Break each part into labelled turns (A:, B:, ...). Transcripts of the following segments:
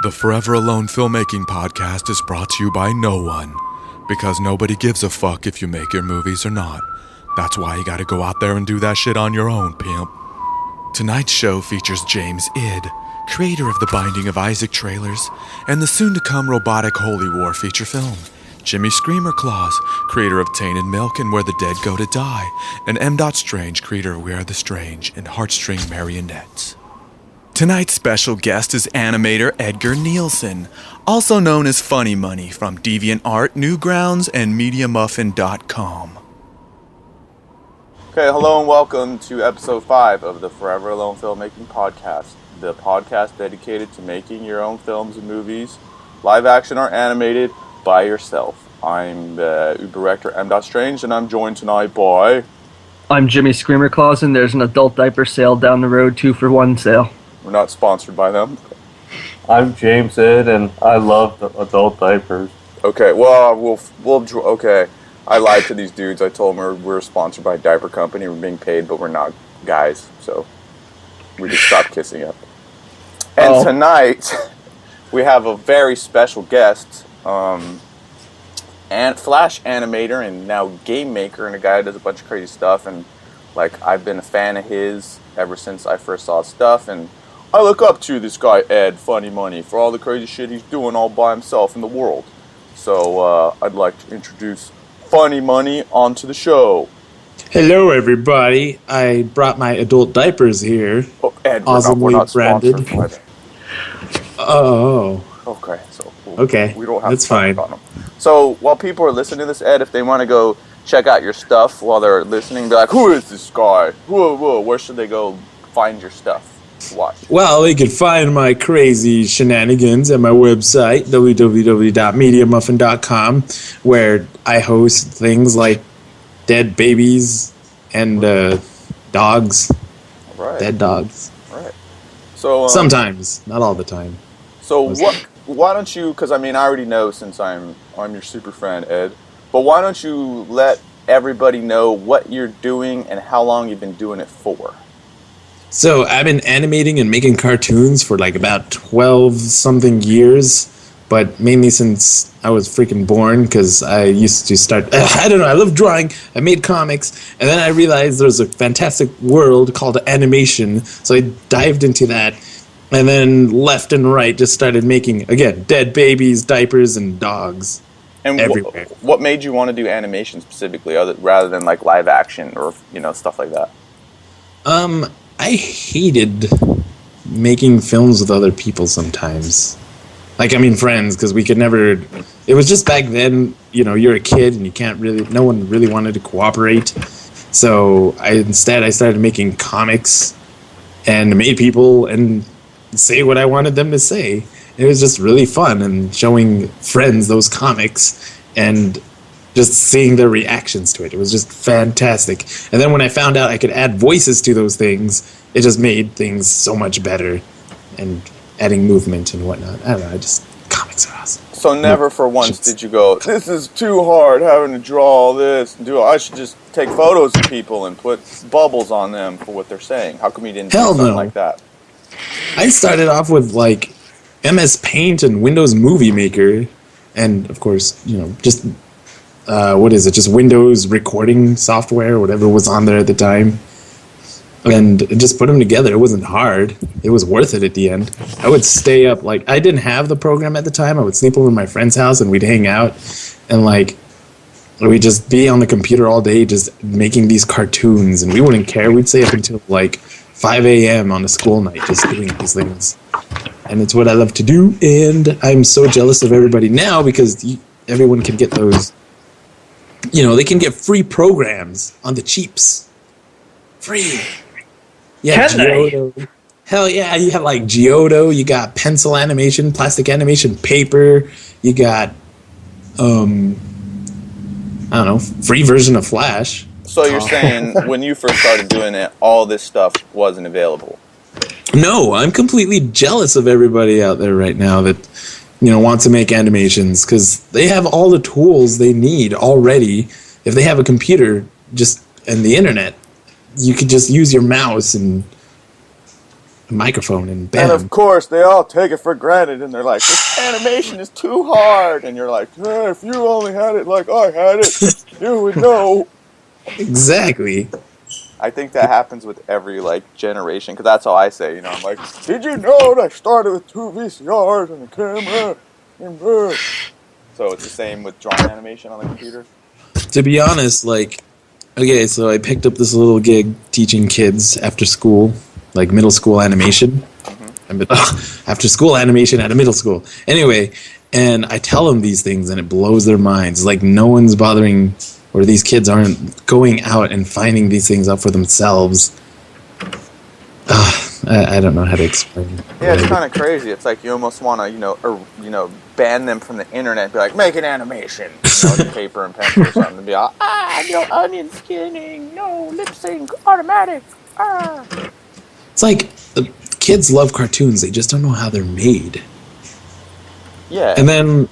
A: The Forever Alone Filmmaking Podcast is brought to you by no one. Because nobody gives a fuck if you make your movies or not. That's why you gotta go out there and do that shit on your own, pimp. Tonight's show features James Id, creator of the Binding of Isaac trailers, and the soon-to-come robotic Holy War feature film. Jimmy Screamer Claus, creator of Tainted Milk and Where the Dead Go to Die, and M. Strange, creator of We Are the Strange and Heartstring Marionettes. Tonight's special guest is animator Edgar Nielsen, also known as Funymony from DeviantArt, Newgrounds, and MediaMuffin.com.
B: Okay, hello and welcome to episode 5 of the Forever Alone Filmmaking Podcast, the podcast dedicated to making your own films and movies, live action or animated, by yourself. I'm Uber Rector M. Strange, and I'm joined tonight by...
C: I'm Jimmy Screamer Claus, and there's an adult diaper sale down the road, 2-for-1 sale.
B: We're not sponsored by them.
D: I'm James Id, and I love the adult diapers.
B: Okay, well, okay. I lied to these dudes. I told them we're sponsored by a diaper company. We're being paid, but we're not guys, so we just stopped kissing up. And tonight, we have a very special guest, and Flash animator and now game maker, and a guy who does a bunch of crazy stuff. And like, I've been a fan of his ever since I first saw his stuff, and I look up to this guy Ed Funymony for all the crazy shit he's doing all by himself in the world. So I'd like to introduce Funymony onto the show.
E: Hello, everybody. I brought my adult diapers here.
B: Oh, Ed,
E: awesomely
B: we're not
E: branded.
B: sponsored by them.
E: Oh.
B: Okay, so
E: we
B: don't have
E: that's
B: to talk
E: fine.
B: about them. So while people are listening to this, Ed, if they want to go check out your stuff while they're listening, be like, who is this guy? Whoa, where should they go find your stuff? Watch.
E: Well, they can find my crazy shenanigans at my website, www.mediamuffin.com, where I host things like dead babies and dogs.
B: Right.
E: Dead dogs.
B: Right. So
E: sometimes, not all the time.
B: So why don't you, because I mean, I already know since I'm your super friend, Ed, but why don't you let everybody know what you're doing and how long you've been doing it for?
E: So I've been animating and making cartoons for like about 12-something years, but mainly since I was freaking born, because I used to start, I don't know, I love drawing, I made comics, and then I realized there's a fantastic world called animation, so I dived into that, and then left and right just started making, again, dead babies, diapers, and dogs.
B: And
E: everywhere.
B: What made you want to do animation specifically, rather than like live action or stuff like that?
E: I hated making films with other people sometimes. Like, I mean, friends, because we could never... It was just back then, you're a kid and you can't really... No one really wanted to cooperate. So instead I started making comics and made people and say what I wanted them to say. It was just really fun, and showing friends those comics and just seeing their reactions to it. It was just fantastic. And then when I found out I could add voices to those things, it just made things so much better, and adding movement and whatnot. I don't know, comics are awesome.
B: So never for once did you go, this is too hard having to draw all this and do it. I should just take photos of people and put bubbles on them for what they're saying. How come you didn't do something like that?
E: I started off with like MS Paint and Windows Movie Maker, and of course, just just Windows recording software, whatever was on there at the time, and just put them together. It wasn't hard. It was worth it at the end. I would stay up, like, I didn't have the program at the time. I would sleep over at my friend's house and we'd hang out, and like, we'd just be on the computer all day just making these cartoons, and we wouldn't care. We'd stay up until like 5 a.m. on a school night just doing these things. And it's what I love to do, and I'm so jealous of everybody now because everyone can get those, they can get free programs on the cheaps. Free. Yeah, Giotto. Hell yeah, you have like Giotto, you got pencil animation, plastic animation, paper, you got, I don't know, free version of Flash.
B: So you're saying when you first started doing it, all this stuff wasn't available?
E: No, I'm completely jealous of everybody out there right now that, wants to make animations, because they have all the tools they need already. If they have a computer and the internet, you could just use your mouse and a microphone, and
B: And of
E: bam.
B: course, they all take it for granted, and they're like, this animation is too hard. And you're like, if you only had it like I had it, you would know.
E: Exactly.
B: I think that happens with every, like, generation, because that's how I say, you know, I'm like, did you know that I started with 2 VCRs and a camera? So it's the same with drawing animation on the computer?
E: To be honest, like, okay, so I picked up this little gig teaching kids after school, like middle school animation. After school animation at a middle school. Anyway, and I tell them these things and it blows their minds. Like, no one's bothering, or these kids aren't going out and finding these things out for themselves. I don't know how to explain it.
B: Yeah, it's kind of crazy. It's like you almost want to, ban them from the internet and be like, make an animation. With paper and pencil or something. And be like, no onion skinning, no lip sync, automatic,
E: It's like, the kids love cartoons, they just don't know how they're made.
B: Yeah.
E: And then,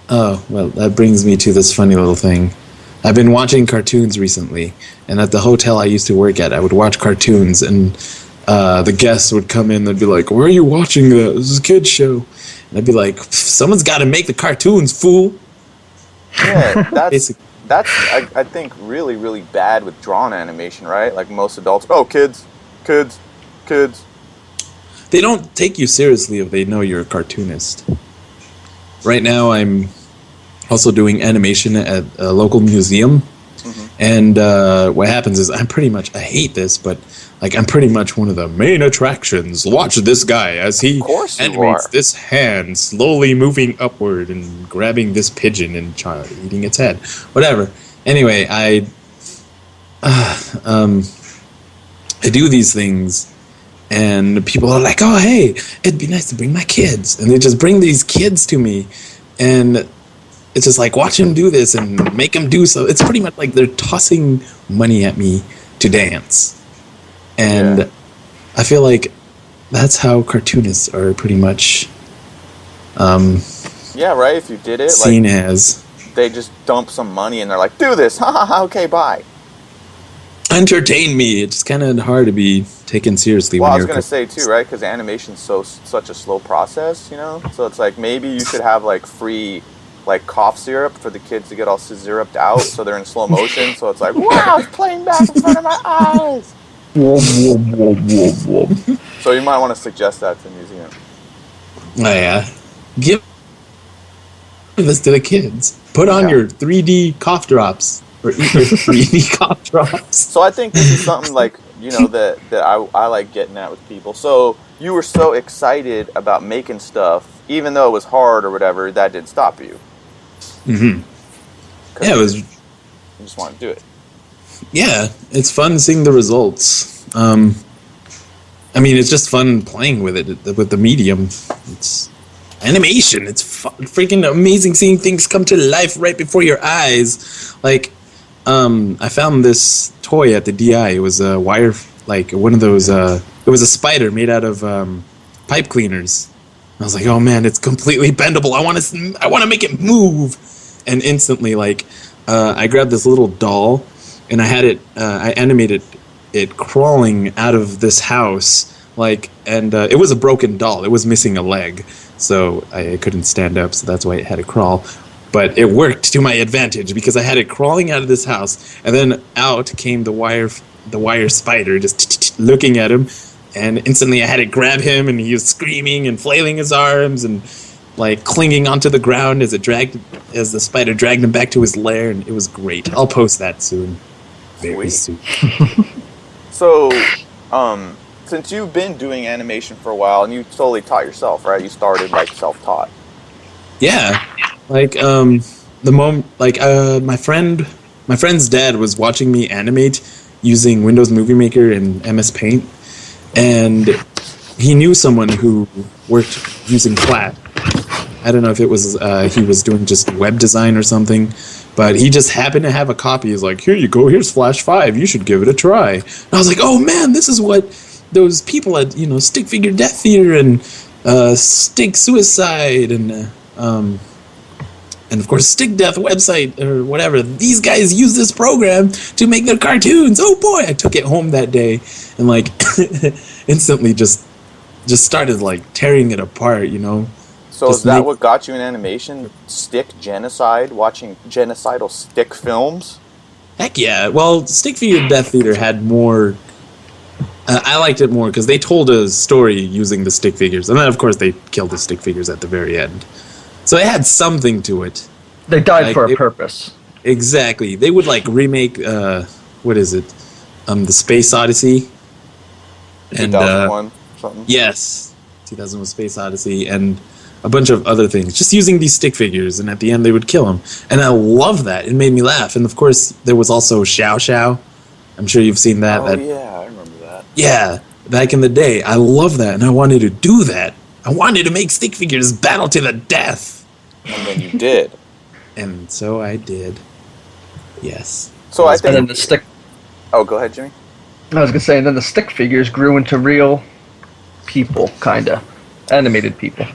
E: oh, well, that brings me to this funny little thing. I've been watching cartoons recently, and at the hotel I used to work at, I would watch cartoons, and the guests would come in, they'd be like, why are you watching that? This is a kid's show. And I'd be like, someone's got to make the cartoons, fool.
B: Yeah, that's I think, really, really bad with drawn animation, right? Like, most adults, kids.
E: They don't take you seriously if they know you're a cartoonist. Right now, I'm also doing animation at a local museum. And what happens is I hate this, but like I'm pretty much one of the main attractions. Watch this guy as he animates this hand slowly moving upward and grabbing this pigeon and eating its head. Whatever. Anyway, I do these things, and people are like, "Oh, hey, it'd be nice to bring my kids," and they just bring these kids to me, and it's just like, watch them do this and make them do so. It's pretty much like they're tossing money at me to dance. And I feel like that's how cartoonists are pretty much
B: yeah, right? If you did it,
E: seen as.
B: They just dump some money and they're like, do this. Ha ha ha, okay, bye.
E: Entertain me. It's kind of hard to be taken seriously.
B: Well,
E: when
B: I was
E: you're
B: going to say, too, right? Because animation's such a slow process, So it's like maybe you should have, like, free... like cough syrup for the kids to get all syruped out, so they're in slow motion. So it's like, wow, it's playing back in front of my eyes. So you might want to suggest that to the museum.
E: Oh, yeah. Give this to the kids. Put on your 3D cough drops. Or eat your 3D cough drops.
B: So I think this is something like, that I like getting at with people. So you were so excited about making stuff, even though it was hard or whatever, that didn't stop you.
E: Mm-hmm. Yeah, it was...
B: You just want to do it.
E: Yeah, it's fun seeing the results. I mean, it's just fun playing with it, with the medium. It's animation. It's freaking amazing seeing things come to life right before your eyes. Like, I found this toy at the DI. It was a wire, like one of those, it was a spider made out of pipe cleaners. I was like, oh man, it's completely bendable. I want to make it move. And instantly, like, I grabbed this little doll, and I had it, I animated it crawling out of this house, like, and it was a broken doll. It was missing a leg, so I couldn't stand up, so that's why it had to crawl. But it worked to my advantage, because I had it crawling out of this house, and then out came the wire spider, just looking at him, and instantly I had to grab him, and he was screaming and flailing his arms, and like clinging onto the ground as the spider dragged him back to his lair, and it was great. I'll post that soon. Very soon.
B: So, since you've been doing animation for a while, and you totally taught yourself, right? You started like self-taught.
E: Yeah, like my friend's dad was watching me animate using Windows Movie Maker and MS Paint, and he knew someone who worked using Flash. I don't know if it was he was doing just web design or something, but he just happened to have a copy. He's like, here you go, here's Flash 5, you should give it a try. And I was like, oh man, this is what those people at Stick Figure Death Theater and Stick Suicide and of course Stick Death website or whatever, these guys use this program to make their cartoons. Oh boy, I took it home that day and like instantly just started like tearing it apart, you know.
B: So
E: Just
B: is that
E: make-
B: what got you in animation? Stick genocide? Watching genocidal stick films?
E: Heck yeah. Well, Stick Figure Death Theater had more. I liked it more because they told a story using the stick figures, and then of course they killed the stick figures at the very end. So it had something to it.
C: They died
E: Like,
C: for a purpose.
E: Exactly. They would like remake. What is it? The Space Odyssey. And
B: 2001 something?
E: yes, 2001: Space Odyssey, and a bunch of other things, just using these stick figures, and at the end they would kill him. And I love that. It made me laugh. And of course, there was also Xiao Xiao. I'm sure you've seen that.
B: Oh, yeah, I remember that.
E: Yeah, back in the day. I love that, and I wanted to do that. I wanted to make stick figures battle to the death.
B: And then you did.
E: And so I did. Yes.
B: So I
C: And then
B: think...
C: the stick.
B: Oh, go ahead, Jimmy.
C: I was gonna say, and then the stick figures grew into real people, kinda animated people.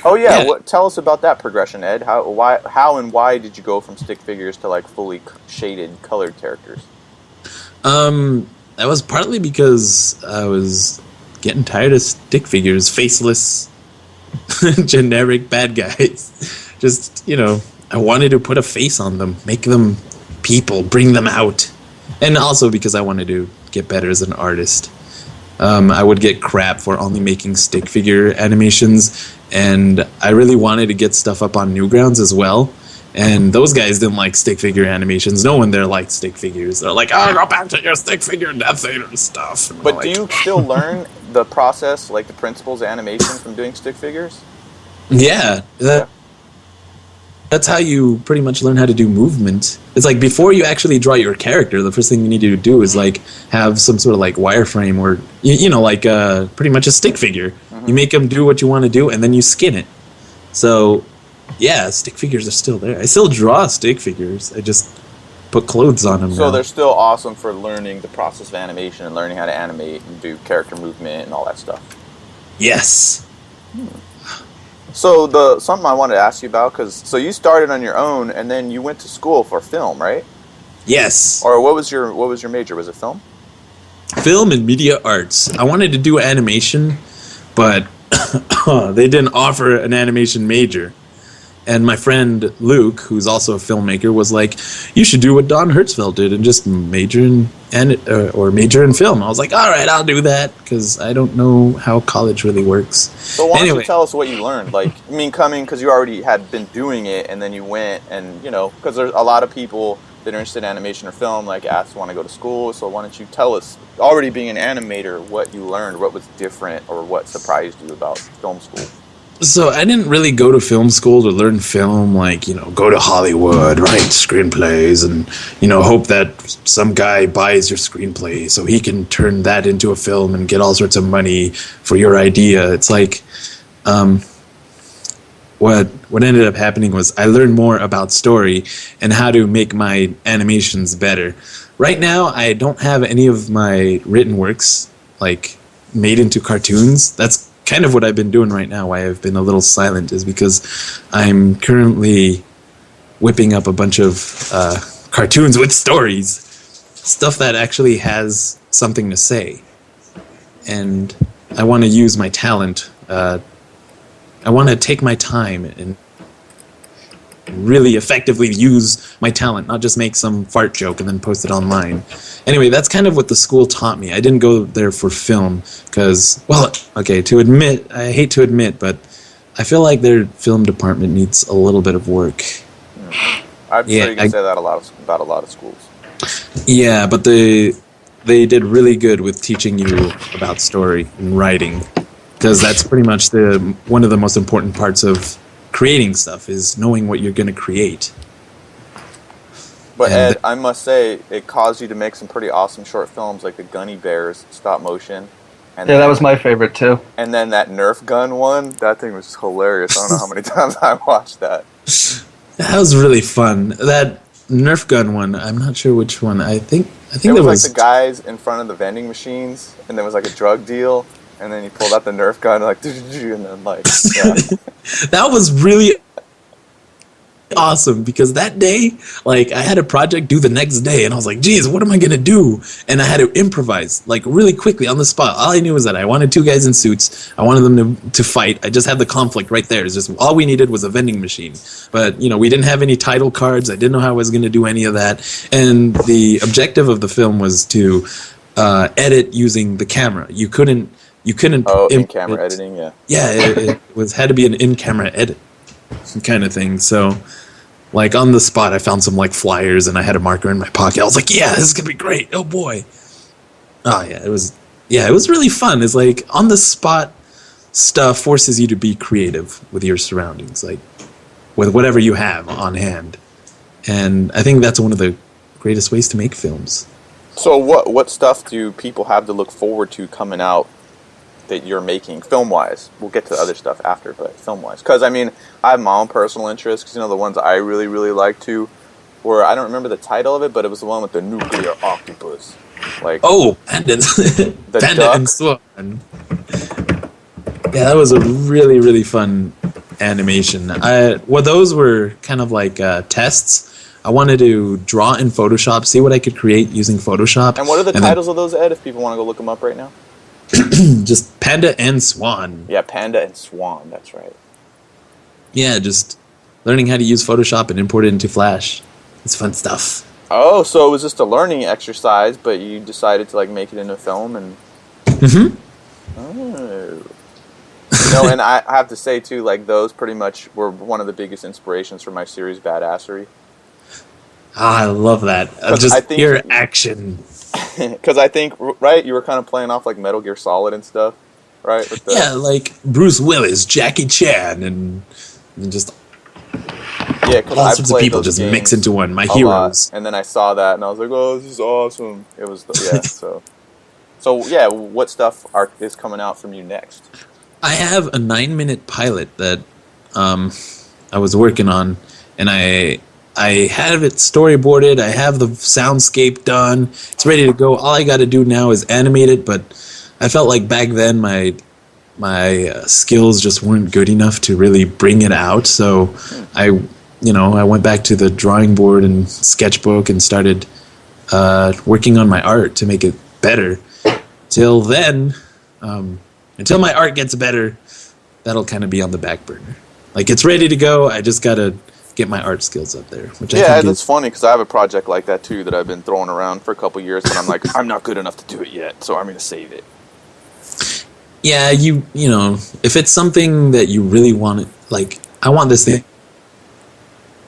B: Oh, yeah.
E: Yeah.
B: Tell us about that progression, Ed. How and why did you go from stick figures to like fully shaded, colored characters?
E: That was partly because I was getting tired of stick figures, faceless, generic bad guys. Just, you know, I wanted to put a face on them, make them people, bring them out. And also because I wanted to get better as an artist. I would get crap for only making stick figure animations, and I really wanted to get stuff up on Newgrounds as well. And those guys didn't like stick figure animations. No one there liked stick figures. They're like, oh, go back to your stick figure Death Theater stuff. And
B: But
E: I'm
B: do
E: like,
B: you still learn the process, like the principles of animation from doing stick figures?
E: Yeah, that's how you pretty much learn how to do movement. It's like before you actually draw your character, the first thing you need to do is like have some sort of like wireframe or you know, like pretty much a stick figure.
B: Mm-hmm.
E: You make them do what you want to do, and then you skin it. So yeah, stick figures are still there. I still draw stick figures. I just put clothes on them.
B: So
E: now.
B: they're still awesome for learning the process of animation and learning how to animate and do character movement and all that stuff.
E: Yes.
B: So something I wanted to ask you about, so you started on your own and then you went to school for film, right?
E: Yes.
B: Or what was your major? Was it film?
E: Film and media arts. I wanted to do animation, but they didn't offer an animation major. And my friend Luke, who's also a filmmaker, was like, "You should do what Don Hertzfeld did and just major in major in film." I was like, "All right, I'll do that," because I don't know how college really works.
B: So why don't
E: Anyway.
B: you tell us what you learned? Like, I mean, coming because you already had been doing it, and then you went, and you know, because there's a lot of people that are interested in animation or film, like want to go to school. So why don't you tell us, already being an animator, what you learned, what was different, or what surprised you about film school?
E: So I didn't really go to film school to learn film, like, you know, go to Hollywood, write screenplays, and, you know, hope that some guy buys your screenplay so he can turn that into a film and get all sorts of money for your idea. It's like, what ended up happening was I learned more about story and how to make my animations better. Right now, I don't have any of my written works, like, made into cartoons. That's kind of what I've been doing right now, why I've been a little silent, is because I'm currently whipping up a bunch of cartoons with stories, stuff that actually has something to say. And I want to use my talent. I want to take my time and really effectively use my talent, not just make some fart joke and then post it online. Anyway, that's kind of what the school taught me. I didn't go there for film because, well, okay, I hate to admit, but I feel like their film department needs a little bit of work.
B: I'm sure you can say that about a lot of schools.
E: Yeah, but they did really good with teaching you about story and writing, because that's pretty much one of the most important parts of creating stuff, is knowing what you're going to create.
B: But
E: And
B: Ed, I must say, it caused you to make some pretty awesome short films, like the Gunny Bears stop motion. And
C: Yeah, that was my favorite too.
B: And then that Nerf gun one, that thing was hilarious. I don't know how many times I watched that.
E: That was really fun. That Nerf gun one, I'm not sure which one. I think
B: It
E: there
B: was
E: was
B: like the guys in front of the vending machines, and there was like a drug deal, and then he pulled out the Nerf gun, like, and then like, yeah.
E: that was really awesome because that day, like, I had a project due the next day, and I was like, geez, what am I gonna do? And I had to improvise, like, really quickly on the spot. All I knew was that I wanted two guys in suits. I wanted them to fight. I just had the conflict right there. It's just all we needed was a vending machine. But, you know, we didn't have any title cards. I didn't know how I was gonna do any of that. And the objective of the film was to edit using the camera. You couldn't.
B: Oh, in-camera editing, yeah.
E: Yeah, it had to be an in-camera edit kind of thing. So, like, on the spot, I found some, like, flyers, and I had a marker in my pocket. I was like, yeah, this is gonna be great. Oh boy. Oh yeah, it was really fun. It's like on the spot stuff forces you to be creative with your surroundings, like with whatever you have on hand. And I think that's one of the greatest ways to make films.
B: So what stuff do people have to look forward to coming out that you're making film-wise? We'll get to the other stuff after, but film-wise. Because, I mean, I have my own personal interests, because, you know, the ones I really, really like to, were, I don't remember the title of it, but it was the one with the nuclear octopus. Like,
E: oh, Panda and Swan. Yeah, that was a really, really fun animation. Those were kind of like tests. I wanted to draw in Photoshop, see what I could create using Photoshop.
B: And what are the titles of those, Ed, if people want to go look them up right now?
E: Just Panda and Swan.
B: Yeah, Panda and Swan, that's right.
E: Yeah, just learning how to use Photoshop and import it into Flash. It's fun stuff.
B: Oh, so it was just a learning exercise, but you decided to, like, make it into a film and...
E: Mm-hmm.
B: Oh. No, and I have to say, too, like, those pretty much were one of the biggest inspirations for my series, Badassery.
E: Ah, I love that. Just pure action.
B: Because I think, right, you were kind of playing off like Metal Gear Solid and stuff, right?
E: Yeah, like Bruce Willis, Jackie Chan, and just all sorts of people just mix into one. My heroes.
B: And then I saw that, and I was like, "Oh, this is awesome!" It was, yeah. So yeah, what stuff is coming out from you next?
E: I have a 9-minute pilot that I was working on, and I have it storyboarded. I have the soundscape done. It's ready to go. All I got to do now is animate it. But I felt like back then my skills just weren't good enough to really bring it out. So I went back to the drawing board and sketchbook and started working on my art to make it better. Till then, until my art gets better, that'll kind of be on the back burner. Like, it's ready to go. I just got to get my art skills up there. Which I think
B: that's funny because I have a project like that too that I've been throwing around for a couple years, but I'm like, I'm not good enough to do it yet, so I'm going to save it.
E: Yeah, you know, if it's something that you really want, like, I want this thing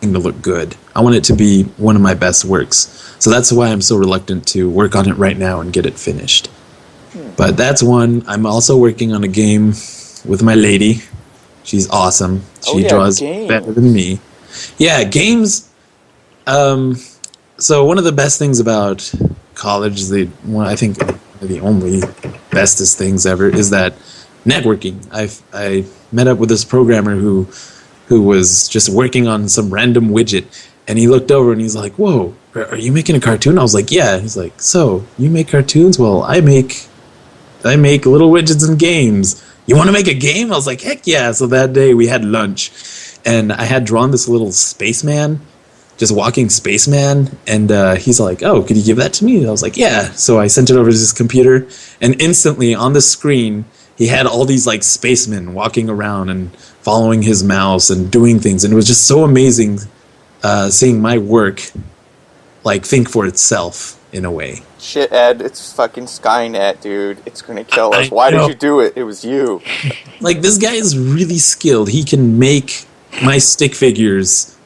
E: to look good. I want it to be one of my best works. So that's why I'm so reluctant to work on it right now and get it finished. But that's one. I'm also working on a game with my lady. She's awesome. She draws better than me. Yeah, games. So one of the best things about college, I think the only bestest things ever, is that networking. I met up with this programmer who was just working on some random widget, and he looked over and he's like, "Whoa, are you making a cartoon?" I was like, "Yeah." He's like, "So you make cartoons? Well, I make little widgets and games. You want to make a game?" I was like, "Heck yeah!" So that day we had lunch. And I had drawn this little spaceman, just walking spaceman, and he's like, "Oh, could you give that to me?" And I was like, "Yeah." So I sent it over to his computer, and instantly on the screen, he had all these like spacemen walking around and following his mouse and doing things, and it was just so amazing seeing my work like think for itself in a way.
B: Shit, Ed, it's fucking Skynet, dude. It's gonna kill us. Why did you do it? It was you.
E: Like, this guy is really skilled. He can make my stick figures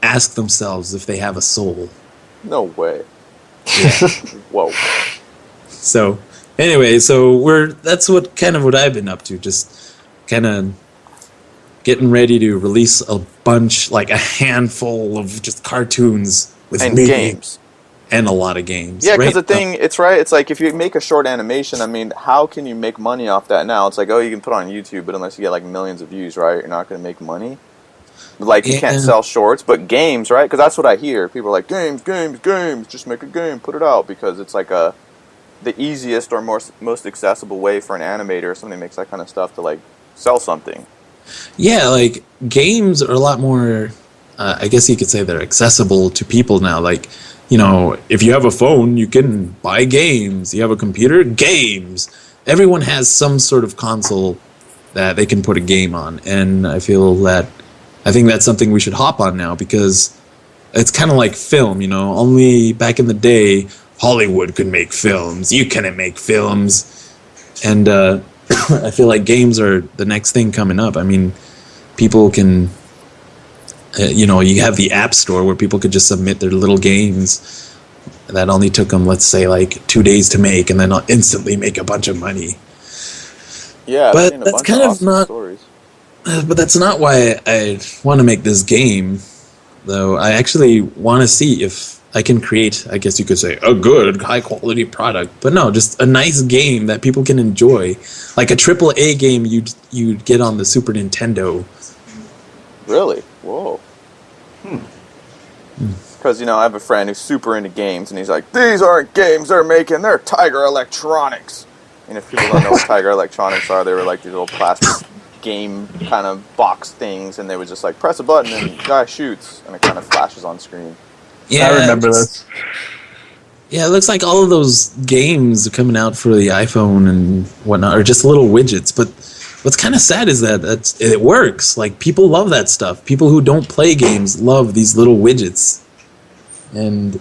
E: ask themselves if they have a soul.
B: No way.
E: Yeah.
B: Whoa.
E: So, anyway, that's what I've been up to. Just kind of getting ready to release a bunch, like a handful of just cartoons with
B: games.
E: And a lot of games.
B: Yeah, because it's right. It's like if you make a short animation, I mean, how can you make money off that now? It's like, oh, you can put it on YouTube, but unless you get like millions of views, right, you're not going to make money. Like, you can't sell shorts, but games, right? Because that's what I hear. People are like, games, just make a game, put it out, because it's like the easiest or most accessible way for an animator or somebody who makes that kind of stuff to like sell something.
E: Yeah, like games are a lot more I guess you could say they're accessible to people now. Like, you know, if you have a phone, you can buy games. You have a computer, games. Everyone has some sort of console that they can put a game on, and I think that's something we should hop on now, because it's kind of like film, you know. Only back in the day, Hollywood could make films. You couldn't make films, and I feel like games are the next thing coming up. I mean, people can, you know, you have the App Store where people could just submit their little games that only took them, let's say, like 2 days to make, and then instantly make a bunch of money.
B: Yeah,
E: but
B: I've seen a
E: that's
B: bunch
E: kind
B: of
E: of
B: awesome
E: not.
B: stories.
E: But that's not why I want to make this game, though. I actually want to see if I can create, I guess you could say, a good, high-quality product. But no, just a nice game that people can enjoy. Like a AAA game you'd get on the Super Nintendo.
B: Really? Whoa. Because, you know, I have a friend who's super into games, and he's like, these aren't games they're making, they're Tiger Electronics. And if people don't know what Tiger Electronics are, they were like these little plastic game kind of box things, and they would just like press a button and the guy shoots, and it kind of flashes on screen.
C: Yeah, I remember this.
E: Yeah, it looks like all of those games are coming out for the iPhone and whatnot are just little widgets. But what's kind of sad is that it works. Like, people love that stuff. People who don't play games love these little widgets. And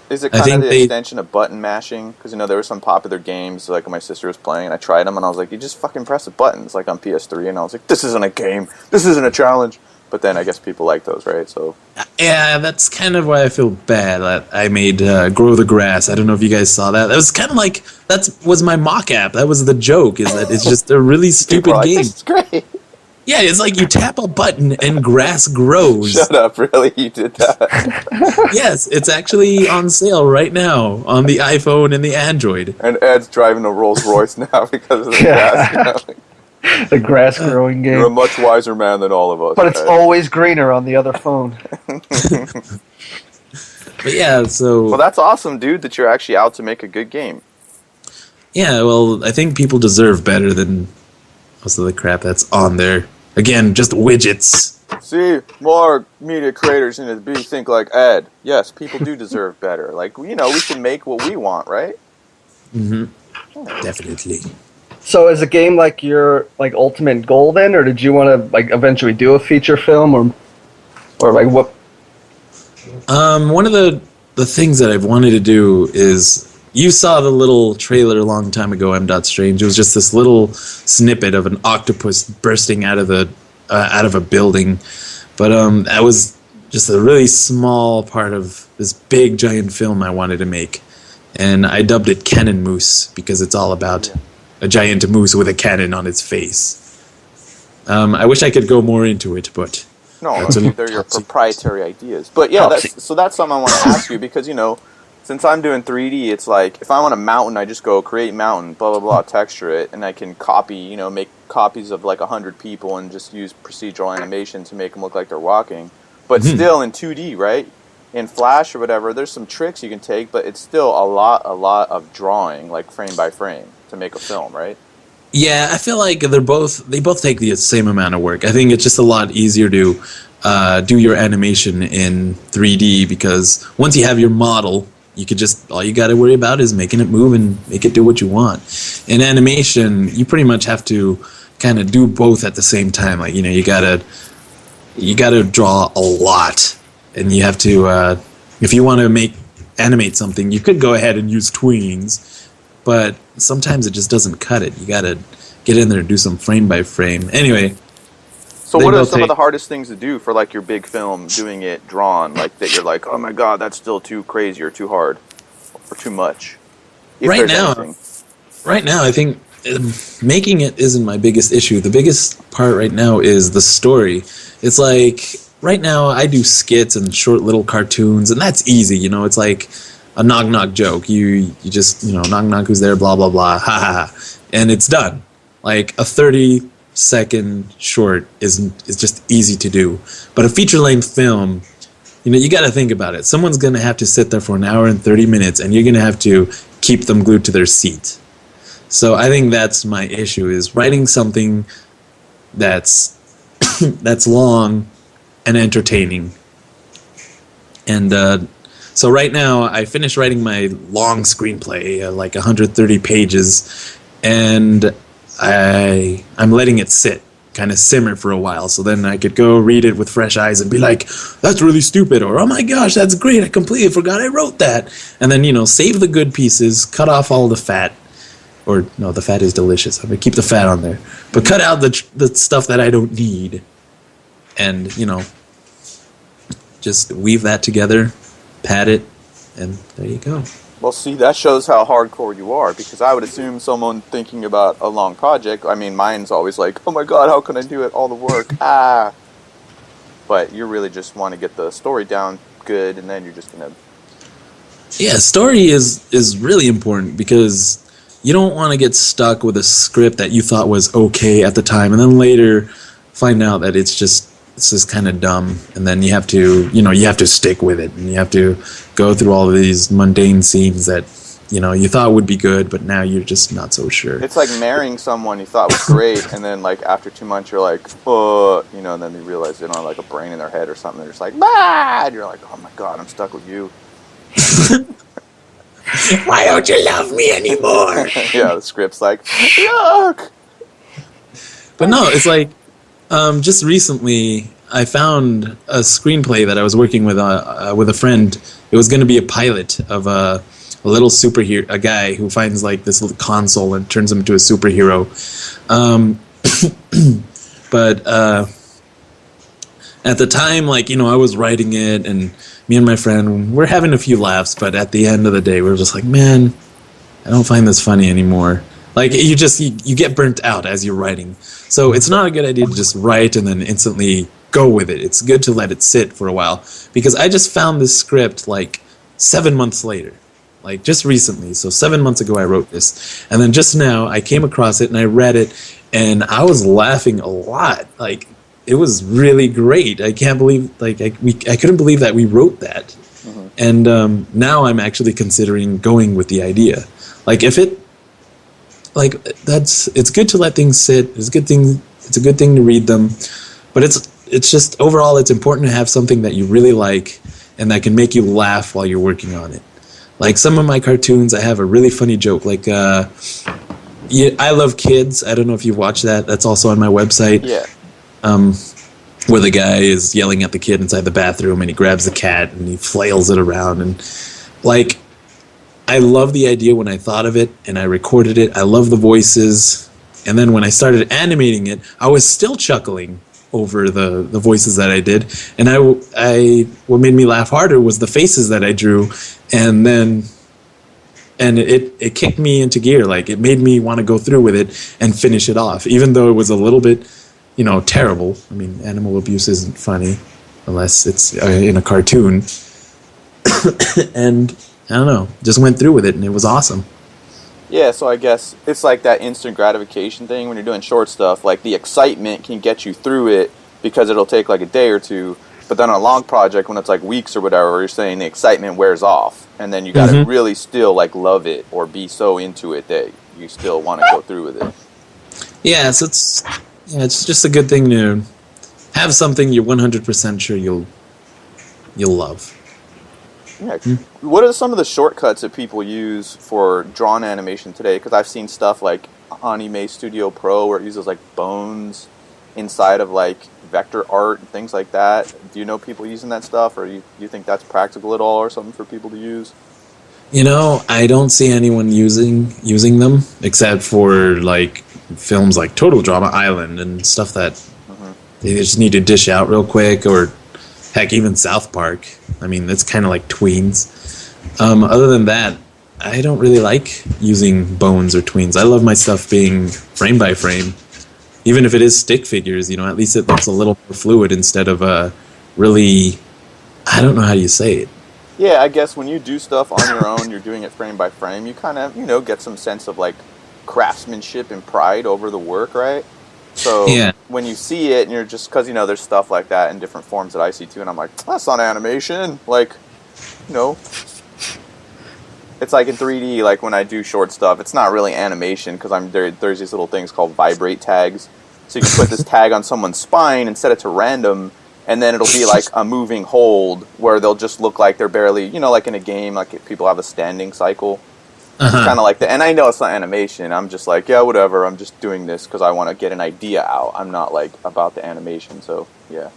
B: is it kind of the extension of button mashing? Because, you know, there were some popular games, like my sister was playing, and I tried them, and I was like, you just fucking press the buttons, like on PS3, and I was like, this isn't a game, this isn't a challenge. But then I guess people like those, right? So
E: yeah, that's kind of why I feel bad that I made Grow the Grass. I don't know if you guys saw that. That was kind of like, that was my mock app. That was the joke, is that it's just a really stupid game.
B: This is great.
E: Yeah, it's like you tap a button and grass grows.
B: Shut up, really? You did that?
E: Yes, it's actually on sale right now on the iPhone and the Android.
B: And Ed's driving a Rolls Royce now because of the grass.
C: The grass growing game.
B: You're a much wiser man than all of us.
C: But it's always greener on the other phone.
E: But yeah, so...
B: Well, that's awesome, dude, that you're actually out to make a good game.
E: Yeah, well, I think people deserve better than most of the crap that's on there. Again, just widgets.
B: See, more media creators need to think like Ed. Yes, people do deserve better. Like, you know, we can make what we want, right?
E: Mm-hmm. Definitely.
C: So is a game like your like ultimate goal then, or did you want to like eventually do a feature film, or like what?
E: One of the things that I've wanted to do is, you saw the little trailer a long time ago, M. Strange. It was just this little snippet of an octopus bursting out of a building, but that was just a really small part of this big giant film I wanted to make, and I dubbed it Cannon Moose because it's all about a giant moose with a cannon on its face. I wish I could go more into it, but
B: no, they're your proprietary ideas. But yeah, that's something I want to ask you, because, you know, since I'm doing 3D, it's like, if I want a mountain, I just go create mountain, blah, blah, blah, texture it, and I can copy, you know, make copies of like 100 people and just use procedural animation to make them look like they're walking. But still in 2D, right? In Flash or whatever, there's some tricks you can take, but it's still a lot of drawing, like frame by frame, to make a film, right?
E: Yeah, I feel like they both take the same amount of work. I think it's just a lot easier to do your animation in 3D, because once you have your model, you could just, all you got to worry about is making it move and make it do what you want. In animation, you pretty much have to kind of do both at the same time. Like, you know, you gotta draw a lot, and you have to, if you want to animate something, you could go ahead and use tweens, but sometimes it just doesn't cut it. You gotta get in there and do some frame by frame. Anyway.
B: So what are some of the hardest things to do for like your big film, doing it drawn, like that you're like, oh my god, that's still too crazy or too hard or too much?
E: Right now, I think making it isn't my biggest issue. The biggest part right now is the story. It's like, right now I do skits and short little cartoons, and that's easy, you know. It's like a knock-knock joke. You just, you know, knock-knock, who's there, blah, blah, blah, ha, ha, ha, and it's done. Like a 30-second short is just easy to do. But a feature-length film, you know, you got to think about it. Someone's going to have to sit there for an hour and 30 minutes, and you're going to have to keep them glued to their seat. So I think that's my issue, is writing something that's that's long and entertaining, And so right now, I finished writing my long screenplay, like 130 pages, and I'm letting it sit, kind of simmer for a while, so then I could go read it with fresh eyes and be like, that's really stupid, or oh my gosh, that's great, I completely forgot I wrote that. And then, save the good pieces, cut off all the fat, or no, the fat is delicious, I'm going to keep the fat on there, but cut out the stuff that I don't need, and, just weave that together, pat it, and there you go.
B: Well, see, that shows how hardcore you are, because I would assume someone thinking about a long project, I mean, mine's always like, oh my god, how can I do it, all the work, But you really just want to get the story down good, and then you're just going to...
E: Yeah, story is really important, because you don't want to get stuck with a script that you thought was okay at the time, and then later find out that it's just kind of dumb, and then you have to, you have to stick with it, and you have to go through all of these mundane scenes that, you thought would be good, but now you're just not so sure.
B: It's like marrying someone you thought was great, and then, like, after 2 months, you're like, oh, and then they realize they don't have, like, a brain in their head or something. They're just like, bah! And you're like, oh my god, I'm stuck with you.
E: Why don't you love me anymore?
B: Yeah, the script's like, yuck!
E: But no, it's like, just recently, I found a screenplay that I was working with a friend. It was going to be a pilot of a little superhero, a guy who finds like this little console and turns him into a superhero. But at the time, like, I was writing it, and me and my friend, we're having a few laughs, but at the end of the day, we were just like, man, I don't find this funny anymore. Like, you get burnt out as you're writing. So it's not a good idea to just write and then instantly go with it. It's good to let it sit for a while. Because I just found this script, like, 7 months later. Like, just recently. So 7 months ago I wrote this. And then just now I came across it and I read it, and I was laughing a lot. Like, it was really great. I can't believe, like, I couldn't believe that we wrote that. Mm-hmm. And now I'm actually considering going with the idea. Like, if it... Like, it's good to let things sit. It's a good thing to read them, but it's just overall it's important to have something that you really like and that can make you laugh while you're working on it. Like, some of my cartoons, I have a really funny joke. Like, I Love Kids. I don't know if you've watched that. That's also on my website.
B: Yeah.
E: Where the guy is yelling at the kid inside the bathroom, and he grabs the cat and he flails it around, and like. I love the idea when I thought of it, and I recorded it. I love the voices. And then when I started animating it, I was still chuckling over the voices that I did. And what made me laugh harder was the faces that I drew. And it kicked me into gear. Like, it made me want to go through with it and finish it off, even though it was a little bit, terrible. I mean, animal abuse isn't funny unless it's in a cartoon. And... I don't know, just went through with it, and it was awesome.
B: Yeah, so I guess it's like that instant gratification thing when you're doing short stuff. Like, the excitement can get you through it because it'll take like a day or two. But then on a long project, when it's like weeks or whatever, you're saying the excitement wears off. And then you got to really still like love it or be so into it that you still want to go through with it.
E: Yeah, so it's just a good thing to have something you're 100% sure you'll love.
B: Yeah. What are some of the shortcuts that people use for drawn animation today? Because I've seen stuff like Anime Studio Pro where it uses like bones inside of like vector art and things like that. Do you know people using that stuff, or do you think that's practical at all or something for people to use?
E: I don't see anyone using them except for like films like Total Drama Island and stuff that they just need to dish out real quick, or heck, even South Park. I mean, it's kind of like tweens. Other than that, I don't really like using bones or tweens. I love my stuff being frame by frame. Even if it is stick figures, at least it looks a little more fluid instead of really... I don't know how you say it.
B: Yeah, I guess when you do stuff on your own, you're doing it frame by frame, you kind of, get some sense of, like, craftsmanship and pride over the work, right? So when you see it, and you're just, because, there's stuff like that in different forms that I see too, and I'm like, that's not animation. Like, it's like in 3D, like when I do short stuff, it's not really animation, because there's these little things called vibrate tags. So you can put this tag on someone's spine and set it to random, and then it'll be like a moving hold where they'll just look like they're barely, like in a game, like if people have a standing cycle. It's kind of like that. And I know it's not animation. I'm just like, yeah, whatever. I'm just doing this because I want to get an idea out. I'm not like about the animation. So yeah.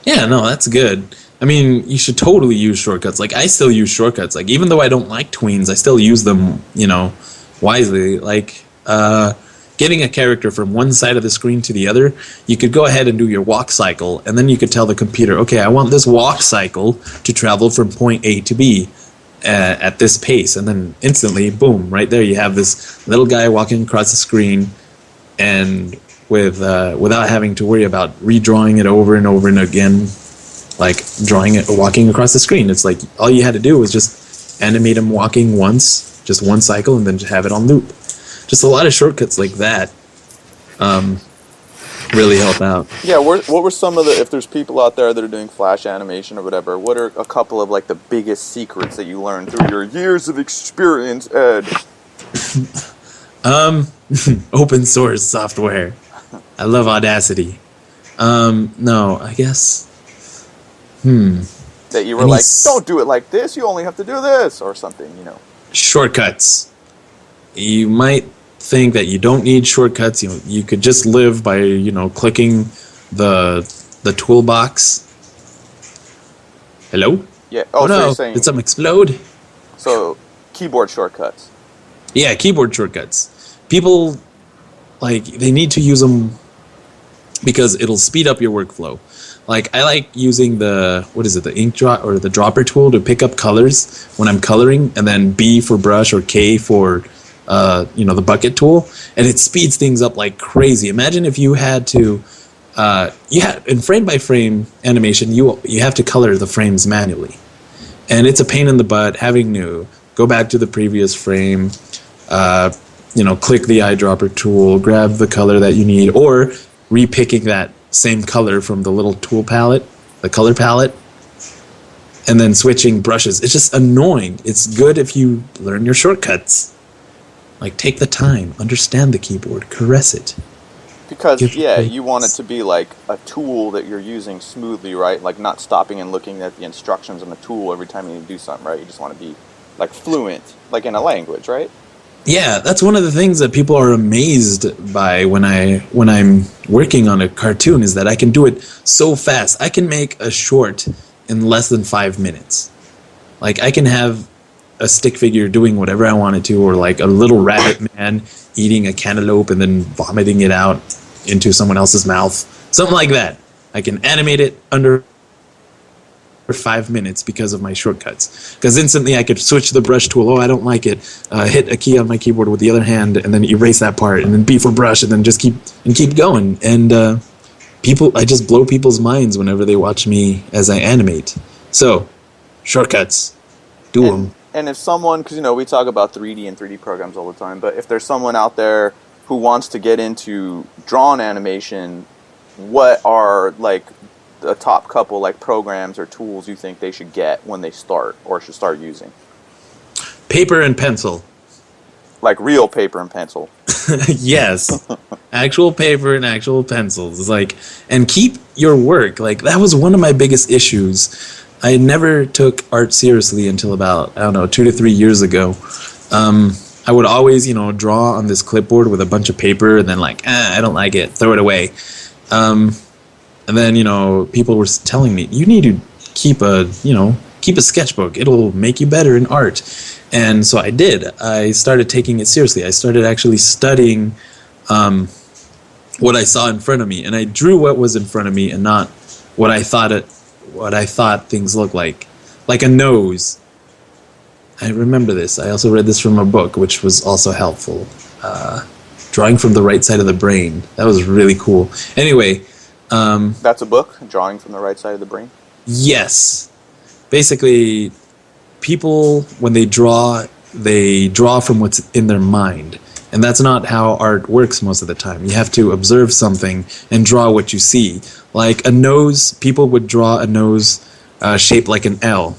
E: Yeah, no, that's good. I mean, you should totally use shortcuts. Like, I still use shortcuts. Like, even though I don't like tweens, I still use them, wisely. Like, getting a character from one side of the screen to the other, you could go ahead and do your walk cycle, and then you could tell the computer, okay, I want this walk cycle to travel from point A to B at this pace. And then instantly, boom, right there you have this little guy walking across the screen, and without having to worry about redrawing it over and over and again, like drawing it, walking across the screen. It's like all you had to do was just animate him walking once, just one cycle, and then just have it on loop. Just a lot of shortcuts like that really help out.
B: Yeah, what were some of the, if there's people out there that are doing Flash animation or whatever, what are a couple of like the biggest secrets that you learned through your years of experience, Ed?
E: Open source software. I love Audacity. No, I guess.
B: That you were like, don't do it like this, you only have to do this, or something,
E: Shortcuts. You might think that you don't need shortcuts. You could just live by, clicking the toolbox. Hello?
B: Yeah.
E: Oh
B: so
E: no,
B: you're saying,
E: did something explode?
B: So, keyboard shortcuts.
E: Yeah, keyboard shortcuts. People, they need to use them because it'll speed up your workflow. Like, I like using the ink drop or the dropper tool to pick up colors when I'm coloring, and then B for brush or K for, the bucket tool, and it speeds things up like crazy. Imagine if you had to, in frame by frame animation, you have to color the frames manually, and it's a pain in the butt having to go back to the previous frame, click the eyedropper tool, grab the color that you need, or repicking that same color from the little tool palette, the color palette, and then switching brushes. It's just annoying. It's good if you learn your shortcuts. Like, take the time, understand the keyboard, caress it.
B: Because, you want it to be like a tool that you're using smoothly, right? Like, not stopping and looking at the instructions on the tool every time you do something, right? You just want to be, like, fluent, like in a language, right?
E: Yeah, that's one of the things that people are amazed by when I'm working on a cartoon, is that I can do it so fast. I can make a short in less than 5 minutes. Like, I can have a stick figure doing whatever I want it to, or like a little rabbit man eating a cantaloupe and then vomiting it out into someone else's mouth. Something like that. I can animate it under 5 minutes because of my shortcuts. Because instantly I could switch the brush tool. Oh, I don't like it. Hit a key on my keyboard with the other hand, and then erase that part, and then B for brush, and then just keep going. And I just blow people's minds whenever they watch me as I animate. So, shortcuts, do them.
B: And if someone, because we talk about 3D and 3D programs all the time, but if there's someone out there who wants to get into drawn animation, what are like the top couple like programs or tools you think they should get when they start or should start using?
E: Paper and pencil.
B: Like real paper and pencil.
E: Yes. Actual paper and actual pencils. And keep your work. Like, that was one of my biggest issues. I never took art seriously until about, 2 to 3 years ago. I would always, draw on this clipboard with a bunch of paper, and then I don't like it, throw it away. And then, people were telling me, you need to keep a sketchbook. It'll make you better in art. And so I did. I started taking it seriously. I started actually studying what I saw in front of me, and I drew what was in front of me and not what I thought things looked like a nose. I remember this. I also read this from a book, which was also helpful. Drawing from the right side of the brain. That was really cool. Anyway.
B: That's a book? Drawing from the right side of the brain?
E: Yes. Basically, people, when they draw from what's in their mind. And that's not how art works most of the time. You have to observe something and draw what you see. Like a nose, people would draw a nose shaped like an L.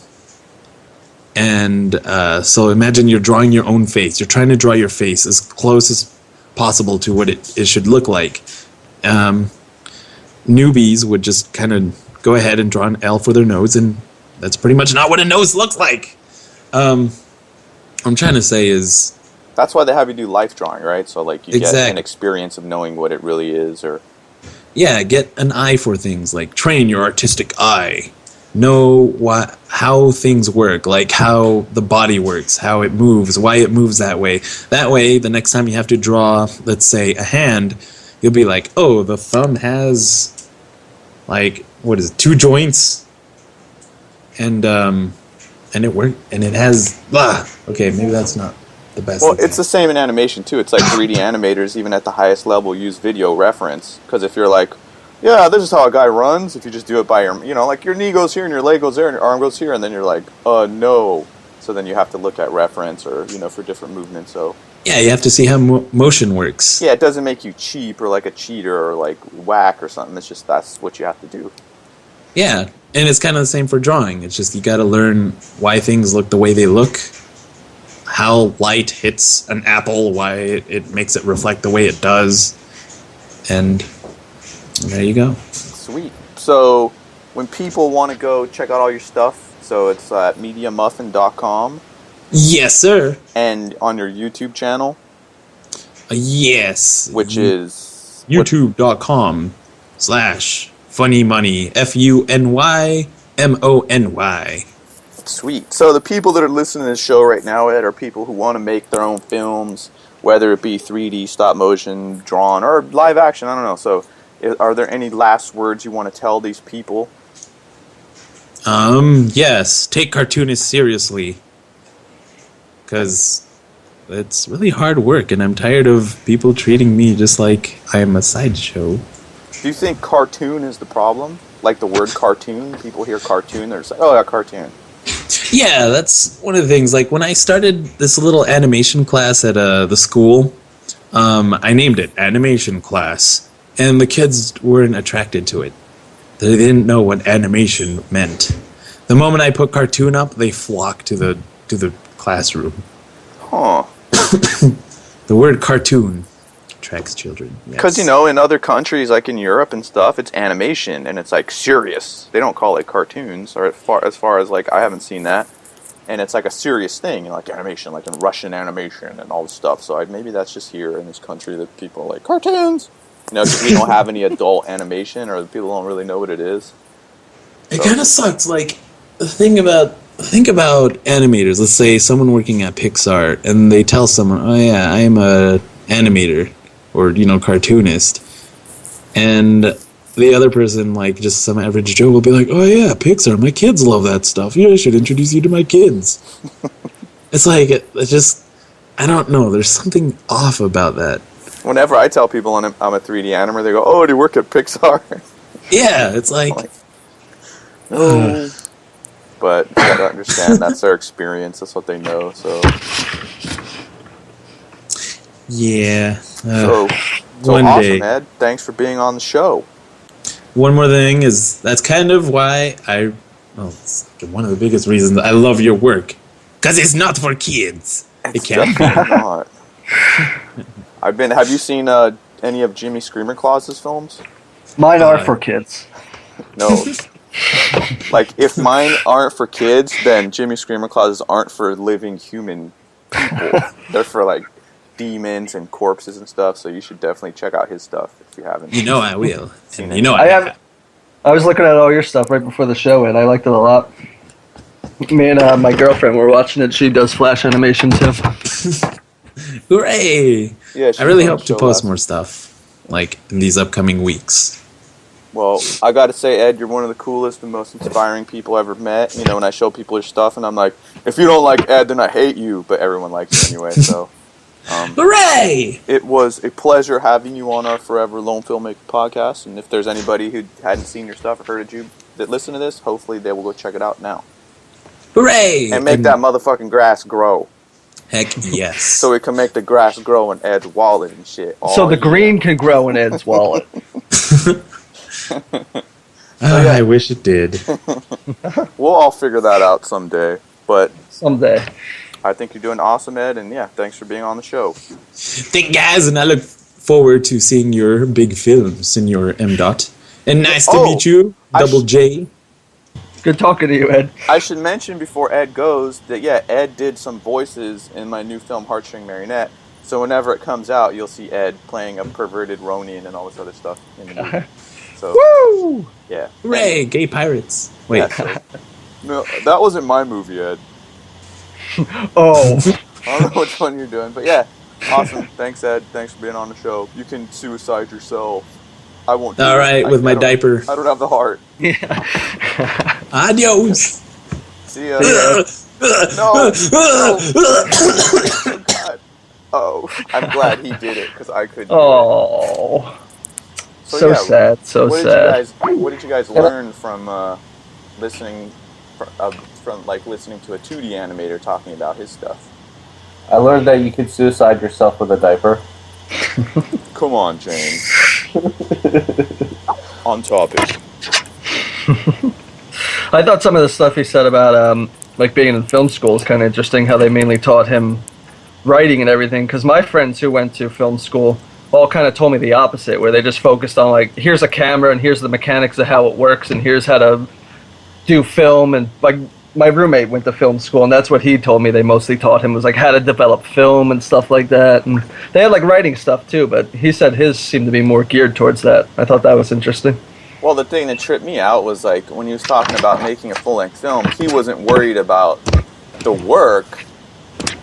E: And so imagine you're drawing your own face. You're trying to draw your face as close as possible to what it should look like. Newbies would just kind of go ahead and draw an L for their nose, and that's pretty much not what a nose looks like. I'm trying to say is...
B: That's why they have you do life drawing, right? So, like, you get
E: Exact-
B: an experience of knowing what it really is, or...
E: Yeah, get an eye for things, like train your artistic eye. Know how things work, like how the body works, how it moves, why it moves that way. That way, the next time you have to draw, let's say, a hand, you'll be like, oh, the thumb has, like, what is it, 2 joints? And it worked, and it has, okay, maybe that's not the best.
B: Well, it's the same in animation, too. It's like 3D animators, even at the highest level, use video reference. Because if you're like, yeah, this is how a guy runs, if you just do it by your, like your knee goes here and your leg goes there and your arm goes here, and then you're like, no. So then you have to look at reference or, for different movements, so.
E: Yeah, you have to see how motion works.
B: Yeah, it doesn't make you cheap or like a cheater or like whack or something. It's just that's what you have to do.
E: Yeah, and it's kind of the same for drawing. It's just you got to learn why things look the way they look, how light hits an apple, why it makes it reflect the way it does, and there you go.
B: Sweet. So when people want to go check out all your stuff, so it's at MediaMuffin.com.
E: Yes, sir.
B: And on your YouTube channel.
E: Yes.
B: Which is
E: YouTube.com/Funymony. FUNYMONY.
B: Sweet. So the people that are listening to this show right now, Ed, are people who want to make their own films, whether it be 3D, stop motion, drawn, or live action. I don't know. So are there any last words you want to tell these people?
E: Yes. Take cartoonists seriously. Because it's really hard work, and I'm tired of people treating me just like I am a sideshow.
B: Do you think cartoon is the problem? Like the word cartoon? People hear cartoon, they're just like, oh, yeah, cartoon.
E: Yeah, that's one of the things. Like, when I started this little animation class at the school, I named it Animation Class, and the kids weren't attracted to it. They didn't know what animation meant. The moment I put cartoon up, they flocked to the classroom.
B: Huh.
E: The word cartoon attracts children.
B: Because, in other countries, like in Europe and stuff, it's animation, and it's, like, serious. They don't call it cartoons, or as far as, like, I haven't seen that. And it's, like, a serious thing, like animation, like in Russian animation and all this stuff. So maybe that's just here in this country that people are like, cartoons! Because we don't have any adult animation, or people don't really know what it is.
E: It kind of sucks. Like, think about animators. Let's say someone working at Pixar, and they tell someone, oh yeah, I am a animator, or, cartoonist. And the other person, like just some average Joe, will be like, oh yeah, Pixar, my kids love that stuff. I should introduce you to my kids. It's like, it's just, I don't know, there's something off about that.
B: Whenever I tell people I'm a 3D animator, they go, oh, do you work at Pixar?
E: Yeah, it's like...
B: no. But you gotta understand, that's their experience, that's what they know, so...
E: Yeah.
B: So
E: one
B: awesome,
E: day.
B: Ed. Thanks for being on the show.
E: One more thing is, that's kind of why it's one of the biggest reasons I love your work. Because it's not for kids.
B: It can't be. Not. Have you seen any of Jimmy Screamer Claus's films?
C: Mine are for kids.
B: No. Like, if mine aren't for kids, then Jimmy Screamer Clauses aren't for living human people. They're for, like, demons and corpses and stuff, so you should definitely check out his stuff if you haven't.
E: I will.
B: Seen
E: and
B: it.
E: I have.
C: I was looking at all your stuff right before the show, and I liked it a lot. Me and my girlfriend were watching it. She does Flash animation, too.
E: Hooray!
B: Yeah,
E: I really hope to post more stuff, like, in these upcoming weeks.
B: Well, I gotta say, Ed, you're one of the coolest and most inspiring people I ever met. When I show people your stuff, and I'm like, if you don't like Ed, then I hate you. But everyone likes you anyway, so...
E: Hooray!
B: It was a pleasure having you on our Forever Lone Filmmaking podcast, and if there's anybody who hadn't seen your stuff or heard of you that listen to this, hopefully they will go check it out now.
E: Hooray!
B: And make that motherfucking grass grow.
E: Heck yes.
B: So we can make the grass grow in Ed's wallet and shit.
C: So the green can grow in Ed's wallet.
E: I wish it did.
B: We'll all figure that out someday, but...
C: Someday.
B: I think you're doing awesome, Ed, and yeah, thanks for being on the show.
E: Thank you, guys, and I look forward to seeing your big films in your M. And nice to
B: Oh,
E: meet you, Double J.
C: Good talking to you, Ed.
B: I should mention before Ed goes that, yeah, Ed did some voices in my new film, Heartstring Marionette. So whenever it comes out, you'll see Ed playing a perverted Ronin and all this other stuff in the movie. So,
C: Woo!
B: yeah.
E: Hooray, gay pirates. Wait.
B: Yeah, so, no, that wasn't my movie, Ed.
C: Oh.
B: I don't know which one you're doing, but yeah. Awesome. Thanks, Ed. Thanks for being on the show. You can suicide yourself. I won't do
E: All right,
B: it.
E: with my diaper.
B: I don't have the heart.
C: Yeah.
E: Adios.
B: See ya. No. Oh, God. Oh, I'm glad he did it because I couldn't do it.
C: Oh. So
B: yeah,
C: sad. So sad.
B: What did you guys learn from listening from like listening to a 2D animator talking about his stuff?
D: I learned that you could suicide yourself with a diaper.
B: Come on, James. On topic.
C: I thought some of the stuff he said about like being in film school is kind of interesting. How they mainly taught him writing and everything. Because my friends who went to film school all kind of told me the opposite, where they just focused on like, here's a camera and here's the mechanics of how it works and here's how to do film. And like my roommate went to film school and that's what he told me they mostly taught him was like how to develop film and stuff like that. And they had like writing stuff too, but he said his seemed to be more geared towards that. I thought that was interesting.
B: Well, the thing that tripped me out was like when he was talking about making a full-length film, he wasn't worried about the work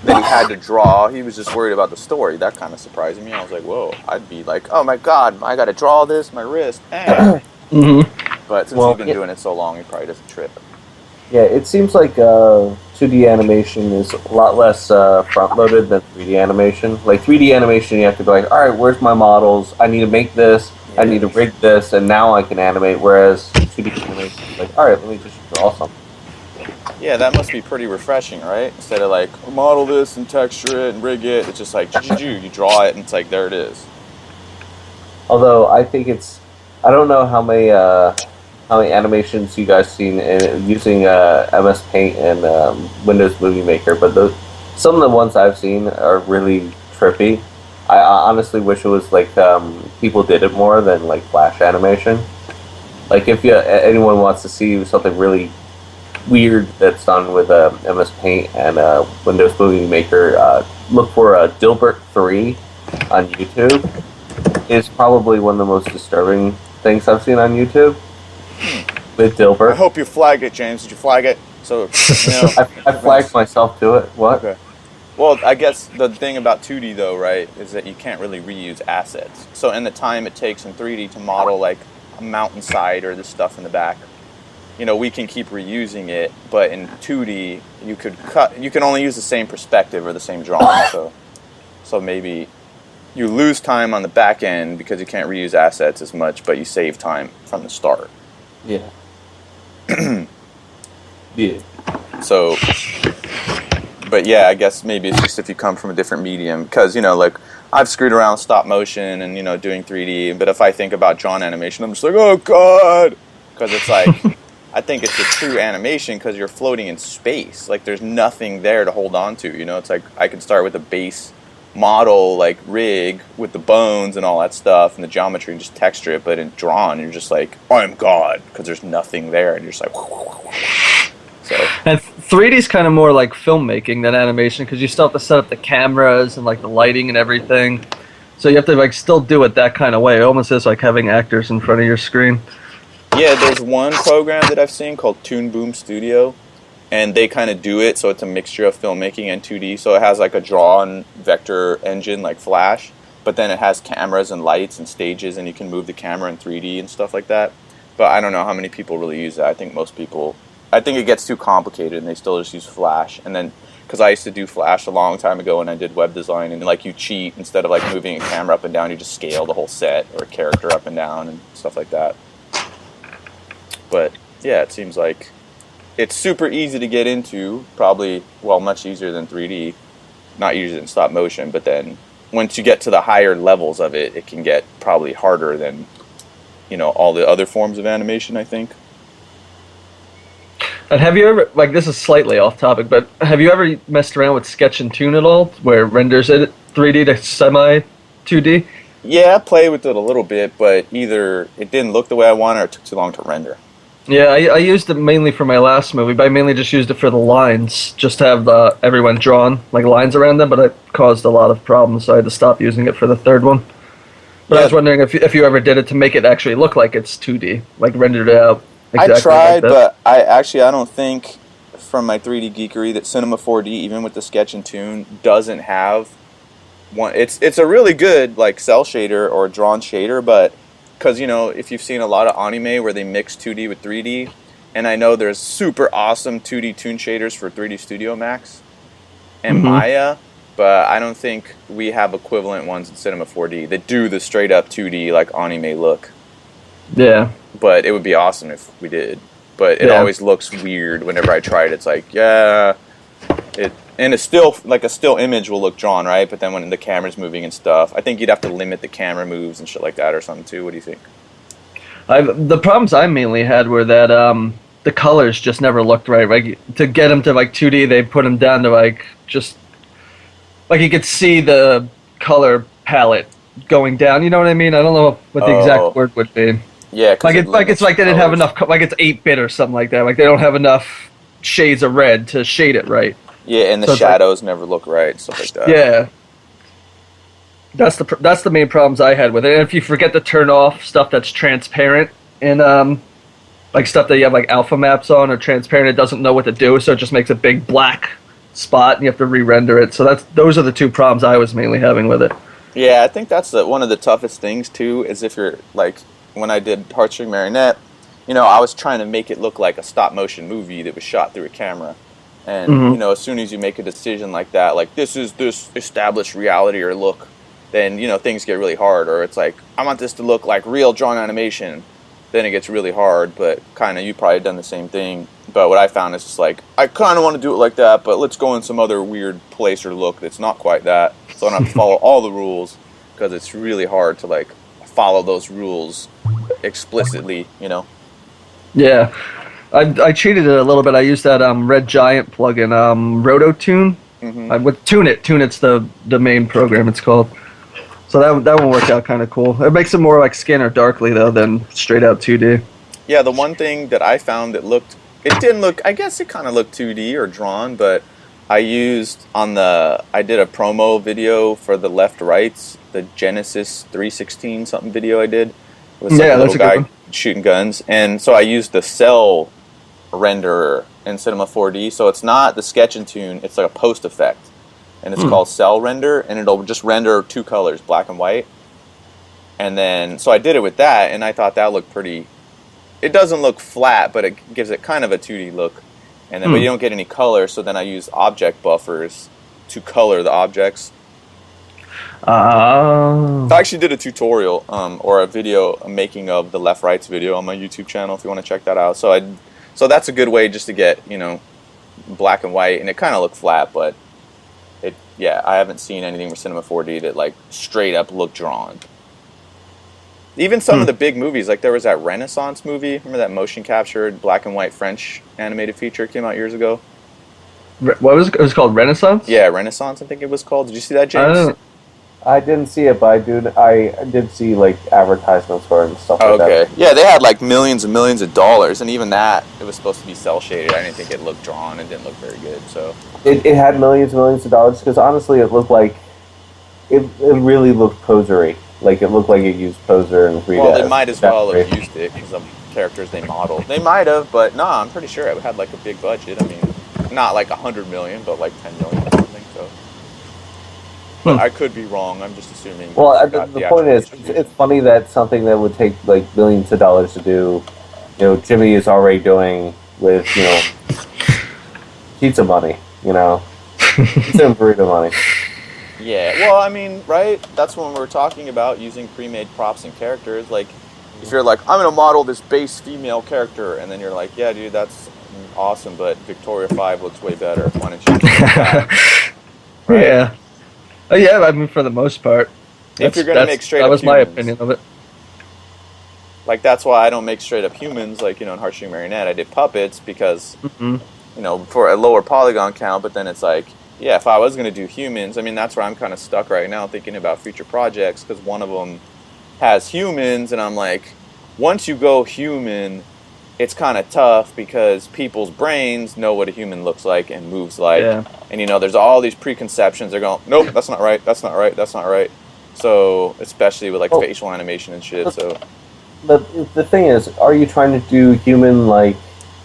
B: that he had to draw. He was just worried about the story. That kind of surprised me. I was like, whoa. I'd be like, oh my God, I got to draw this, my wrist.
C: Mm-hmm.
B: But since he's been doing it so long, he probably doesn't trip.
D: Yeah, it seems like 2D animation is a lot less front-loaded than 3D animation. Like 3D animation, you have to be like, all right, where's my models? I need to make this. I need to rig this, and now I can animate. Whereas 2D animation is like, all right, let me just draw something.
B: Yeah, that must be pretty refreshing, right? Instead of like, model this and texture it and rig it, it's just like, you draw it and it's like, there it is.
D: Although I think I don't know how many animations you guys seen using MS Paint and Windows Movie Maker, but some of the ones I've seen are really trippy. I honestly wish it was like people did it more than like Flash animation. Like if anyone wants to see something really weird that's done with MS Paint and Windows Movie Maker, look for Dilbert 3 on YouTube. It's probably one of the most disturbing things I've seen on YouTube with Dilbert.
B: I hope you flagged it, James. Did you flag it? So, you know,
D: I flagged myself to it. What?
B: Okay. Well, I guess the thing about 2D, though, right, is that you can't really reuse assets. So in the time it takes in 3D to model, like, a mountainside or the stuff in the back, you know, we can keep reusing it, but in 2D, you can only use the same perspective or the same drawing, so maybe you lose time on the back end because you can't reuse assets as much, but you save time from the start.
D: Yeah. Yeah.
B: So, but yeah, I guess maybe it's just if you come from a different medium, because, you know, like, I've screwed around with stop motion and, you know, doing 3D, but if I think about drawn animation, I'm just like, oh, God! Because it's like, I think it's a true animation because you're floating in space. Like, there's nothing there to hold on to, you know? It's like, I can start with a base model, like, rig with the bones and all that stuff and the geometry and just texture it, but in drawn, you're just like, I'm God, because there's nothing there, and you're just like, so.
C: And 3D is kind of more like filmmaking than animation because you still have to set up the cameras and like the lighting and everything. So you have to like still do it that kind of way. It almost is like having actors in front of your screen.
B: Yeah, there's one program that I've seen called Toon Boom Studio, and they kind of do it so it's a mixture of filmmaking and 2D. So it has like a drawn vector engine like Flash, but then it has cameras and lights and stages, and you can move the camera in 3D and stuff like that. But I don't know how many people really use that. I think it gets too complicated and they still just use Flash. And then, because I used to do Flash a long time ago when I did web design, and like you cheat, instead of like moving a camera up and down, you just scale the whole set or a character up and down and stuff like that. But yeah, it seems like it's super easy to get into, probably, well, much easier than 3D, not easier than stop motion, but then once you get to the higher levels of it, it can get probably harder than, you know, all the other forms of animation, I think.
C: And have you ever, like, this is slightly off topic, but have you ever messed around with Sketch and Tune at all, where it renders it 3D to semi-2D?
B: Yeah, I played with it a little bit, but either it didn't look the way I wanted or it took too long to render.
C: Yeah, I used it mainly for my last movie, but I mainly just used it for the lines, just to have everyone drawn, like lines around them, but it caused a lot of problems, so I had to stop using it for the third one. But I was wondering if you ever did it to make it actually look like it's 2D, like rendered it out exactly
B: I tried,
C: like that.
B: but I don't think from my 3D geekery that Cinema 4D, even with the sketch and tune, doesn't have one. It's a really good like cell shader or drawn shader, but because if you've seen a lot of anime where they mix 2D with 3D, and I know there's super awesome 2D tune shaders for 3D Studio Max and Maya, but I don't think we have equivalent ones in Cinema 4D that do the straight up 2D like anime look.
C: Yeah.
B: But it would be awesome if we did. But it always looks weird whenever I try it. It's like, and it's still like a still image will look drawn, right? But then when the camera's moving and stuff, I think you'd have to limit the camera moves and shit like that or something too. What do you think?
C: The problems I mainly had were that the colors just never looked right. Like to get them to like 2D, they put them down to like just like you could see the color palette going down. You know what I mean? I don't know what the exact word would be.
B: Yeah,
C: it's like they didn't have enough. Like it's 8-bit or something like that. Like they don't have enough shades of red to shade it right.
B: Yeah, and the shadows never look right, stuff like that.
C: Yeah, that's the main problems I had with it. And if you forget to turn off stuff that's transparent and like stuff that you have like alpha maps on or transparent, it doesn't know what to do, so it just makes a big black spot, and you have to re-render it. So those are the two problems I was mainly having with it.
B: Yeah, I think that's one of the toughest things too. Is if you're like when I did Heartstring Marionette, I was trying to make it look like a stop motion movie that was shot through a camera. And, as soon as you make a decision like that, like this is this established reality or look, then, things get really hard. Or it's like, I want this to look like real drawn animation. Then it gets really hard, but kind of you probably done the same thing. But what I found is just like, I kind of want to do it like that, but let's go in some other weird place or look that's not quite that. So I don't have to follow all the rules because it's really hard to like follow those rules explicitly,
C: Yeah. I cheated it a little bit. I used that Red Giant plugin, Rototune. With TuneIt's the main program it's called. So that one worked out kind of cool. It makes it more like Scanner Darkly though than straight out 2D.
B: Yeah, the one thing that I found it didn't look. I guess it kind of looked 2D or drawn, but I did a promo video for the Left Rights, the Genesis 316 something video I did. It was like a little guy shooting guns, and so I used the cell renderer in Cinema 4D, so it's not the sketch and tune, it's like a post effect, and it's called cell render, and it'll just render two colors, black and white. And then so I did it with that, and I thought that looked pretty. It doesn't look flat, but it gives it kind of a 2D look, and then but you don't get any color, so then I use object buffers to color the objects. I actually did a tutorial or a video, a making of the Left Rights video on my YouTube channel if you want to check that out. So that's a good way just to get, black and white, and it kind of looked flat, but I haven't seen anything for Cinema 4D that like straight up looked drawn. Even some of the big movies, like there was that Renaissance movie, remember that motion captured black and white French animated feature came out years ago?
C: What was it? It was called Renaissance?
B: Yeah, Renaissance I think it was called. Did you see that, James?
D: I didn't see it, but I did see like advertisements for it and stuff like that.
B: Okay. Yeah, they had like millions and millions of dollars, and even that, it was supposed to be cell shaded. I didn't think it looked drawn. It didn't look very good. So
D: it had millions and millions of dollars because honestly, it looked like it really looked posery. Like it looked like it used poser and 3D.
B: Well, they might as well have used it because of the characters they modeled. They might have, but no, I'm pretty sure it had like a big budget. I mean, not like 100 million, but like 10 million or something. So. But I could be wrong. I'm just assuming.
D: Well, the point is, it's funny that something that would take like millions of dollars to do, Jimmy is already doing with pizza money. Pizza and burrito money.
B: Yeah. Well, I mean, right? That's when we're talking about using pre-made props and characters. Like, if you're like, I'm gonna model this base female character, and then you're like, yeah, dude, that's awesome, but Victoria 5 looks way better. Why don't you do that? Right?
C: Yeah. Yeah, I mean, for the most part.
B: If you're going to make straight up
C: humans. That was my opinion of it.
B: Like, that's why I don't make straight up humans, like, in Heartstring Marionette. I did puppets because, for a lower polygon count, but then it's like, yeah, if I was going to do humans, I mean, that's where I'm kind of stuck right now thinking about future projects, because one of them has humans, and I'm like, once you go human, it's kind of tough because people's brains know what a human looks like and moves like.
C: Yeah.
B: And, you know, there's all these preconceptions. They're going, nope, that's not right, that's not right, that's not right. So, especially with, like, facial animation and shit, so...
D: But the thing is, are you trying to do human like,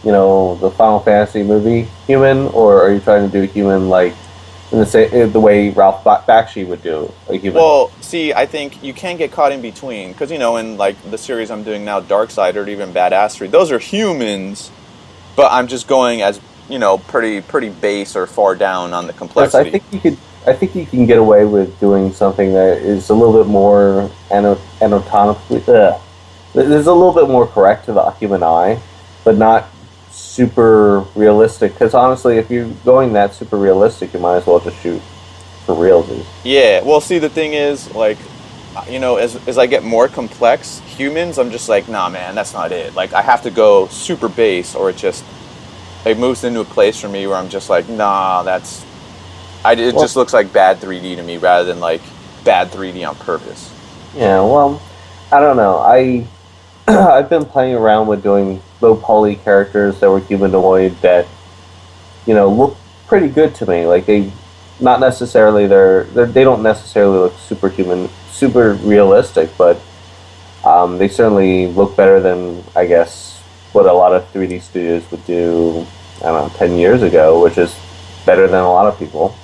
D: you know, the Final Fantasy movie human, or are you trying to do human like in the way Ralph Bakshi would do a human?
B: Well, see, I think you can get caught in between, because, you know, in, like, the series I'm doing now, Darkseid or even Badassery, those are humans, but I'm just going as, you know, pretty base or far down on the complexity.
D: Yes, I think you can get away with doing something that is a little bit more anatomically. There's a little bit more correct to the human eye, but not super realistic. Because honestly, if you're going that super realistic, you might as well just shoot for realsies.
B: Yeah, well, see, the thing is, like, you know, as I get more complex humans, I'm just like, nah, man, that's not it. Like, I have to go super base, or it moves into a place for me where I'm just like, nah, it just looks like bad 3D to me rather than, like, bad 3D on purpose.
D: Yeah, well, I don't know. I've been playing around with doing low poly characters that were humanoid that, you know, look pretty good to me. Like they don't necessarily look superhuman, super realistic, but they certainly look better than, I guess, what a lot of 3D studios would do, I don't know, 10 years ago, which is better than a lot of people.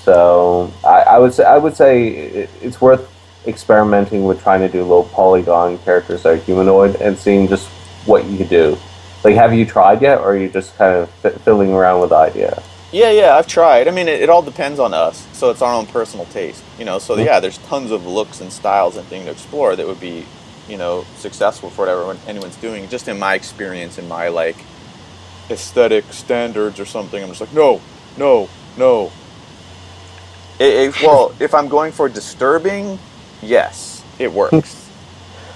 D: So I would say it's worth experimenting with trying to do low polygon characters that are humanoid and seeing just what you could do. Like, have you tried yet, or are you just kind of fiddling around with the idea?
B: Yeah, I've tried. I mean, it all depends on us, so it's our own personal taste, you know. So yeah, there's tons of looks and styles and things to explore that would be, you know, successful for whatever anyone's doing. Just in my experience, in my, like, aesthetic standards or something, I'm just like, no. Well, if I'm going for disturbing, yes, it works.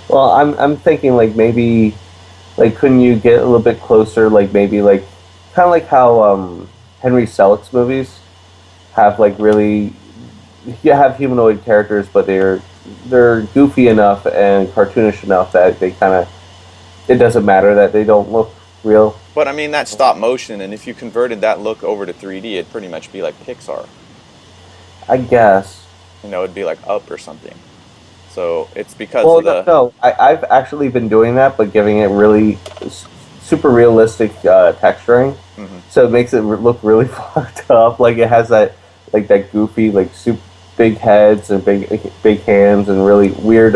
D: Well, I'm thinking, like, maybe, like, couldn't you get a little bit closer, like, maybe, like, kind of like how Henry Selick's movies have, like, really, you have humanoid characters, but they're goofy enough and cartoonish enough that they kind of, it doesn't matter that they don't look real.
B: But, I mean, that's stop motion, and if you converted that look over to 3D, it'd pretty much be like Pixar.
D: I guess.
B: You know, it'd be like Up or something. So it's because
D: of
B: the...
D: No, I've actually been doing that, but giving it really super realistic texturing. Mm-hmm. So it makes it look really fucked up. Like, it has that, like, that goofy, like, super big heads and big hands and really weird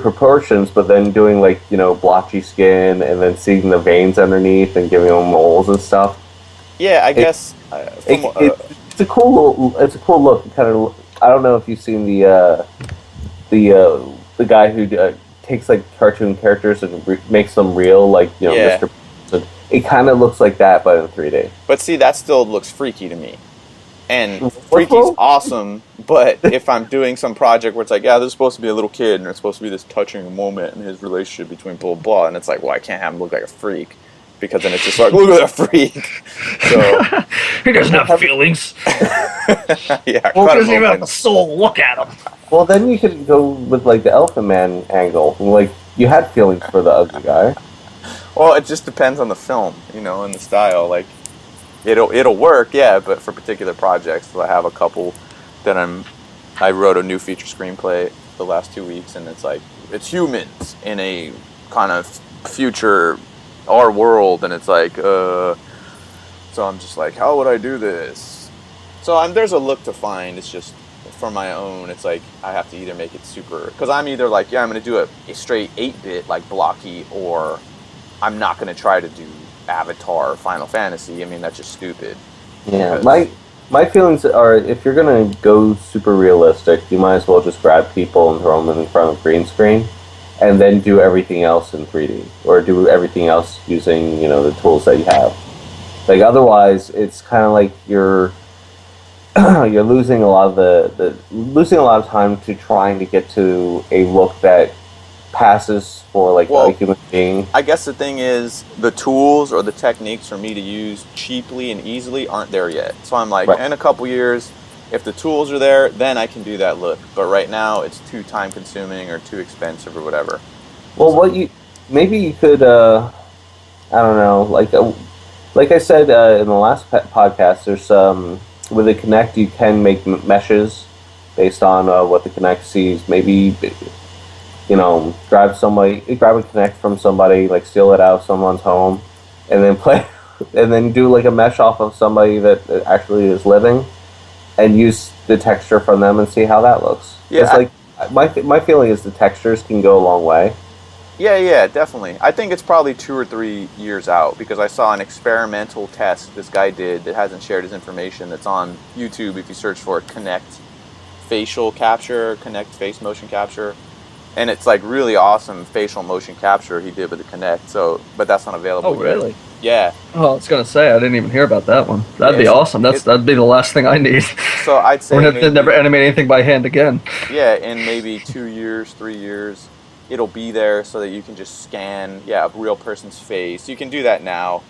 D: proportions, but then doing, like, you know, blotchy skin and then seeing the veins underneath and giving them moles and stuff.
B: Yeah, I guess...
D: It's a cool look. It kind of, I don't know if you've seen the guy who takes, like, cartoon characters and makes them real, like, you know,
B: yeah.
D: Mr. It kind of looks like that, but in 3D.
B: But see, that still looks freaky to me. And freaky's awesome, but if I'm doing some project where it's like, yeah, there's supposed to be a little kid, and there's supposed to be this touching moment in his relationship between blah, blah, and it's like, well, I can't have him look like a freak. Because then it's just like, look at that freak. So
C: he doesn't have feelings.
B: Yeah,
C: well, doesn't even have a soul. Look at him.
D: Well, then you could go with, like, the Elephant Man angle. Like, you had feelings for the ugly guy.
B: Well, it just depends on the film, you know, and the style. Like, it'll work, yeah, but for particular projects, I have a couple that I wrote a new feature screenplay the last 2 weeks, and it's like, it's humans in a kind of future our world, and it's like, so I'm just like, how would I do this? So there's a look to find. It's just for my own. It's like I have to either make it super, because I'm either like, yeah, I'm gonna do a straight 8-bit like blocky, or I'm not gonna try to do Avatar or Final Fantasy. I mean, that's just stupid.
D: Yeah, my feelings are, if you're gonna go super realistic, you might as well just grab people and throw them in front of green screen, and then do everything else in 3D, or do everything else using, you know, the tools that you have. Like, otherwise, it's kind of like you're losing a lot of time to trying to get to a look that passes for like
B: Well,
D: a human being.
B: I guess the thing is, the tools or the techniques for me to use cheaply and easily aren't there yet. So I'm like,
D: Right.
B: in a couple years, if the tools are there, then I can do that look. But right now, it's too time consuming or too expensive or whatever.
D: Well, maybe you could I don't know, like I said in the last podcast, there's with the Kinect you can make meshes based on what the Kinect sees. Maybe grab a Kinect from somebody, like steal it out of someone's home, and then play, and then do like a mesh off of somebody that actually is living, and use the texture from them and see how that looks.
B: Yeah,
D: My feeling is the textures can go a long way.
B: Yeah, definitely. I think it's probably 2 or 3 years out because I saw an experimental test this guy did that hasn't shared his information. That's on YouTube if you search for it, Connect facial capture, Connect face motion capture. And it's like really awesome facial motion capture he did with the Kinect. So, but that's not available.
C: Oh, really?
B: Yeah.
C: Oh, I was gonna say I didn't even hear about that one. That'd be
B: Yeah,
C: awesome. That'd be the last thing I need.
B: So I'd say
C: We're gonna have to never animate anything by hand again.
B: Yeah, in maybe 2 years, 3 years, it'll be there so that you can just scan, a real person's face. You can do that now,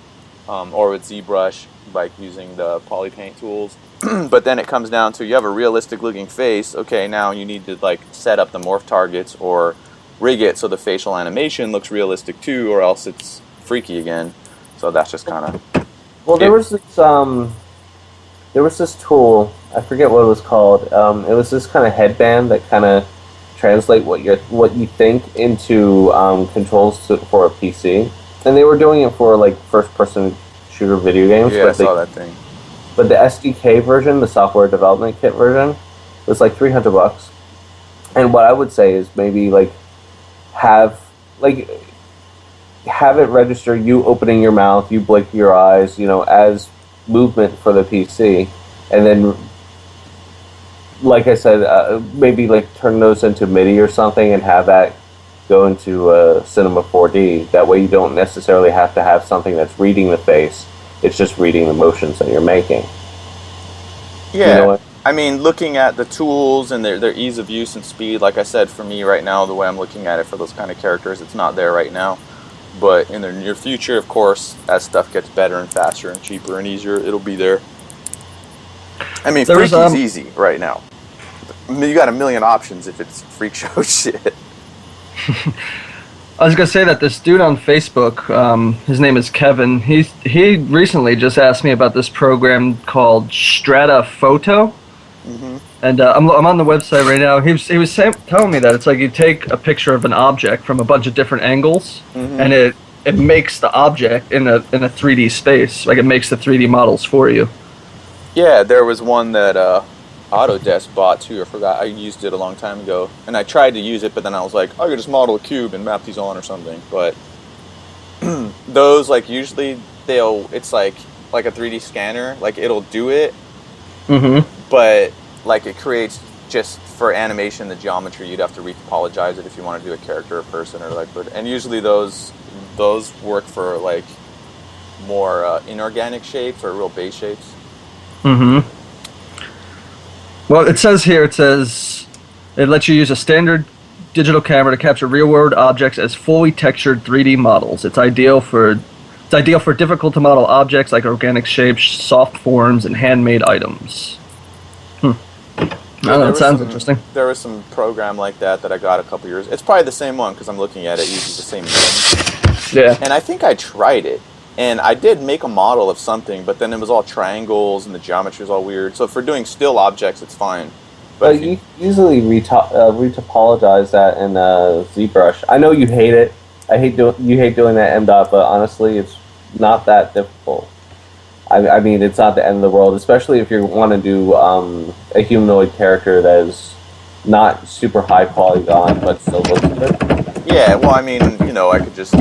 B: or with ZBrush, like using the poly paint tools. But then it comes down to you have a realistic looking face. Okay, now you need to like set up the morph targets or rig it so the facial animation looks realistic too, or else it's freaky again. So that's just kind of.
D: Well, there was this tool. I forget what it was called. It was this kind of headband that kind of translate what you think into controls for a PC, and they were doing it for like first-person shooter video games.
B: Yeah, I saw that thing.
D: But the SDK version, the software development kit version, was like $300. And what I would say is maybe like have it register you opening your mouth, you blink your eyes, as movement for the PC, and then, like I said, maybe like turn those into MIDI or something and have that go into Cinema 4D. That way you don't necessarily have to have something that's reading the face. It's just reading the motions that you're making.
B: Yeah,
D: You know what?
B: I mean, looking at the tools and their ease of use and speed, like I said, for me right now, the way I'm looking at it for those kind of characters, it's not there right now. But in the near future, of course, as stuff gets better and faster and cheaper and easier, it'll be there. I mean, Freaky's easy right now. You got a million options if it's freak show shit.
C: I was gonna say that this dude on Facebook, his name is Kevin. He recently just asked me about this program called Strata Photo, and I'm on the website right now. He was telling me that it's like you take a picture of an object from a bunch of different angles, and it makes the object in a 3D space. Like it makes the 3D models for you.
B: Yeah, there was one that Autodesk bought too. I forgot. I used it a long time ago, and I tried to use it, but then I was like, I could just model a cube and map these on or something. But those, like, usually it's like a 3D scanner. Like it'll do it, but like it creates just for animation the geometry. You'd have to retopologize it if you want to do a character or person or like. And usually those work for like more inorganic shapes or real base shapes.
C: Well, it says it lets you use a standard digital camera to capture real-world objects as fully textured 3D models. It's ideal for difficult to model objects like organic shapes, soft forms, and handmade items. I don't know, it sounds interesting.
B: There was some program like that I got a couple years. It's probably the same one because I'm looking at it. It uses the same thing.
C: Yeah.
B: And I think I tried it. And I did make a model of something, but then it was all triangles and the geometry was all weird. So for doing still objects, it's fine. But
D: you usually retopologize that in ZBrush. I know you hate it. You hate doing that MDOT, but honestly, it's not that difficult. I mean, it's not the end of the world, especially if you want to do a humanoid character that is not super high polygon, but still looks good.
B: Yeah, well, I mean, I could just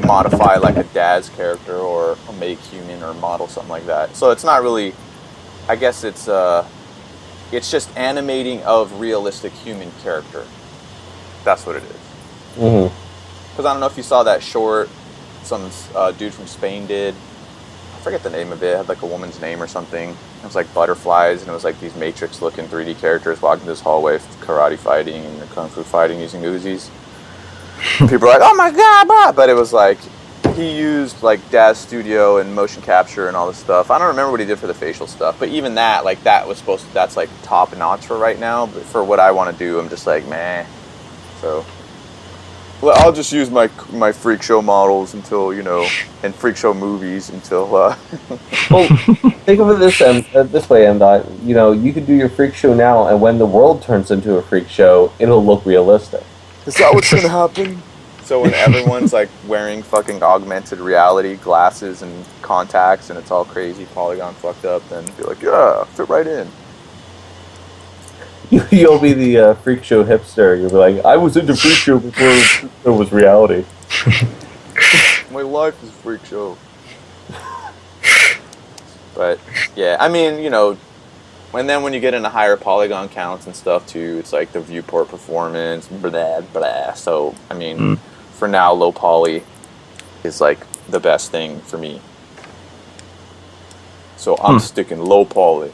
B: modify like a Daz character or a make human or model something like that. So it's not really, I guess it's just animating of realistic human character. That's what it is. Because I don't know if you saw that short some dude from Spain did. I forget the name of it. It had like a woman's name or something. It was like butterflies, and it was like these Matrix looking 3D characters walking this hallway, karate fighting and kung fu fighting using Uzis. People are like, "Oh my god!" Blah. But it was like he used like Daz Studio and motion capture and all this stuff. I don't remember what he did for the facial stuff, but even that, like that was supposed to, that's like top notch for right now. But for what I want to do, I'm just like, meh. So, well, I'll just use my freak show models until, you know, and freak show movies until. Well,
D: think of it this way, M. You know, you could do your freak show now, and when the world turns into a freak show, it'll look realistic.
B: Is that what's gonna happen? So when everyone's like wearing fucking augmented reality glasses and contacts and it's all crazy polygon fucked up, then be like, yeah, fit right in.
D: You'll be the freak show hipster. You'll be like, I was into freak show before freak show was reality.
B: My life is freak show. But yeah, I mean, you know, and then when you get into higher polygon counts and stuff too, it's like the viewport performance, blah blah. So I mean, for now, low poly is like the best thing for me. So I'm sticking low poly.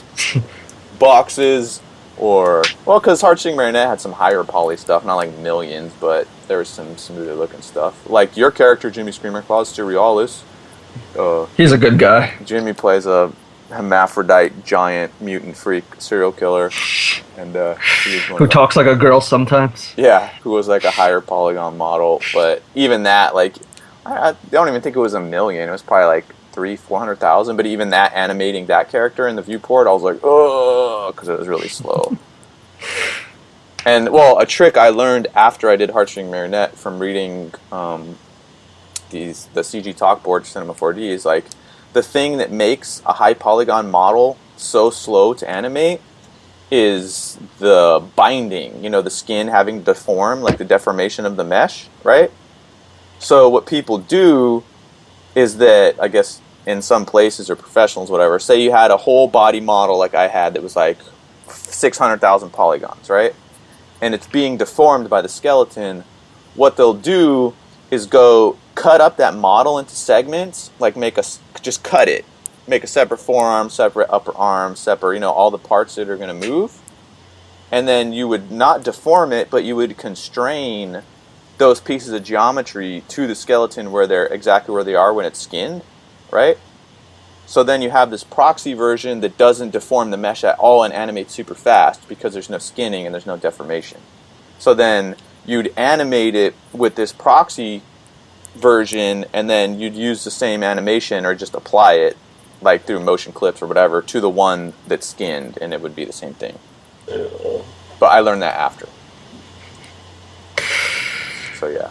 B: Boxes or, well, because Heartstring Marionette had some higher poly stuff, not like millions, but there was some smoother looking stuff. Like your character, Jimmy Screamer Claus Sterealis.
C: He's a good guy.
B: Jimmy plays a hermaphrodite giant mutant freak serial killer, and
C: who talks like a girl sometimes.
B: Yeah, who was like a higher polygon model, but even that, like, I don't even think it was $1 million. It was probably like 300,000-400,000. But even that, animating that character in the viewport, I was like, oh, because it was really slow. And well, a trick I learned after I did Heartstring Marionette from reading the CG Talkboard Cinema 4D is like, the thing that makes a high polygon model so slow to animate is the binding, you know, the skin having deformed, like the deformation of the mesh, right? So what people do is that, I guess in some places or professionals, whatever, say you had a whole body model like I had that was like 600,000 polygons, right? And it's being deformed by the skeleton. What they'll do is go cut up that model into segments, like just cut it. Make a separate forearm, separate upper arm, separate, you know, all the parts that are going to move. And then you would not deform it, but you would constrain those pieces of geometry to the skeleton where they're exactly where they are when it's skinned, right? So then you have this proxy version that doesn't deform the mesh at all and animates super fast because there's no skinning and there's no deformation. So then you'd animate it with this proxy version, and then you'd use the same animation or just apply it, like through motion clips or whatever, to the one that's skinned, and it would be the same thing. But I learned that after. So yeah,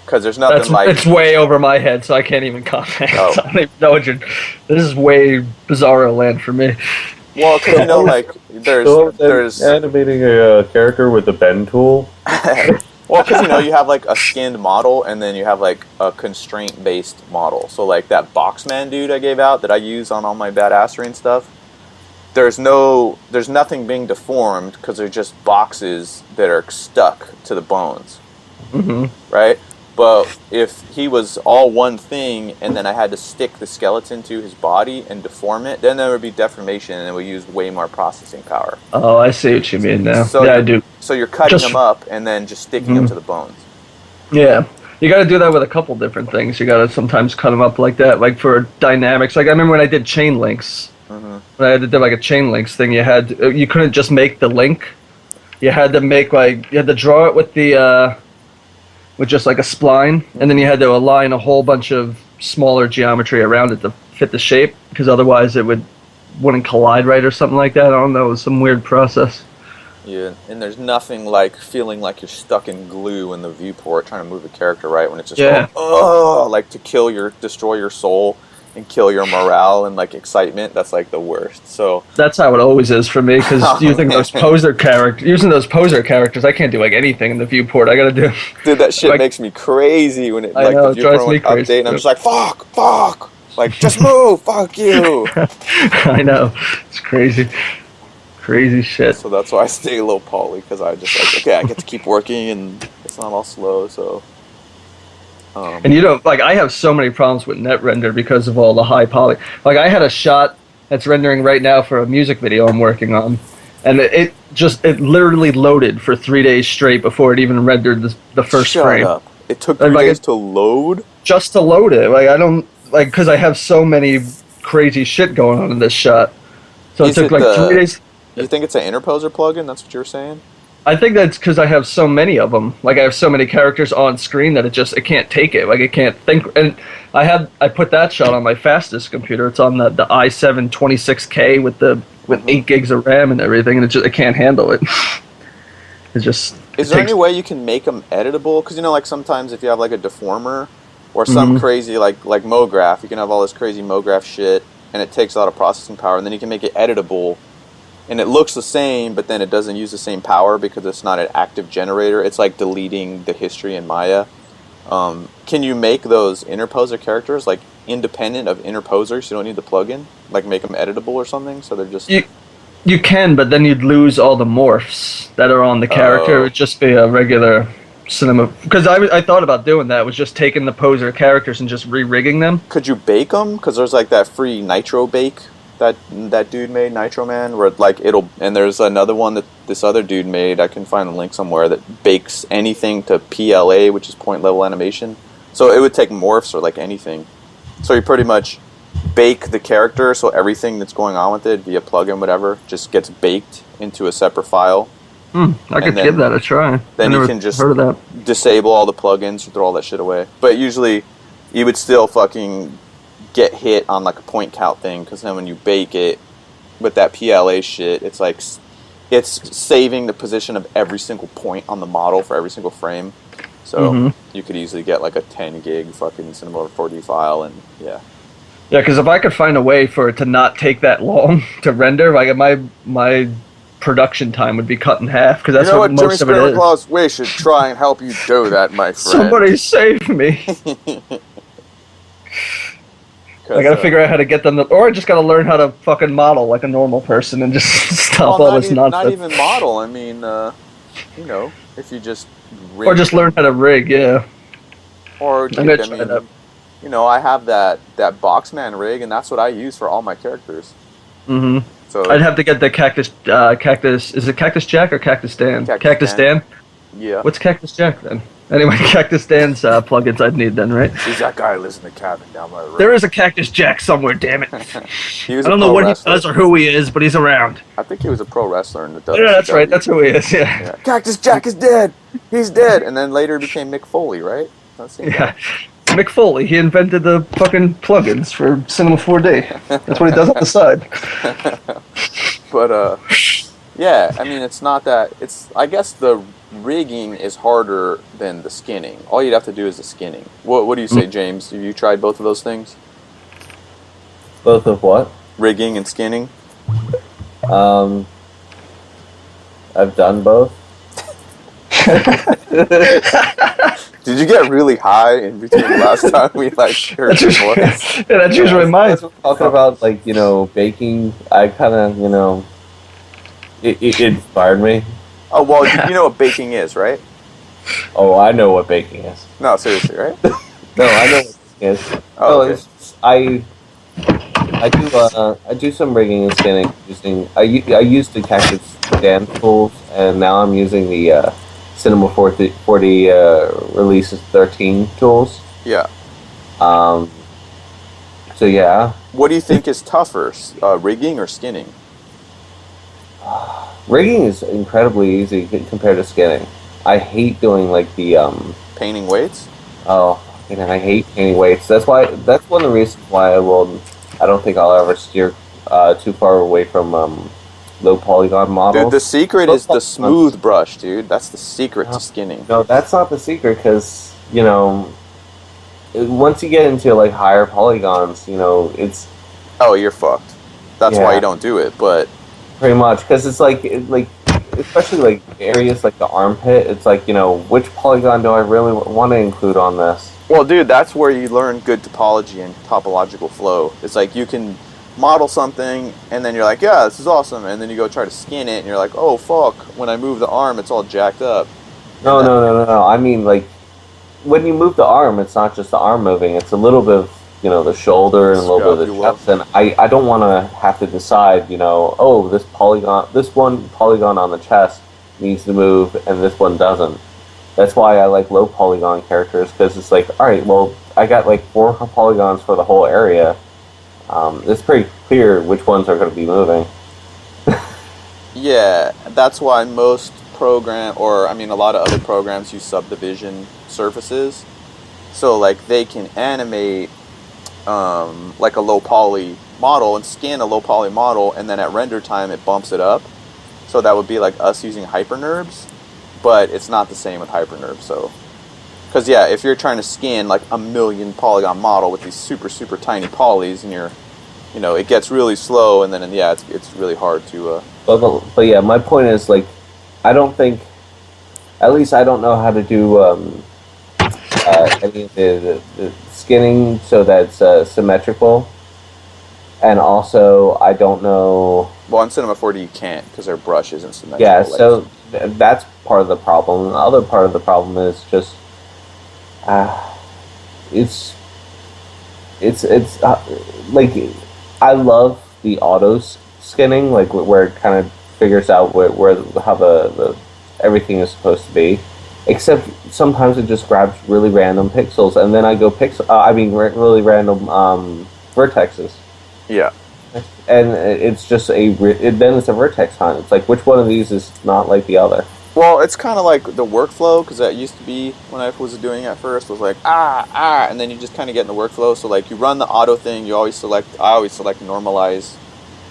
B: because there's nothing like...
C: It's way over my head, so I can't even comment.
B: Oh.
C: I don't even know what this is way bizarro land for me.
B: Well, because you know, like there's
D: animating a character with a bend tool.
B: Well, because, you know, you have, like, a skinned model, and then you have, like, a constraint-based model. So, like, that Boxman dude I gave out that I use on all my badassery and stuff, there's nothing being deformed because they're just boxes that are stuck to the bones.
C: Mm-hmm.
B: Right? But if he was all one thing, and then I had to stick the skeleton to his body and deform it, then there would be deformation, and it would use way more processing power.
C: Oh, I see what you mean now.
B: So
C: yeah, I do.
B: So you're cutting them up and then just sticking them to the bones.
C: Yeah. You got to do that with a couple different things. You got to sometimes cut them up like that, like for dynamics. Like I remember when I did chain links. When I had to do like a chain links thing, you couldn't just make the link. You had to make you had to draw it with the with just like a spline, and then you had to align a whole bunch of smaller geometry around it to fit the shape, because otherwise it wouldn't collide right or something like that. I don't know. It was some weird process.
B: Yeah, and there's nothing like feeling like you're stuck in glue in the viewport trying to move a character right when it's just like to destroy your soul and kill your morale and like excitement. That's like the worst. So
C: that's how it always is for me, because using those poser characters, I can't do like anything in the viewport. I gotta do.
B: Dude, that shit makes me crazy when it like the viewport would update, and I'm just like fuck, like just move, fuck you.
C: I know, it's crazy. Crazy shit.
B: So that's why I stay low poly, because I just like, okay, I get to keep working and it's not all slow. So
C: and you know, like I have so many problems with net render because of all the high poly. Like I had a shot that's rendering right now for a music video I'm working on, and it literally loaded for 3 days straight before it even rendered the first
B: Shut
C: frame.
B: up. It took 3 days to load?
C: Just to load it. Like, I don't, like, because I have so many crazy shit going on in this shot. So it took like 3 days.
B: You think it's an interposer plugin? That's what you're saying?
C: I think that's because I have so many of them. Like, I have so many characters on screen that it can't take it. Like, it can't think. And I put that shot on my fastest computer. It's on the i7 26K with 8 gigs of RAM and everything, and it can't handle it.
B: Is there any way you can make them editable? Because, like, sometimes if you have, like, a deformer or some crazy, like MoGraph, you can have all this crazy MoGraph shit, and it takes a lot of processing power, and then you can make it editable, and it looks the same, but then it doesn't use the same power because it's not an active generator. It's like deleting the history in Maya. Can you make those interposer characters, like, independent of interposers? You don't need the plugin? Like, make them editable or something, so they're just...
C: You can, but then you'd lose all the morphs that are on the character. It would just be a regular cinema... Because I thought about doing that, was just taking the poser characters and just re-rigging them.
B: Could you bake them? Because there's, like, that free Nitro bake that dude made, Nitro Man, where, like, it'll... And there's another one that this other dude made, I can find the link somewhere, that bakes anything to PLA, which is point level animation. So it would take morphs or, like, anything. So you pretty much... bake the character, so everything that's going on with it via plugin, whatever, just gets baked into a separate file.
C: I could give that a try.
B: Then you can just disable all the plugins or throw all that shit away. But usually, you would still fucking get hit on like a point count thing, because then when you bake it with that PLA shit, it's like it's saving the position of every single point on the model for every single frame. So you could easily get like a 10 gig fucking Cinema 4D file, and yeah.
C: Yeah, because if I could find a way for it to not take that long to render, like my production time would be cut in half, because that's what most of it is.
B: Claus, we should try and help you do that, my friend.
C: Somebody save me. I gotta figure out how to get them, or I just gotta learn how to fucking model like a normal person and just stop all this nonsense.
B: Not even model, I mean, if you just rig.
C: Or just learn how to rig, yeah.
B: Or, I have that Boxman rig, and that's what I use for all my characters. So
C: I'd have to get the Cactus. Is it Cactus Jack or Cactus Dan? Cactus Dan?
B: Yeah.
C: What's Cactus Jack then? Anyway, Cactus Dan's plugins I'd need then, right?
B: He's that guy who lives in the cabin down by the road.
C: There is a Cactus Jack somewhere, damn it.
B: I
C: don't know what he does or who he is, but he's around.
B: I think he was a pro wrestler in the WWE.
C: Yeah, that's right. That's who he is, yeah.
B: Cactus Jack is dead. He's dead. And then later became Mick Foley, right?
C: Yeah. Mick Foley, he invented the fucking plugins for Cinema 4D. That's what he does on the side.
B: But, yeah, I mean, it's not that... I guess the rigging is harder than the skinning. All you'd have to do is the skinning. What do you say, James? Have you tried both of those things?
D: Both of what?
B: Rigging and skinning?
D: I've done both.
B: Did you get really high in between the last time we heard your voice?
C: Yeah, that's usually mine.
D: Talking about baking, I kind of it inspired me.
B: Oh well, you know what baking is, right?
D: Oh, I know what baking is.
B: No, seriously, right?
D: No, I know what baking is.
B: Oh, okay.
D: I do some rigging and scanning using. I used the Cactus Dan tools, and now I'm using the Cinema 4D Releases 13 tools.
B: Yeah.
D: So yeah.
B: What do you think is tougher, rigging or skinning?
D: Rigging is incredibly easy compared to skinning. I hate doing the
B: painting weights.
D: Oh, I hate painting weights. That's one of the reasons why I don't think I'll ever steer too far away from low polygon models.
B: Dude, the secret is the smooth brush, dude. That's the secret to skinning.
D: No, that's not the secret, because once you get into higher polygons, it's.
B: Oh, you're fucked. That's why you don't do it, but.
D: Pretty much, because it's especially areas like the armpit. It's which polygon do I really want to include on this?
B: Well, dude, that's where you learn good topology and topological flow. It's you can model something, and then you're like, yeah, this is awesome, and then you go try to skin it, and you're like, oh, fuck, when I move the arm, it's all jacked up.
D: No. I mean, when you move the arm, it's not just the arm moving, it's a little bit of, the shoulder and a little bit of the chest, and I don't want to have to decide, oh, this one polygon on the chest needs to move and this one doesn't. That's why I like low polygon characters, because it's like, all right, well, I got like 4 polygons for the whole area. It's pretty clear which ones are going to be moving.
B: Yeah, that's why most a lot of other programs use subdivision surfaces. So like they can animate like a low poly model and scan a low poly model, and then at render time it bumps it up. So that would be like us using HyperNerbs, but it's not the same with HyperNerbs. So, because yeah, if you're trying to scan like a 1,000,000 polygon model with these super super tiny polys, and it gets really slow, and then it's really hard to.
D: But yeah, my point is like, I don't think, at least I don't know how to do any of the skinning so that's symmetrical, and also I don't know.
B: Well, on Cinema 4D you can't because their brush isn't symmetrical.
D: Yeah, so that's part of the problem. The other part of the problem is just it's like I love the auto skinning, like where it kind of figures out how the everything is supposed to be. Except sometimes it just grabs really random pixels, and then I go really random vertexes.
B: Yeah.
D: And it's just then it's a vertex hunt. It's like, which one of these is not like the other?
B: Well, it's kind of like the workflow, because that used to be when I was doing it at first, was like, and then you just kind of get in the workflow. So like you run the auto thing, I always select normalize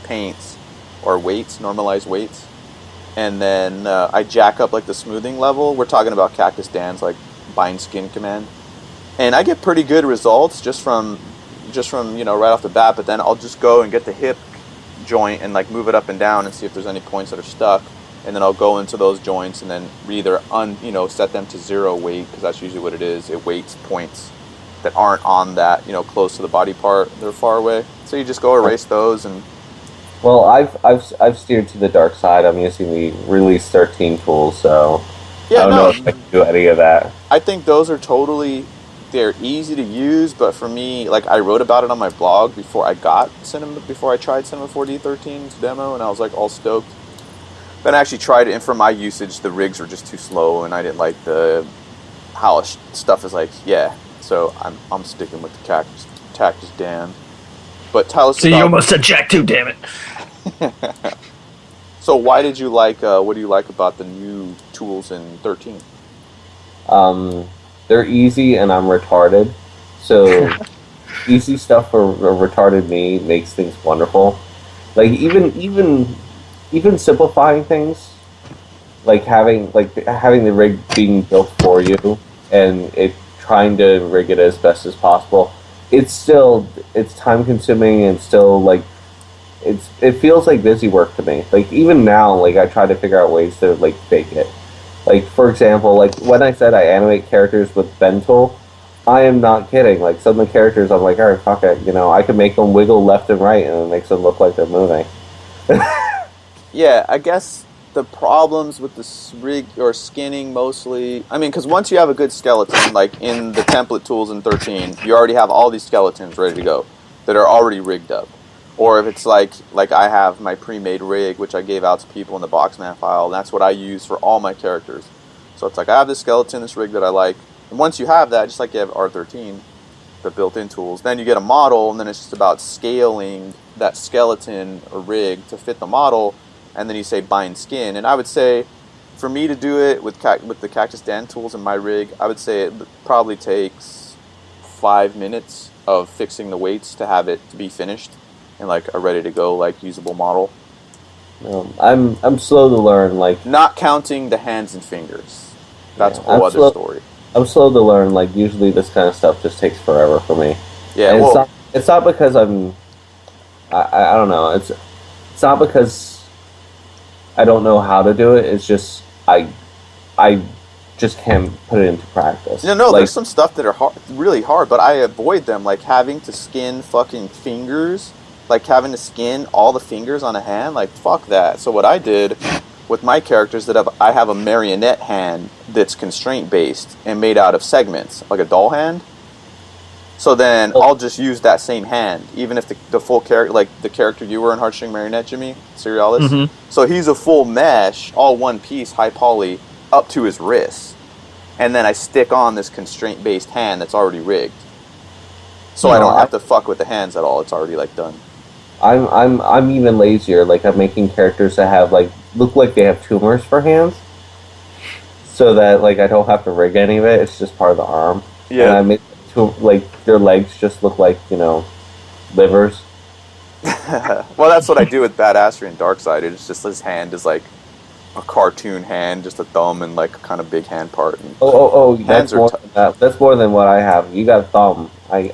B: paints or weights, normalize weights. And then I jack up like the smoothing level. We're talking about Cactus Dan's like bind skin command. And I get pretty good results just from right off the bat, but then I'll just go and get the hip joint and like move it up and down and see if there's any points that are stuck, and then I'll go into those joints and then either set them to 0 weight, because that's usually what it is. It weights points that aren't on that close to the body part, they're far away, so you just go erase those. And
D: well, I've steered to the dark side. I'm using the Release 13 tools, so I don't know if I can do any of that.
B: I think those are they're easy to use, but for me, like I wrote about it on my blog before I tried Cinema 4D 13's demo, and I was like all stoked. Then I actually tried it, and for my usage, the rigs were just too slow, and I didn't like how stuff is like. Yeah, so I'm sticking with the Cactus Dan. But tell us.
C: So you almost said Jack too, damn it.
B: So why did you like? What do you like about the new tools in 13?
D: They're easy, and I'm retarded, so easy stuff for a retarded me makes things wonderful. Like even simplifying things, like having the rig being built for you and it trying to rig it as best as possible. It's time consuming, and still like it feels like busy work to me. Like even now, like I try to figure out ways to like fake it. Like, for example, like when I said I animate characters with bend tool, I am not kidding. Like, some of the characters, I'm like, alright, fuck it. I can make them wiggle left and right, and it makes them look like they're moving.
B: Yeah, I guess the problems with the rig or skinning mostly, because once you have a good skeleton, like in the template tools in 13, you already have all these skeletons ready to go that are already rigged up. Or if it's like I have my pre-made rig, which I gave out to people in the Boxman file, and that's what I use for all my characters. So it's like I have this skeleton, this rig that I like, and once you have that, just like you have R13, the built-in tools, then you get a model, and then it's just about scaling that skeleton or rig to fit the model, and then you say bind skin. And I would say, for me to do it with the Cactus Dan tools in my rig, I would say it probably takes 5 minutes of fixing the weights to have it to be finished and like a ready to go, like usable model.
D: I'm slow to learn, like
B: not counting the hands and fingers. That's a whole other story.
D: I'm slow to learn. Like usually this kind of stuff just takes forever for me.
B: Yeah,
D: and it's not because I don't know. It's not because I don't know how to do it. It's just I just can't put it into practice.
B: No, there's some stuff that are really hard, but I avoid them, like having to skin fucking fingers. Like having to skin all the fingers on a hand, like fuck that. So what I did with my characters, I have a marionette hand that's constraint based and made out of segments, like a doll hand. So then I'll just use that same hand, even if the full character, like the character you were in Heartstring Marionette, Jimmy, Serialis.
C: Mm-hmm.
B: So he's a full mesh, all one piece, high poly, up to his wrist. And then I stick on this constraint-based hand that's already rigged. So I don't have to fuck with the hands at all. It's already like done.
D: I'm even lazier. Like I'm making characters that have look like they have tumors for hands, so that like I don't have to rig any of it. It's just part of the arm.
B: Yeah.
D: And I make their legs just look like livers.
B: Well, that's what I do with Badassery and Darkseid. It's just his hand is like a cartoon hand, just a thumb and like a kind of big hand part. And
D: that's more than that. That's more than what I have. You got a thumb. I'm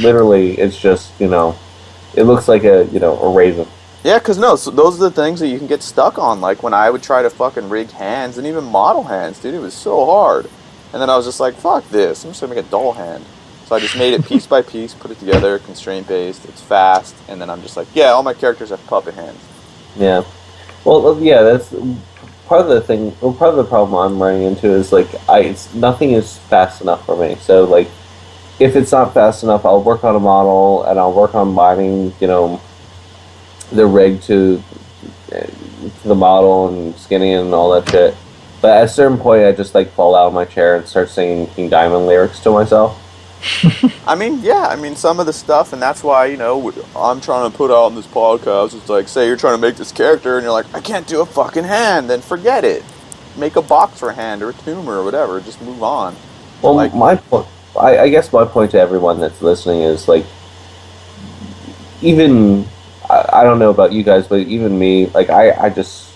D: literally. It's just it looks like a raisin.
B: Yeah, because so those are the things that you can get stuck on. Like when I would try to fucking rig hands and even model hands, dude, it was so hard. And then I was just like, fuck this. I'm just going to make a doll hand. So I just made it piece by piece, put it together, constraint-based. It's fast. And then I'm just like, yeah, all my characters have puppet hands.
D: Yeah. Well, yeah, that's part of the thing. Well, part of the problem I'm running into is nothing is fast enough for me. So like, if it's not fast enough, I'll work on a model and I'll work on binding, the rig to the model and skinning it and all that shit. But at a certain point, I just fall out of my chair and start singing King Diamond lyrics to myself.
B: I mean, some of the stuff, and that's why, I'm trying to put out in this podcast, it's like, say you're trying to make this character, and you're like, I can't do a fucking hand, then forget it. Make a boxer hand or a tumor or whatever, just move on.
D: Well, my point, I guess my point to everyone that's listening is, even, I don't know about you guys, but even me, I just,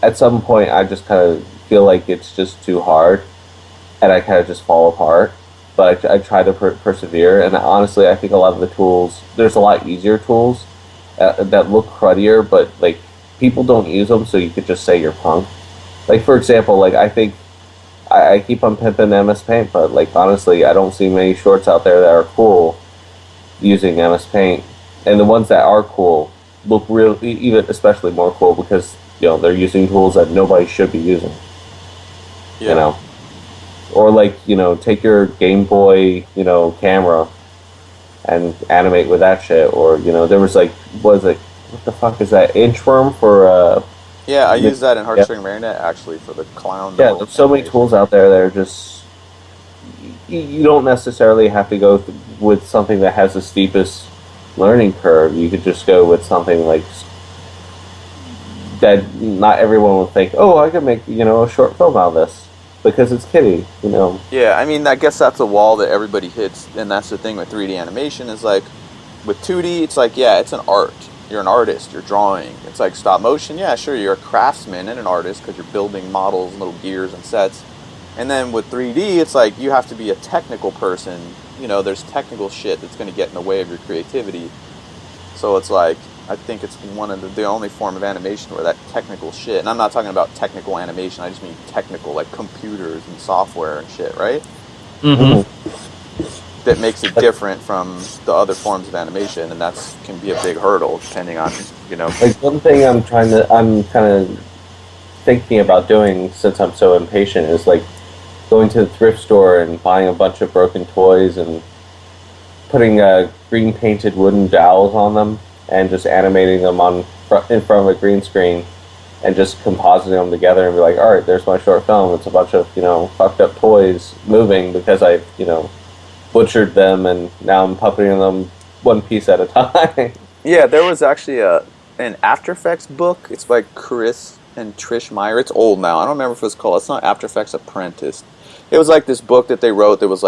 D: at some point, I just kind of feel like it's just too hard, and I kind of just fall apart. But I try to persevere, and honestly, I think a lot of the tools, there's a lot easier tools that look cruddier, but people don't use them, so you could just say you're punk. For example, I think I keep on pimping MS Paint, but honestly, I don't see many shorts out there that are cool using MS Paint, and the ones that are cool look even especially more cool because they're using tools that nobody should be using.
B: Yeah.
D: Or take your Game Boy, camera and animate with that shit. Or, there was what the fuck is that? Inchworm for,
B: yeah, I use that in Heartstring Marionette, actually, for the clown.
D: Yeah, there's so many tools out there that are just... You don't necessarily have to go with something that has the steepest learning curve. You could just go with something that not everyone will think, oh, I could make, a short film out of this. Because it's kiddie,
B: Yeah, I mean, I guess that's a wall that everybody hits, and that's the thing with 3D animation is with 2D, it's it's an art. You're an artist, you're drawing. It's stop motion, yeah, sure, you're a craftsman and an artist because you're building models and little gears and sets. And then with 3D, it's you have to be a technical person. There's technical shit that's going to get in the way of your creativity. So it's I think it's one of the only form of animation where that technical shit, and I'm not talking about technical animation, I just mean technical, computers and software and shit, right?
C: Mm-hmm.
B: That makes it different from the other forms of animation, and that can be a big hurdle depending on,
D: one thing I'm kind of thinking about doing since I'm so impatient is going to the thrift store and buying a bunch of broken toys and putting green painted wooden dowels on them and just animating them in front of a green screen and just compositing them together and be like, all right, there's my short film. It's a bunch of, fucked up toys moving because I, butchered them and now I'm puppeting them one piece at a time.
B: Yeah, there was actually an After Effects book. It's by Chris and Trish Meyer. It's old now. I don't remember if it's called. It's not After Effects Apprentice. It was this book that they wrote that was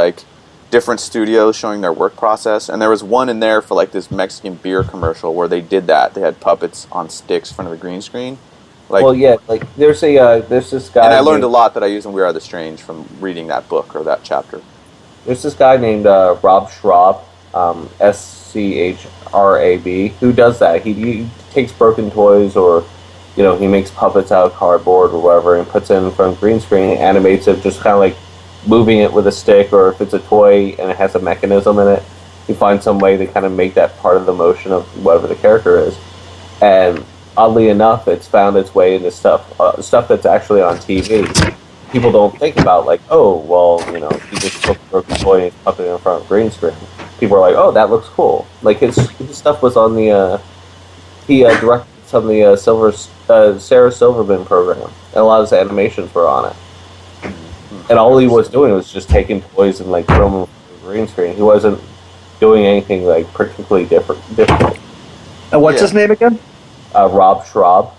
B: different studios showing their work process, and there was one in there for this Mexican beer commercial where they did that. They had puppets on sticks in front of the green screen.
D: Well, yeah, there's this guy,
B: and I learned a lot that I use in We Are the Strange from reading that book or that chapter.
D: There's this guy named Rob Schraub, Schrab, who does that. He takes broken toys or he makes puppets out of cardboard or whatever and puts it in front of green screen and animates it just kind of moving it with a stick, or if it's a toy and it has a mechanism in it, you find some way to kind of make that part of the motion of whatever the character is. And oddly enough, it's found its way into stuff that's actually on TV. People don't think about oh, well, he just took a broken toy and puppet it in front of green screen. people are like, oh, that looks cool. Like his stuff was on the he directed some of the Sarah Silverman program, and a lot of his animations were on it. And all he was doing was just taking toys and like throwing them on the green screen. He wasn't doing anything like particularly different.
C: And what's his name again?
D: Rob Schraub.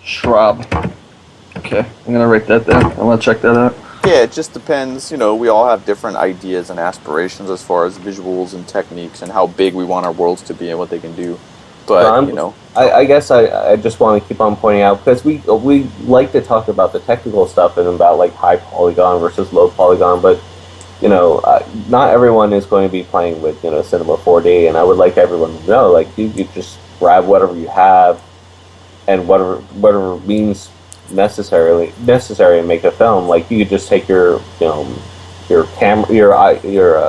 C: Schraub. Okay, I'm gonna write that down. I want to check that out.
B: Yeah, it just depends. You know, we all have different ideas and aspirations as far as visuals and techniques and how big we want our worlds to be and what they can do. But, you know,
D: I guess I just want to keep on pointing out, because we like to talk about the technical stuff and about like high polygon versus low polygon, but you know, not everyone is going to be playing with, you know, Cinema 4D, and I would like everyone to know, like, you just grab whatever you have and whatever means necessary and make a film. Like, you could just take your, you know, your camera, your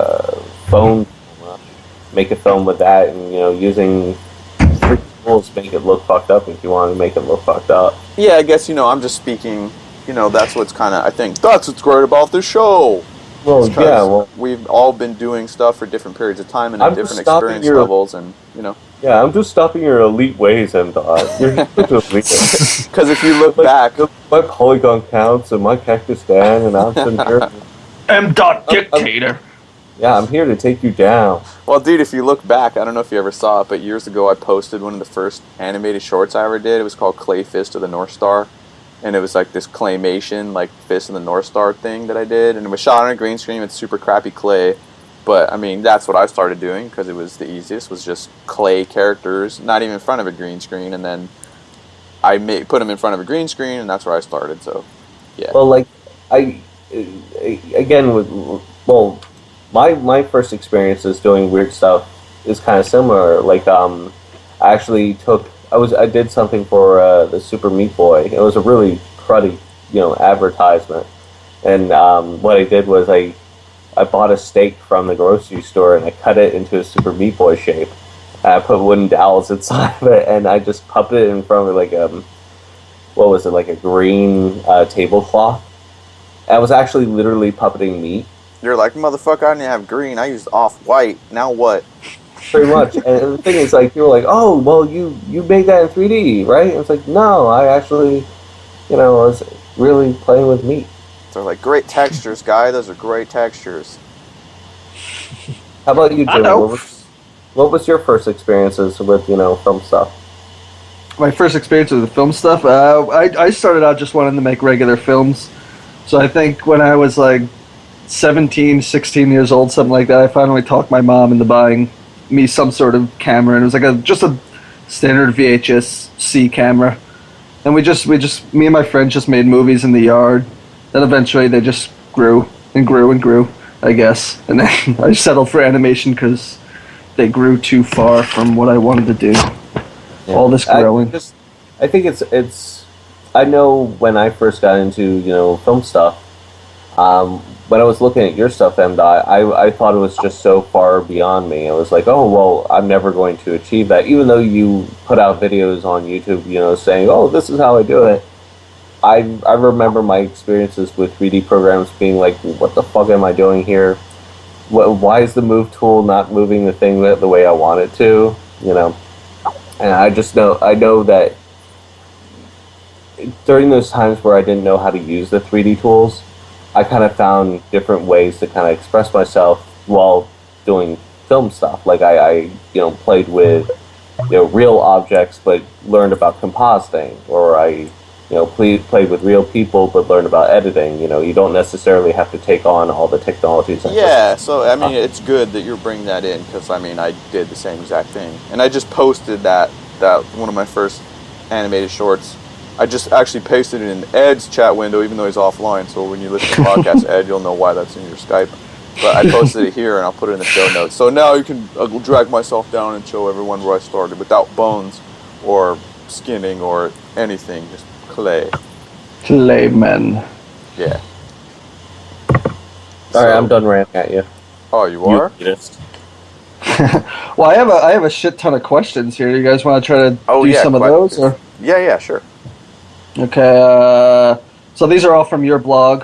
D: phone, make a film with that, and, you know, using free tools, make it look fucked up if you want to make it look fucked up.
B: Yeah, I guess, you know, I'm just speaking, you know, that's what's kind of, I think, that's what's great about the show.
D: Well, yeah, well,
B: we've all been doing stuff for different periods of time and at different experience levels, and, you know.
D: Yeah, I'm just stopping your elite ways, and you're such a elite.
B: Because if you look back,
D: my polygon counts and my cactus Dan, and I'm sitting here.
C: M. Dictator.
D: Yeah, I'm here to take you down.
B: Well, dude, if you look back, I don't know if you ever saw it, but years ago I posted one of the first animated shorts I ever did. It was called Clay Fist of the North Star. And it was like this claymation, like Fist of the North Star thing that I did. And it was shot on a green screen with super crappy clay. But, I mean, that's what I started doing because it was the easiest, was just clay characters, not even in front of a green screen. And then I put them in front of a green screen, and that's where I started. So, yeah.
D: Well, like, my first experiences doing weird stuff is kind of similar. Like, I actually I did something for the Super Meat Boy. It was a really cruddy, you know, advertisement. And what I did was I bought a steak from the grocery store and I cut it into a Super Meat Boy shape. And I put wooden dowels inside of it, and I just puppeted it in front of like like a green tablecloth. I was actually literally puppeting meat.
B: You're like, motherfucker, I didn't have green. I used off-white. Now what?
D: Pretty much. And the thing is, like, people are like, oh, well, you made that in 3D, right? And it's like, no, I actually, you know, was really playing with meat.
B: They're like, great textures, guy. Those are great textures.
D: How about you, Jim? What was your first experiences with, you know, film stuff?
C: My first experience with the film stuff, I started out just wanting to make regular films. So I think when I was like 17, 16 years old, something like that, I finally talked my mom into buying me some sort of camera, and it was like just a standard VHS-C camera. And we just me and my friends just made movies in the yard. Then eventually they just grew and grew and grew, I guess. And then I settled for animation because they grew too far from what I wanted to do. Yeah. All this growing.
D: I think it's. I know when I first got into, you know, film stuff. When I was looking at your stuff, M-Dot, I thought it was just so far beyond me. I was like, oh, well, I'm never going to achieve that. Even though you put out videos on YouTube, you know, saying, oh, this is how I do it. I remember my experiences with 3D programs being like, what the fuck am I doing here? Why is the move tool not moving the thing the way I want it to? You know? And I know that during those times where I didn't know how to use the 3D tools, I kind of found different ways to kind of express myself while doing film stuff. Like I played with, you know, real objects, but learned about compositing, or I, you know, played with real people, but learned about editing. You know, you don't necessarily have to take on all the technologies.
B: Yeah, so I mean, it's good that you're bringing that in, because I mean, I did the same exact thing, and I just posted that one of my first animated shorts. I just actually pasted it in Ed's chat window, even though he's offline. So when you listen to the podcast, Ed, you'll know why that's in your Skype. But I posted it here, and I'll put it in the show notes. So now you can drag myself down and show everyone where I started, without bones or skinning or anything, just clay.
C: Clayman.
B: Yeah.
D: All right, I'm done ranting at you.
B: Oh, you are?
C: Well, I have a shit ton of questions here. You guys want to try to do some of those? Or?
B: Yeah, sure.
C: Okay, so these are all from your blog.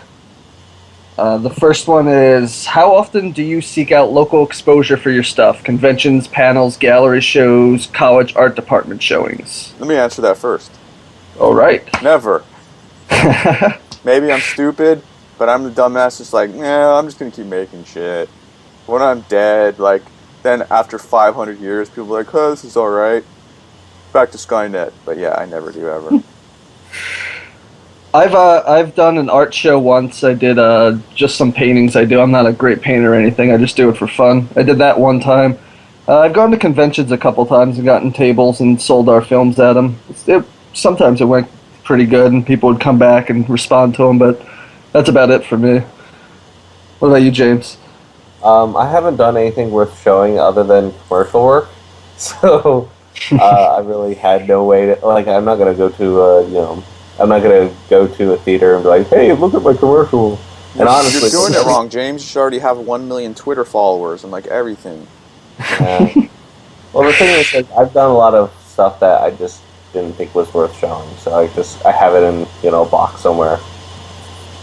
C: The first one is, how often do you seek out local exposure for your stuff? Conventions, panels, gallery shows, college art department showings.
B: Let me answer that first.
C: All right.
B: Never. Maybe I'm stupid, but I'm the dumbass just like, nah, I'm just going to keep making shit. When I'm dead, like, then after 500 years, people are like, oh, this is alright. Back to Skynet. But yeah, I never do ever.
C: I've done an art show once. I did just some paintings I do. I'm not a great painter or anything. I just do it for fun. I did that one time. I've gone to conventions a couple times and gotten tables and sold our films at them. Sometimes it went pretty good and people would come back and respond to them, but that's about it for me. What about you, James?
D: I haven't done anything worth showing other than commercial work, so I really had no way to, like, I'm not going to go to, I'm not going to go to a theater and be like, hey, look at my commercial. And honestly,
B: you're doing it wrong, James. You should already have 1 million Twitter followers and, like, everything.
D: Well, the thing is, like, I've done a lot of stuff that I just didn't think was worth showing, so I have it in, a box somewhere.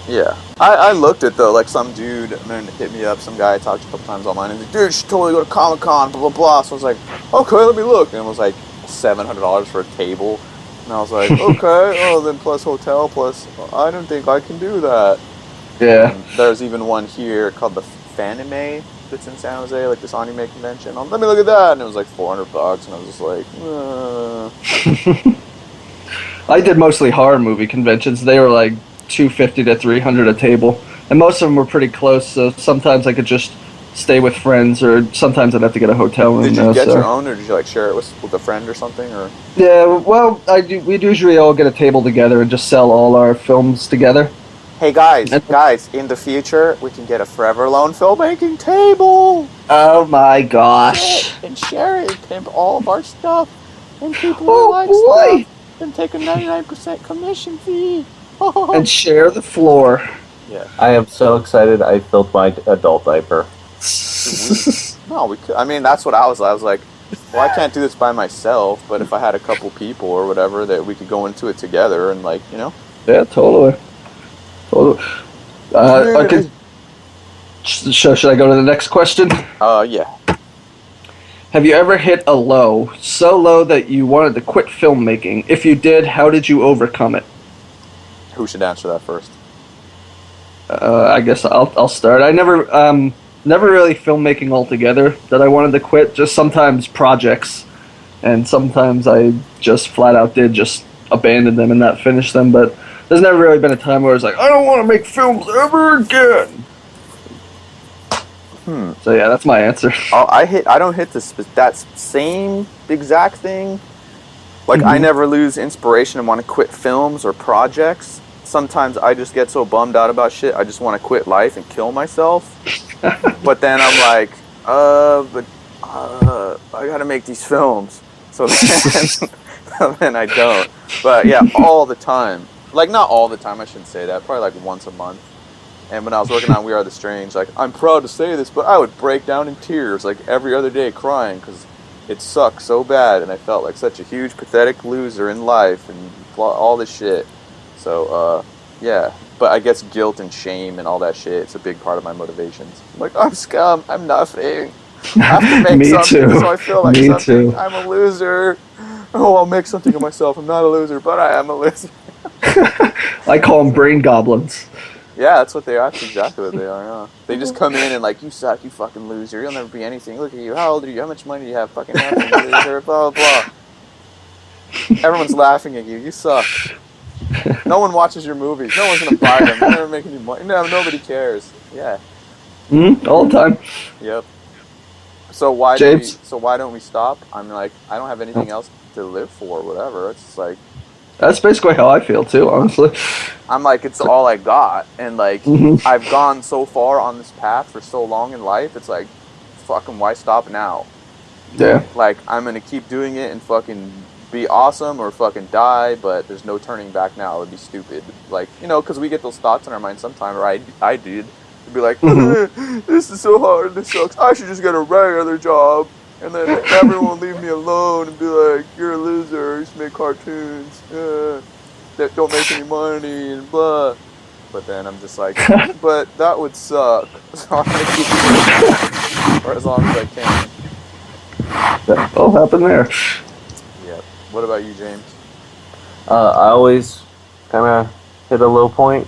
B: Yeah. I looked at, though, like, some dude hit me up, some guy I talked to a couple times online, and he's like, dude, you should totally go to Comic-Con, blah, blah, blah. So I was like, okay, let me look. And it was like $700 for a table. And I was like, okay, oh, then plus hotel, plus, I don't think I can do that.
C: Yeah.
B: And there's even one here called the Funymony that's in San Jose, like this anime convention. Let me look at that. And it was like $400, and I was just like,
C: I did mostly horror movie conventions. They were like $250 to $300 a table, and most of them were pretty close. So sometimes I could just stay with friends, or sometimes I'd have to get a hotel room.
B: Did you get your own, or did you like share it with a friend or something? Or
C: yeah, well, we'd usually all get a table together and just sell all our films together.
B: Hey guys, in the future we can get a Forever Alone filmmaking table.
C: Oh my gosh!
B: And share it, and pimp all of our stuff, and people
C: Oh,
B: like
C: boy.
B: stuff, and take a 99% commission fee.
C: And share the floor.
B: Yeah.
D: I am so excited I filled my adult diaper.
B: No, we could. I mean, that's what I was like, well, I can't do this by myself, but if I had a couple people or whatever that we could go into it together and, like,
C: Yeah, totally. Okay. Should I go to the next question?
B: Yeah.
C: Have you ever hit a low, so low that you wanted to quit filmmaking? If you did, how did you overcome it?
B: Who should answer that first?
C: I guess I'll start. I never really filmmaking altogether that I wanted to quit. Just sometimes projects, and sometimes I just flat out did just abandon them and not finish them. But there's never really been a time where I was like, I don't want to make films ever again. So yeah, that's my answer.
B: I don't hit that same exact thing. Like, I never lose inspiration and want to quit films or projects. Sometimes I just get so bummed out about shit, I just want to quit life and kill myself. But then I'm like, I gotta make these films. So then I don't. But yeah, all the time. Like, not all the time, I shouldn't say that. Probably like once a month. And when I was working on We Are the Strange, like, I'm proud to say this, but I would break down in tears, like, every other day crying, because it sucked so bad, and I felt like such a huge, pathetic loser in life, and all this shit. So, yeah. But I guess guilt and shame and all that shit, it's a big part of my motivations. I'm like, I'm scum, I'm nothing. I have to make
C: Me
B: something,
C: too.
B: so I feel like
C: Me
B: something.
C: too.
B: I'm a loser. Oh, I'll make something of myself. I'm not a loser, but I am a loser.
C: I call them brain goblins.
B: Yeah, that's what they are. That's exactly what they are, yeah. They just come in and like, you suck, you fucking loser. You'll never be anything. Look at you. How old are you? How much money do you have? Fucking nothing, loser. Blah, blah, blah. Everyone's laughing at you. You suck. No one watches your movies. No one's gonna buy them. You're never making any money. No, nobody cares. Yeah.
C: All the time.
B: Yep. So why
C: James?
B: why don't we stop? I'm like, I don't have anything else to live for, whatever. It's just like,
C: That's basically how I feel too, honestly.
B: I'm like, it's all I got, and like, I've gone so far on this path for so long in life, it's like, fucking why stop now?
C: Yeah.
B: Like, I'm gonna keep doing it and fucking be awesome or fucking die, but there's no turning back now. It would be stupid. Like, because we get those thoughts in our mind sometime, or I did. It'd be like, this is so hard, this sucks, I should just get a regular job, and then everyone will leave me alone and be like, you're a loser, you should make cartoons, that don't make any money, and blah. but then I'm just like, but that would suck. So I'm gonna keep it for as long as I can.
C: That all happened there.
B: Yep. What about you, James?
D: I always kind of hit a low point.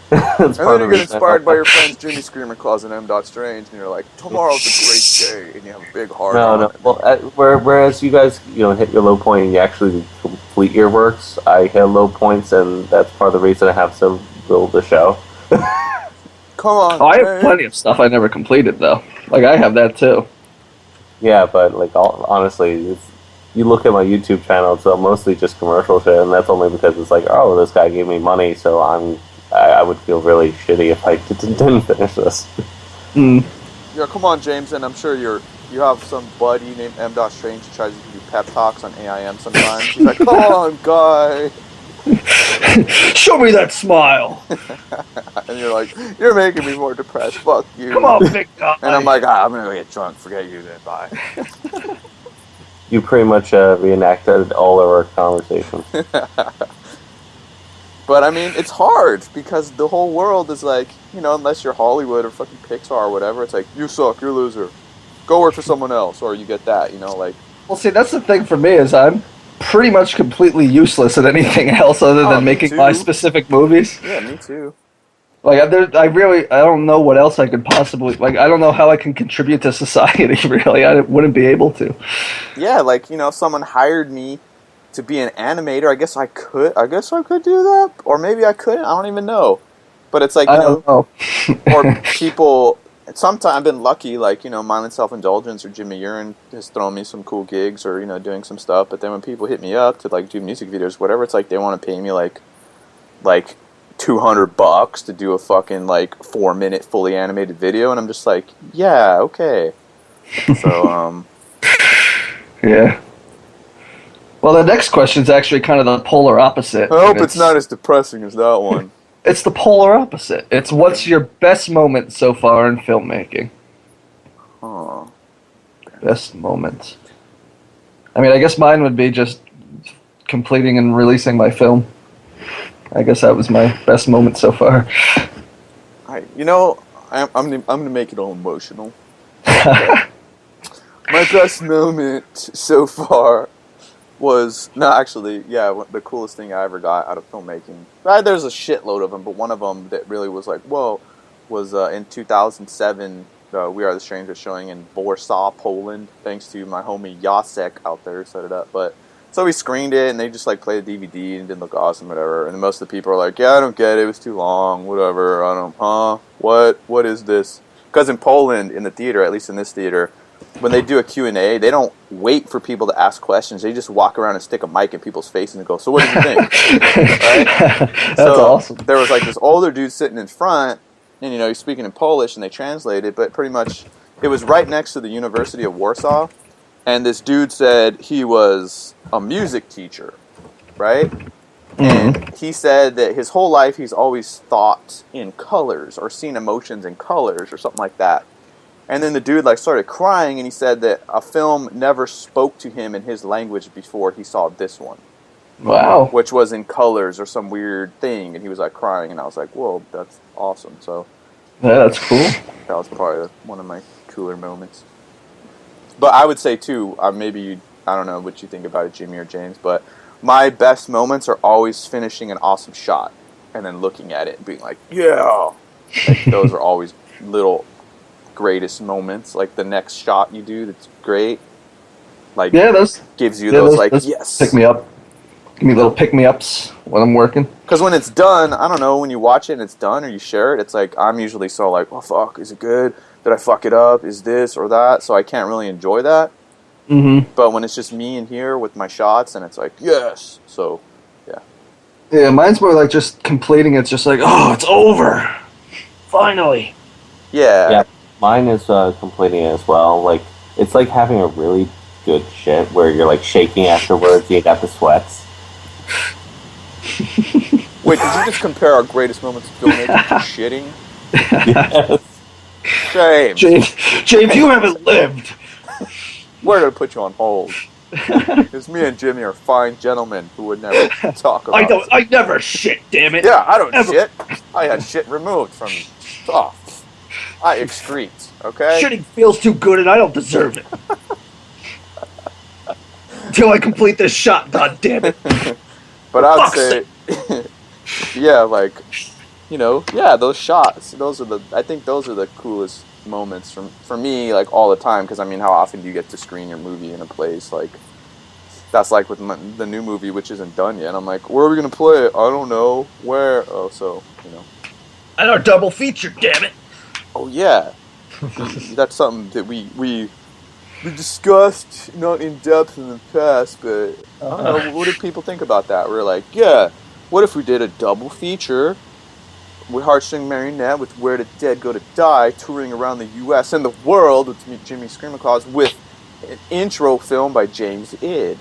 B: And then you get inspired by your friends Jimmy Screamer Claus and M. Strange, and you're like, tomorrow's a great day, and you have a big heart on
D: No.
B: it.
D: Well, whereas you guys, hit your low point and you actually complete your works, I hit low points, and that's part of the reason I have so little to show.
B: Come on,
C: Oh, I have
B: James.
C: plenty of stuff I never completed though. Like I have that too.
D: Yeah, but honestly, you look at my YouTube channel, it's mostly just commercial shit, and that's only because it's like, oh, this guy gave me money, so I would feel really shitty if I didn't finish this.
C: Mm.
B: Yeah, come on, James, and I'm sure you have some buddy named M. Strange who tries to give you pep talks on AIM sometimes. He's like, come on, guy.
C: Show me that smile.
B: And you're like, you're making me more depressed. Fuck you.
C: Come on, big guy.
B: And I'm like, I'm gonna go get drunk. Forget you then. Bye.
D: You pretty much reenacted all of our conversations.
B: But I mean, it's hard because the whole world is like, unless you're Hollywood or fucking Pixar or whatever, it's like, you suck, you're a loser. Go work for someone else, or you get that, like.
C: Well, see, that's the thing for me is I'm pretty much completely useless at anything else other than making my specific movies.
B: Yeah, me too.
C: Like, I don't know what else I could possibly, like, I don't know how I can contribute to society, really. I wouldn't be able to.
B: Yeah, like, if someone hired me to be an animator, I guess I could do that, or maybe I couldn't. I don't even know. But it's like,
C: I don't know.
B: Or people. Sometimes I've been lucky, like Mindless Self-Indulgence or Jimmy Urine has thrown me some cool gigs, or doing some stuff. But then when people hit me up to like do music videos, whatever, it's like they want to pay me like $200 to do a fucking 4-minute fully animated video, and I'm just like, yeah, okay. So
C: Yeah. Well, the next question is actually kind of the polar opposite.
B: I hope it's not as depressing as that one.
C: It's the polar opposite. It's what's your best moment so far in filmmaking?
B: Huh.
C: Best moment. I mean, I guess mine would be just completing and releasing my film. I guess that was my best moment so far.
B: I'm gonna make it all emotional. My best moment so far was the coolest thing I ever got out of filmmaking. There's a shitload of them, but one of them that really was like, whoa, was in 2007. We Are the Strangers showing in Warsaw, Poland. Thanks to my homie Jacek out there who set it up. But so we screened it, and they just played the DVD and it didn't look awesome, whatever. And most of the people are like, yeah, I don't get it. It was too long, whatever. What is this? Because in Poland, in the theater, at least in this theater, when they do a Q&A, they don't wait for people to ask questions. They just walk around and stick a mic in people's faces and go, so what did you think? Right?
C: That's awesome.
B: There was this older dude sitting in front, and he's speaking in Polish, and they translated, but pretty much it was right next to the University of Warsaw, and this dude said he was a music teacher, right? Mm-hmm. And he said that his whole life he's always thought in colors or seen emotions in colors or something like that. And then the dude started crying, and he said that a film never spoke to him in his language before he saw this one.
C: Wow.
B: Which was in colors or some weird thing, and he was crying, and I was like, whoa, that's awesome. So
C: yeah, that's cool.
B: That was probably one of my cooler moments. But I would say too, I don't know what you think about it, Jimmy or James, but my best moments are always finishing an awesome shot and then looking at it and being like, yeah. Those are always little greatest moments, the next shot you do that's great, those gives you those yes,
C: pick me up, give me little pick me ups when I'm working.
B: Because when it's done, I don't know, when you watch it and it's done or you share it, it's I'm usually so oh fuck, is it good? Did I fuck it up? Is this or that? So I can't really enjoy that. Mm-hmm. But when it's just me in here with my shots, and it's yes. So
C: yeah, mine's more just completing. It's just oh, it's over, finally.
B: Yeah.
D: Mine is completing it as well. It's having a really good shit where you're shaking afterwards. You got the sweats.
B: Wait, did you just compare our greatest moments of filmmaking to shitting?
D: Yes.
B: Shame.
C: James, you haven't lived.
B: We're gonna put you on hold. Because me and Jimmy are fine gentlemen who would never talk about it.
C: I never shit, damn it.
B: Yeah, I don't shit. I had shit removed from me. Oh, I excrete, okay?
C: Shitting feels too good and I don't deserve it. Until I complete this shot, god damn it.
B: But I would say, yeah, like, you know, yeah, those shots. I think those are the coolest moments for me, like, all the time. Because, I mean, how often do you get to screen your movie in a place? Like, that's like with the new movie, which isn't done yet. I'm like, where are we going to play it? I don't know. Where? Oh, so, you know.
C: And our double feature, damn it.
B: Oh, yeah. That's something that we discussed, not in depth in the past, but I don't know, what do people think about that? We're like, yeah, what if we did a double feature with Heartstring Marionette, with Where the Dead Go to Die, touring around the U.S. and the world with Jimmy Screamaclaws, with an intro film by James Id.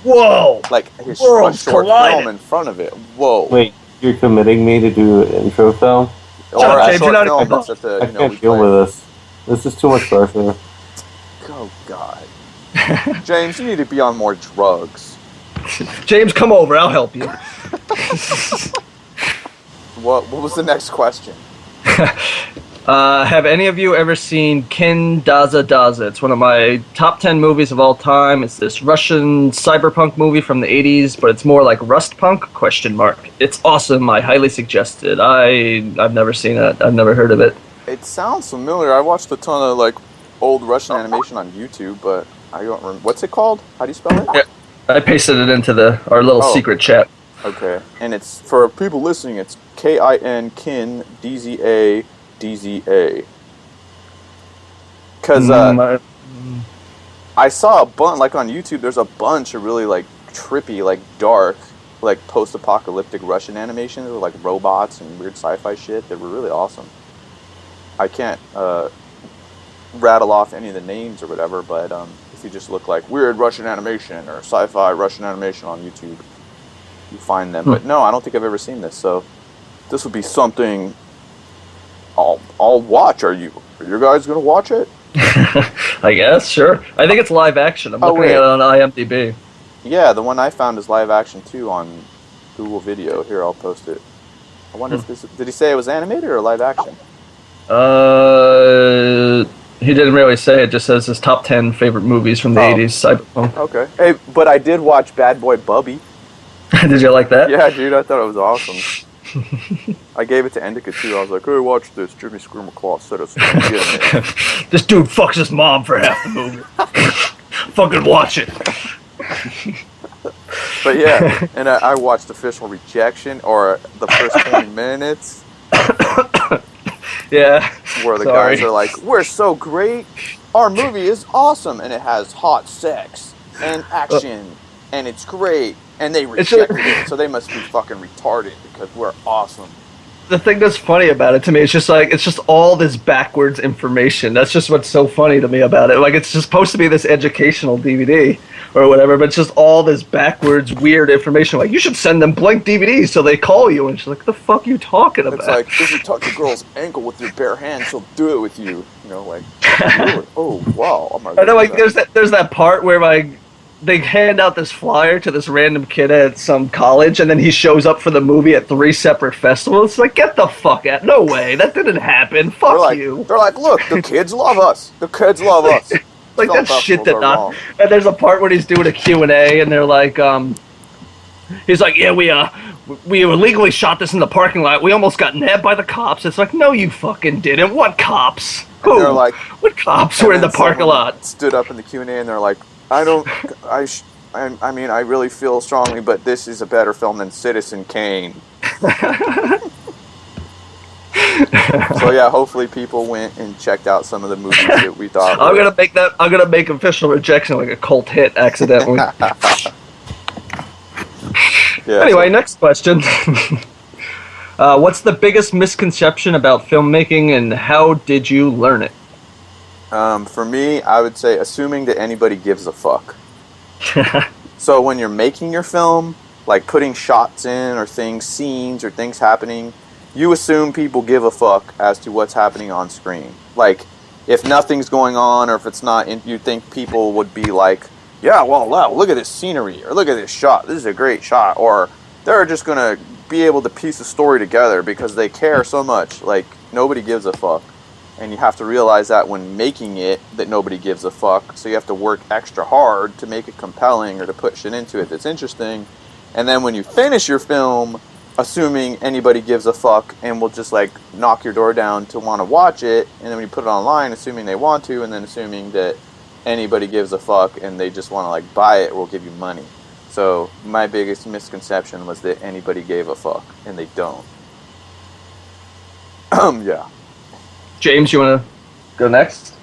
C: Whoa!
B: Like his
C: Worlds
B: short
C: collided.
B: film in front of it. Whoa.
D: Wait, you're committing me to do an intro film?
B: Or
C: Shut up,
B: a
C: James,
B: short
C: you're not
B: film
C: even-
B: that's at the,
D: I
B: you know,
D: can't
B: we
D: deal
B: play.
D: with this. This is too much pressure.
B: Oh, God. James, you need to be on more drugs.
C: James, come over, I'll help you.
B: What was the next question?
C: Have any of you ever seen Kin Daza Daza? It's one of my top 10 movies of all time. It's this Russian cyberpunk movie from the 80s, but it's more like Rust Punk, ? It's awesome. I highly suggest it. I've never seen it. I've never heard of it.
B: It sounds familiar. I watched a ton of, like, old Russian animation on YouTube, but I don't remember. What's it called? How do you spell it?
C: Yeah. I pasted it into our little secret chat.
B: Okay. And it's, for people listening, it's Kin, Kin, DZA, DZA. Because I saw a bunch, like on YouTube, there's a bunch of really, like, trippy, like, dark, like, post-apocalyptic Russian animations with, like, robots and weird sci-fi shit that were really awesome. I can't rattle off any of the names or whatever, but if you just look like weird Russian animation or sci-fi Russian animation on YouTube, you find them. But no, I don't think I've ever seen this, so this would be something I'll watch. Are you guys gonna watch it?
C: I guess, sure. I think it's live action. I'm looking at it on IMDb.
B: Yeah, the one I found is live action too on Google Video. Here, I'll post it. I wonder if this did he say it was animated or live action?
C: He didn't really say. It just says his top 10 favorite movies from the 80s. Cyberpunk.
B: Okay. Hey, but I did watch Bad Boy Bubby.
C: Did you like that?
B: Yeah, dude, I thought it was awesome. I gave it to Endika too. I was like, hey, watch this. Jimmy Screamaclaw said it's legitimate.
C: This dude fucks his mom for half the movie. Fucking watch it.
B: But yeah, and I watched Official Rejection, or the first 20 minutes.
C: Yeah.
B: Where the guys are like, we're so great. Our movie is awesome. And it has hot sex and action. And it's great. And they rejected it. So they must be fucking retarded because we're awesome.
C: The thing that's funny about it to me, it's just all this backwards information. That's just what's so funny to me about it. Like, it's just supposed to be this educational DVD or whatever, but it's just all this backwards, weird information. Like, you should send them blank DVDs so they call you. And she's like, the fuck are you talking about?
B: It's like, if you touch a girl's ankle with your bare hands, she'll do it with you. You know, like, oh, wow.
C: I know, like, there's that part where, like, they hand out this flyer to this random kid at some college, and then he shows up for the movie at 3 separate festivals. It's like, get the fuck out. No way. That didn't happen. Fuck you.
B: They're like, look, the kids love us. The kids love us.
C: Like, that shit did not. And there's a part where he's doing a Q&A, and they're like, he's like, yeah, we illegally shot this in the parking lot. We almost got nabbed by the cops. It's like, no, you fucking didn't. What cops? Who?
B: They're like,
C: what cops were in the parking lot?
B: Stood up in the Q&A, and they're like, I mean, I really feel strongly, but this is a better film than Citizen Kane. So yeah, hopefully people went and checked out some of the movies that we thought.
C: I'm gonna make Official Rejection like a cult hit accidentally.
B: Yeah,
C: anyway, next question. What's the biggest misconception about filmmaking, and how did you learn it?
B: For me, I would say assuming that anybody gives a fuck. So when you're making your film, like putting shots in or scenes or things happening, you assume people give a fuck as to what's happening on screen. Like, if nothing's going on or if it's not, you think people would be like yeah, well, wow, look at this scenery, or look at this shot. This is a great shot. Or they're just going to be able to piece a story together because they care so much. Like, nobody gives a fuck. And you have to realize that when making it, that nobody gives a fuck. So you have to work extra hard to make it compelling or to put shit into it that's interesting. And then when you finish your film, assuming anybody gives a fuck and will just, like, knock your door down to want to watch it, and then when you put it online, assuming they want to, and then assuming that anybody gives a fuck and they just want to, like, buy it or will give you money. So my biggest misconception was that anybody gave a fuck, and they don't. Yeah.
C: James, you want to go next?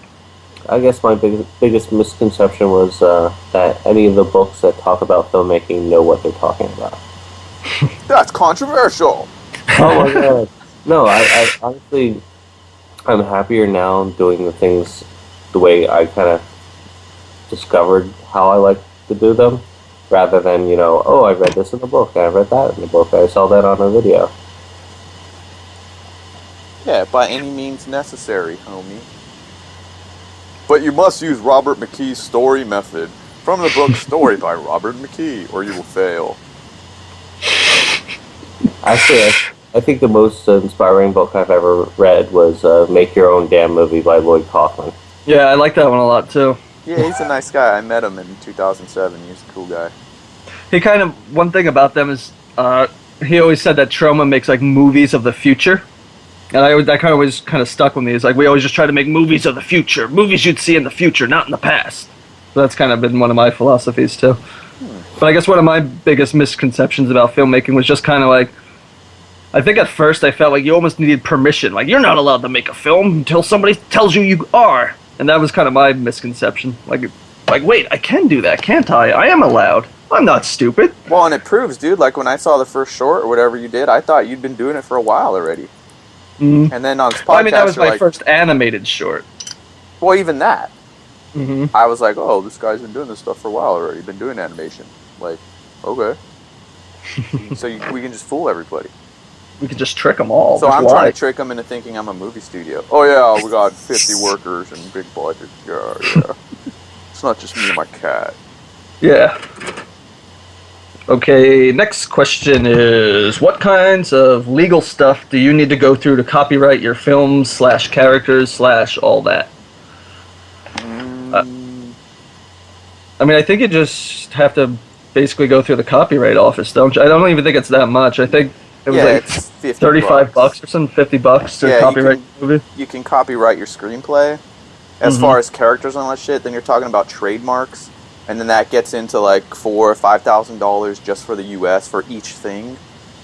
D: I guess my biggest misconception was that any of the books that talk about filmmaking know what they're talking about.
B: That's controversial.
D: Oh my god. No, I honestly, I'm happier now doing the things the way I kind of discovered how I like to do them, rather than, you know, oh, I read this in the book, I read that in the book, I saw that on a video.
B: Yeah, by any means necessary, homie. But you must use Robert McKee's story method from the book Story by Robert McKee, or you will fail.
D: Actually, I think the most inspiring book I've ever read was Make Your Own Damn Movie by Lloyd Kaufman.
C: Yeah, I like that one a lot too.
B: Yeah, he's a nice guy. I met him in 2007. He's a cool guy.
C: He kind of, one thing about them is, he always said that Troma makes like movies of the future. And that kind of always kind of stuck with me. It's like, we always just try to make movies of the future. Movies you'd see in the future, not in the past. So that's kind of been one of my philosophies too. But I guess one of my biggest misconceptions about filmmaking was just kind of like, I think at first I felt like you almost needed permission. Like, you're not allowed to make a film until somebody tells you you are. And that was kind of my misconception. Like, wait, I can do that, can't I? I am allowed. I'm not stupid.
B: Well, and it proves, dude, like when I saw the first short or whatever you did, I thought you'd been doing it for a while already.
C: Mm-hmm.
B: And then on this podcast,
C: I mean, that was my first animated short.
B: Well, even that.
C: Mm-hmm.
B: I was like, oh, this guy's been doing this stuff for a while already. Been doing animation. Like, okay. So we can just fool everybody.
C: We could just trick them all.
B: So I'm trying to trick them into thinking I'm a movie studio. Oh yeah, we got 50 workers and big budget. Yeah. It's not just me and my cat.
C: Yeah. Okay, next question is, what kinds of legal stuff do you need to go through to copyright your films / characters / all that? I mean, I think you just have to basically go through the copyright office, don't you? I don't even think it's that much. I think it was like
B: it's 50
C: $35 or something, $50 to copyright the movie.
B: You can copyright your screenplay. As far as characters and all that shit, then you're talking about trademarks. And then that gets into like $4,000 or $5,000 just for the U.S. for each thing.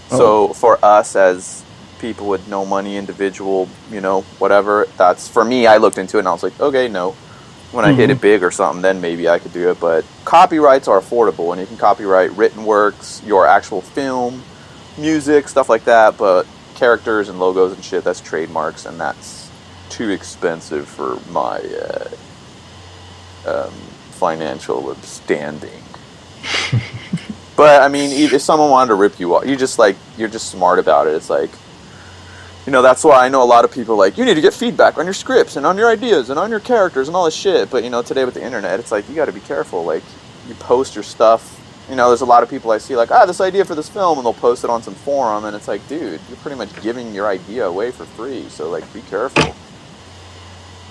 B: So for us as people with no money, individual, you know, whatever, that's, for me, I looked into it and I was like, okay, no. When I hit it big or something, then maybe I could do it. But copyrights are affordable, and you can copyright written works, your actual film, music, stuff like that. But characters and logos and shit, that's trademarks, and that's too expensive for my financial standing. But I mean, if someone wanted to rip you off, you're just smart about it. It's like, you know, that's why I know a lot of people like, you need to get feedback on your scripts and on your ideas and on your characters and all this shit. But you know, today with the internet, it's like, you got to be careful. Like, you post your stuff. You know, there's a lot of people I see like, this idea for this film, and they'll post it on some forum, and it's like, dude, you're pretty much giving your idea away for free. So like, be careful.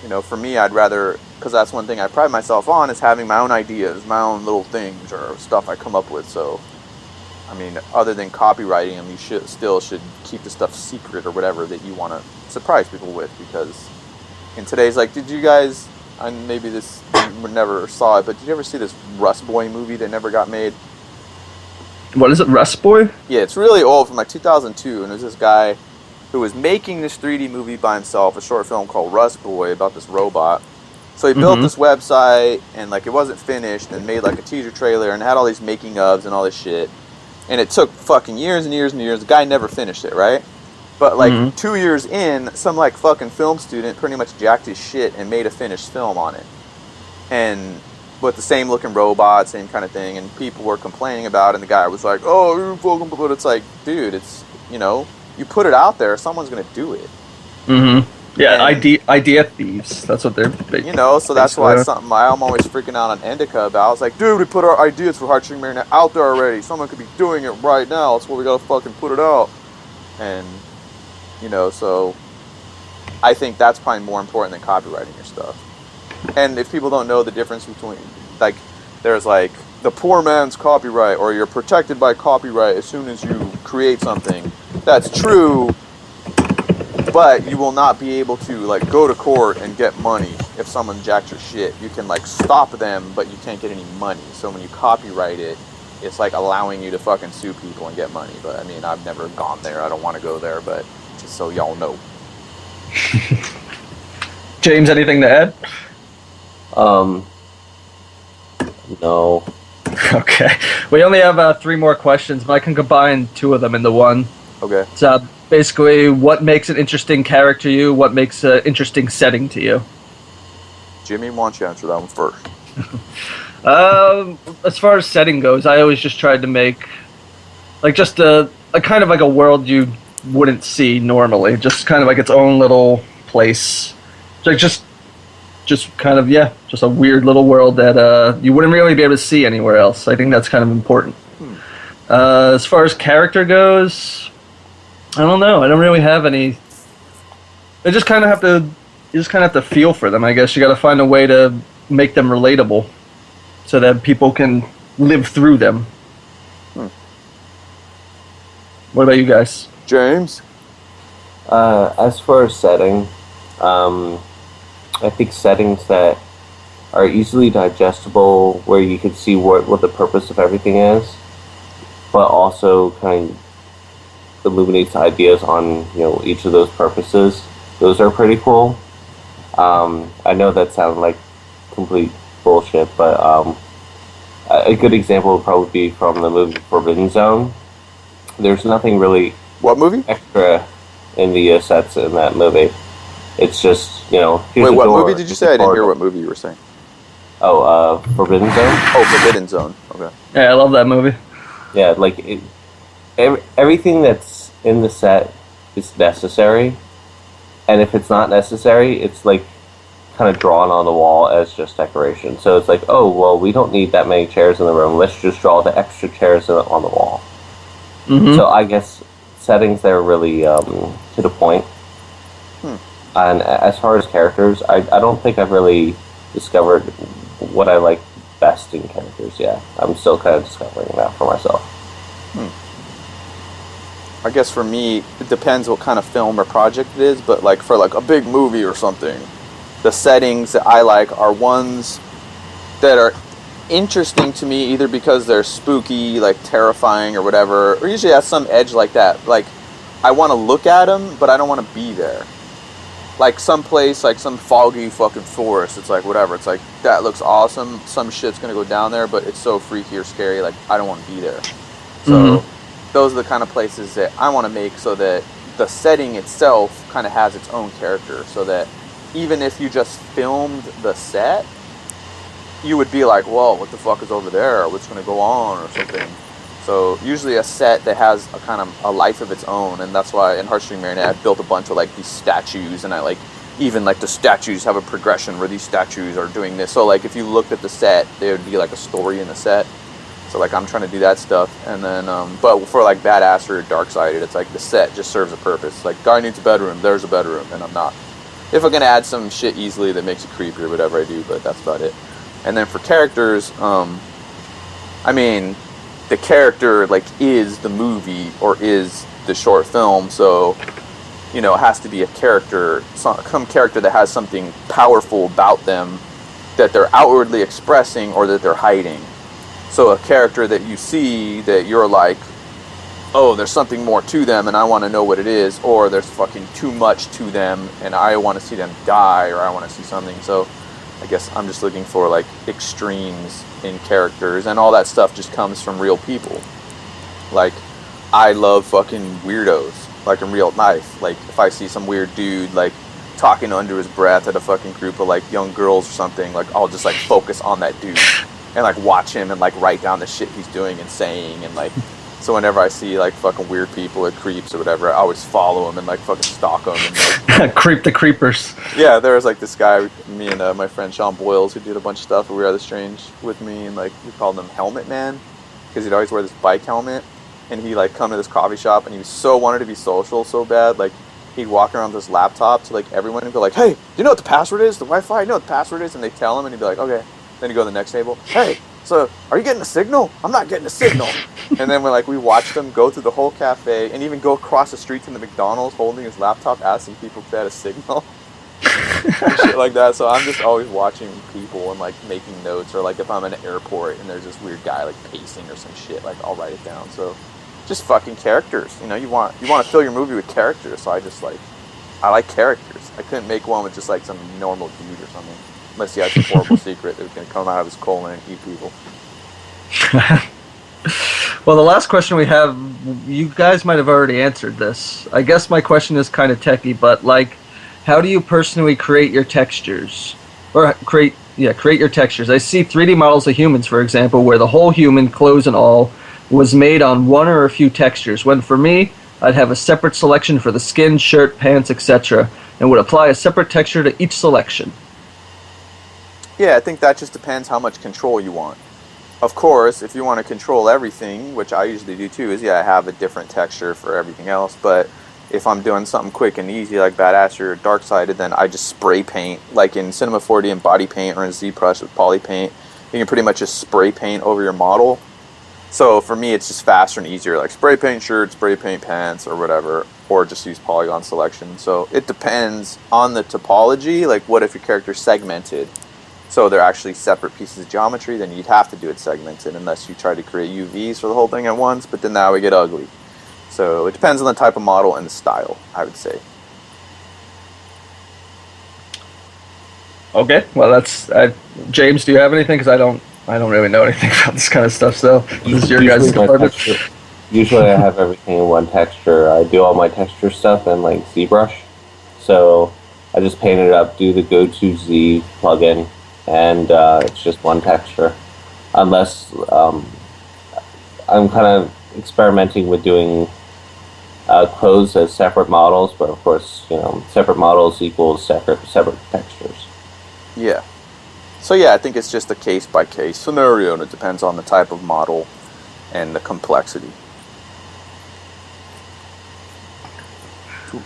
B: You know, for me, I'd rather, because that's one thing I pride myself on, is having my own ideas, my own little things or stuff I come up with. So, I mean, other than copywriting them, you should keep the stuff secret or whatever that you want to surprise people with. Because in today's, like, did you guys, and maybe this, you never saw it, but did you ever see this Rust Boy movie that never got made?
C: What is it, Rust Boy?
B: Yeah, it's really old, from like 2002, and it was this guy who was making this 3D movie by himself, a short film called Rust Boy about this robot. So he built this website, and like it wasn't finished, and made like a teaser trailer, and had all these making ofs and all this shit. And it took fucking years and years and years. The guy never finished it, right? But like 2 years in, some like fucking film student pretty much jacked his shit and made a finished film on it. And with the same looking robot, same kind of thing, and people were complaining about it, and the guy was like, oh, you fucking, but it's like, dude, it's, you know, you put it out there, someone's gonna do it.
C: Yeah,
B: And,
C: idea thieves. That's what they're.
B: you know, so that's why it's something I'm always freaking out on Indica about. I was like, dude, we put our ideas for Heartstring Marionette out there already. Someone could be doing it right now. That's why we gotta fucking put it out. And, you know, so I think that's probably more important than copywriting your stuff. And if people don't know the difference between, like, there's like the poor man's copyright, or you're protected by copyright as soon as you create something. That's true, but you will not be able to like go to court and get money if someone jacks your shit. You can like stop them, but you can't get any money. So when you copyright it, it's like allowing you to fucking sue people and get money. But I mean, I've never gone there. I don't want to go there, but just so y'all know.
C: James, anything to add?
D: No.
C: Okay. We only have 3 more questions, but I can combine 2 of them into one.
B: Okay.
C: So basically, what makes an interesting character to you? What makes an interesting setting to you?
B: Jimmy, why don't you answer that one first?
C: As far as setting goes, I always just tried to make like just a kind of like a world you wouldn't see normally, just kind of like its own little place. Like just kind of just a weird little world that you wouldn't really be able to see anywhere else. I think that's kind of important. As far as character goes, I don't know. I don't really have any. I just kind of have to. You just kind of have to feel for them. I guess you got to find a way to make them relatable, so that people can live through them. What about you guys?
B: James?
D: As for a setting, I think settings that are easily digestible, where you can see what the purpose of everything is, but also kind of illuminates ideas on each of those purposes. Those are pretty cool. I know that sounds like complete bullshit, but a good example would probably be from the movie Forbidden Zone. There's nothing really
B: What movie?
D: extra in the sets in that movie. It's just, here's
B: Wait,
D: a
B: what
D: door,
B: movie did you say? I didn't hear what movie you were saying.
D: Oh, Forbidden Zone?
B: Oh, Forbidden Zone. Okay.
C: Yeah, I love that movie.
D: Yeah, like, everything that's in the set is necessary, and if it's not necessary, it's, like, kind of drawn on the wall as just decoration. So it's like, oh, well, we don't need that many chairs in the room, let's just draw the extra chairs on the wall.
C: Mm-hmm.
D: So I guess settings that are really to the point. And as far as characters, I don't think I've really discovered what I like best in characters yet. I'm still kind of discovering that for myself.
B: I guess for me, it depends what kind of film or project it is, but like for like a big movie or something, the settings that I like are ones that are interesting to me either because they're spooky, like terrifying or whatever, or usually has some edge like that. Like, I want to look at them, but I don't want to be there. Like some place, like some foggy fucking forest, it's like whatever, it's like, that looks awesome, some shit's gonna go down there, but it's so freaky or scary, like I don't want to be there. So those are the kind of places that I want to make, so that the setting itself kind of has its own character, so that even if you just filmed the set, you would be like, whoa, what the fuck is over there, or what's gonna go on, or something. So usually a set that has a kind of a life of its own, and that's why in Heartstring Marionette I've built a bunch of like these statues, and I like even like the statues have a progression where these statues are doing this. So like if you looked at the set, there would be like a story in the set. So like I'm trying to do that stuff, and then but for like badass or dark sided, it's like the set just serves a purpose. Like guy needs a bedroom, there's a bedroom, and I'm not. If I'm gonna add some shit easily that makes it creepy or whatever I do, but that's about it. And then for characters, I mean, the character like is the movie or is the short film, so it has to be a character, some character that has something powerful about them that they're outwardly expressing or that they're hiding. So a character that you see that you're like, oh, there's something more to them and I want to know what it is, or there's fucking too much to them and I want to see them die, or I want to see something. So I guess I'm just looking for like extremes in characters, and all that stuff just comes from real people. Like, I love fucking weirdos, like in real life. Like, if I see some weird dude like talking under his breath at a fucking group of like young girls or something, like I'll just like focus on that dude and like watch him and like write down the shit he's doing and saying, and like So whenever I see like fucking weird people or creeps or whatever, I always follow them and like fucking stalk them and like
C: Creep the creepers.
B: yeah, there was like this guy, me and my friend Sean Boyles, who did a bunch of stuff at We Are the Strange with me, and like we called him Helmet Man because he'd always wear this bike helmet, and he like come to this coffee shop and he so wanted to be social so bad, like he'd walk around with his laptop to like everyone and go like, hey, do you know what the password is? The Wi-Fi? You know what the password is? And they tell him, and he'd be like, okay. Then he'd go to the next table, hey, so are you getting a signal? I'm not getting a signal. And then we watched him go through the whole cafe and even go across the street to the McDonald's holding his laptop, asking people if they had a signal. And shit like that. So I'm just always watching people and like making notes, or like if I'm in an airport and there's this weird guy like pacing or some shit, like I'll write it down. So just fucking characters. You know, you want to fill your movie with characters. So I like characters. I couldn't make one with just like some normal dude or something. Unless he had some horrible secret that was going to come out of his colon and eat people.
C: Well, the last question we have, you guys might have already answered this. I guess my question is kind of techie, but like, how do you personally create your textures? Or create your textures. I see 3D models of humans, for example, where the whole human, clothes and all, was made on one or a few textures. When for me, I'd have a separate selection for the skin, shirt, pants, etc., and would apply a separate texture to each selection.
B: Yeah, I think that just depends how much control you want. Of course, if you want to control everything, which I usually do too, is I have a different texture for everything else. But if I'm doing something quick and easy like Badass or Dark-Sided, then I just spray paint. Like in Cinema 4D and Body Paint or in ZBrush with Poly Paint, you can pretty much just spray paint over your model. So for me, it's just faster and easier. Like spray paint shirts, spray paint pants, or whatever. Or just use polygon selection. So it depends on the topology. Like what if your character's segmented? So they're actually separate pieces of geometry, then you'd have to do it segmented unless you try to create UVs for the whole thing at once, but then that would get ugly. So it depends on the type of model and the style, I would say.
C: Okay, well that's James. Do you have anything? Because I don't really know anything about this kind of stuff. So this is your guys' department.
D: Usually I have everything in one texture. I do all my texture stuff in like ZBrush, so I just paint it up, do the Go-To-Z plugin, and it's just one texture. Unless I'm kind of experimenting with doing clothes as separate models, but of course, separate models equals separate textures.
B: Yeah. So yeah, I think it's just a case-by-case scenario, and it depends on the type of model and the complexity.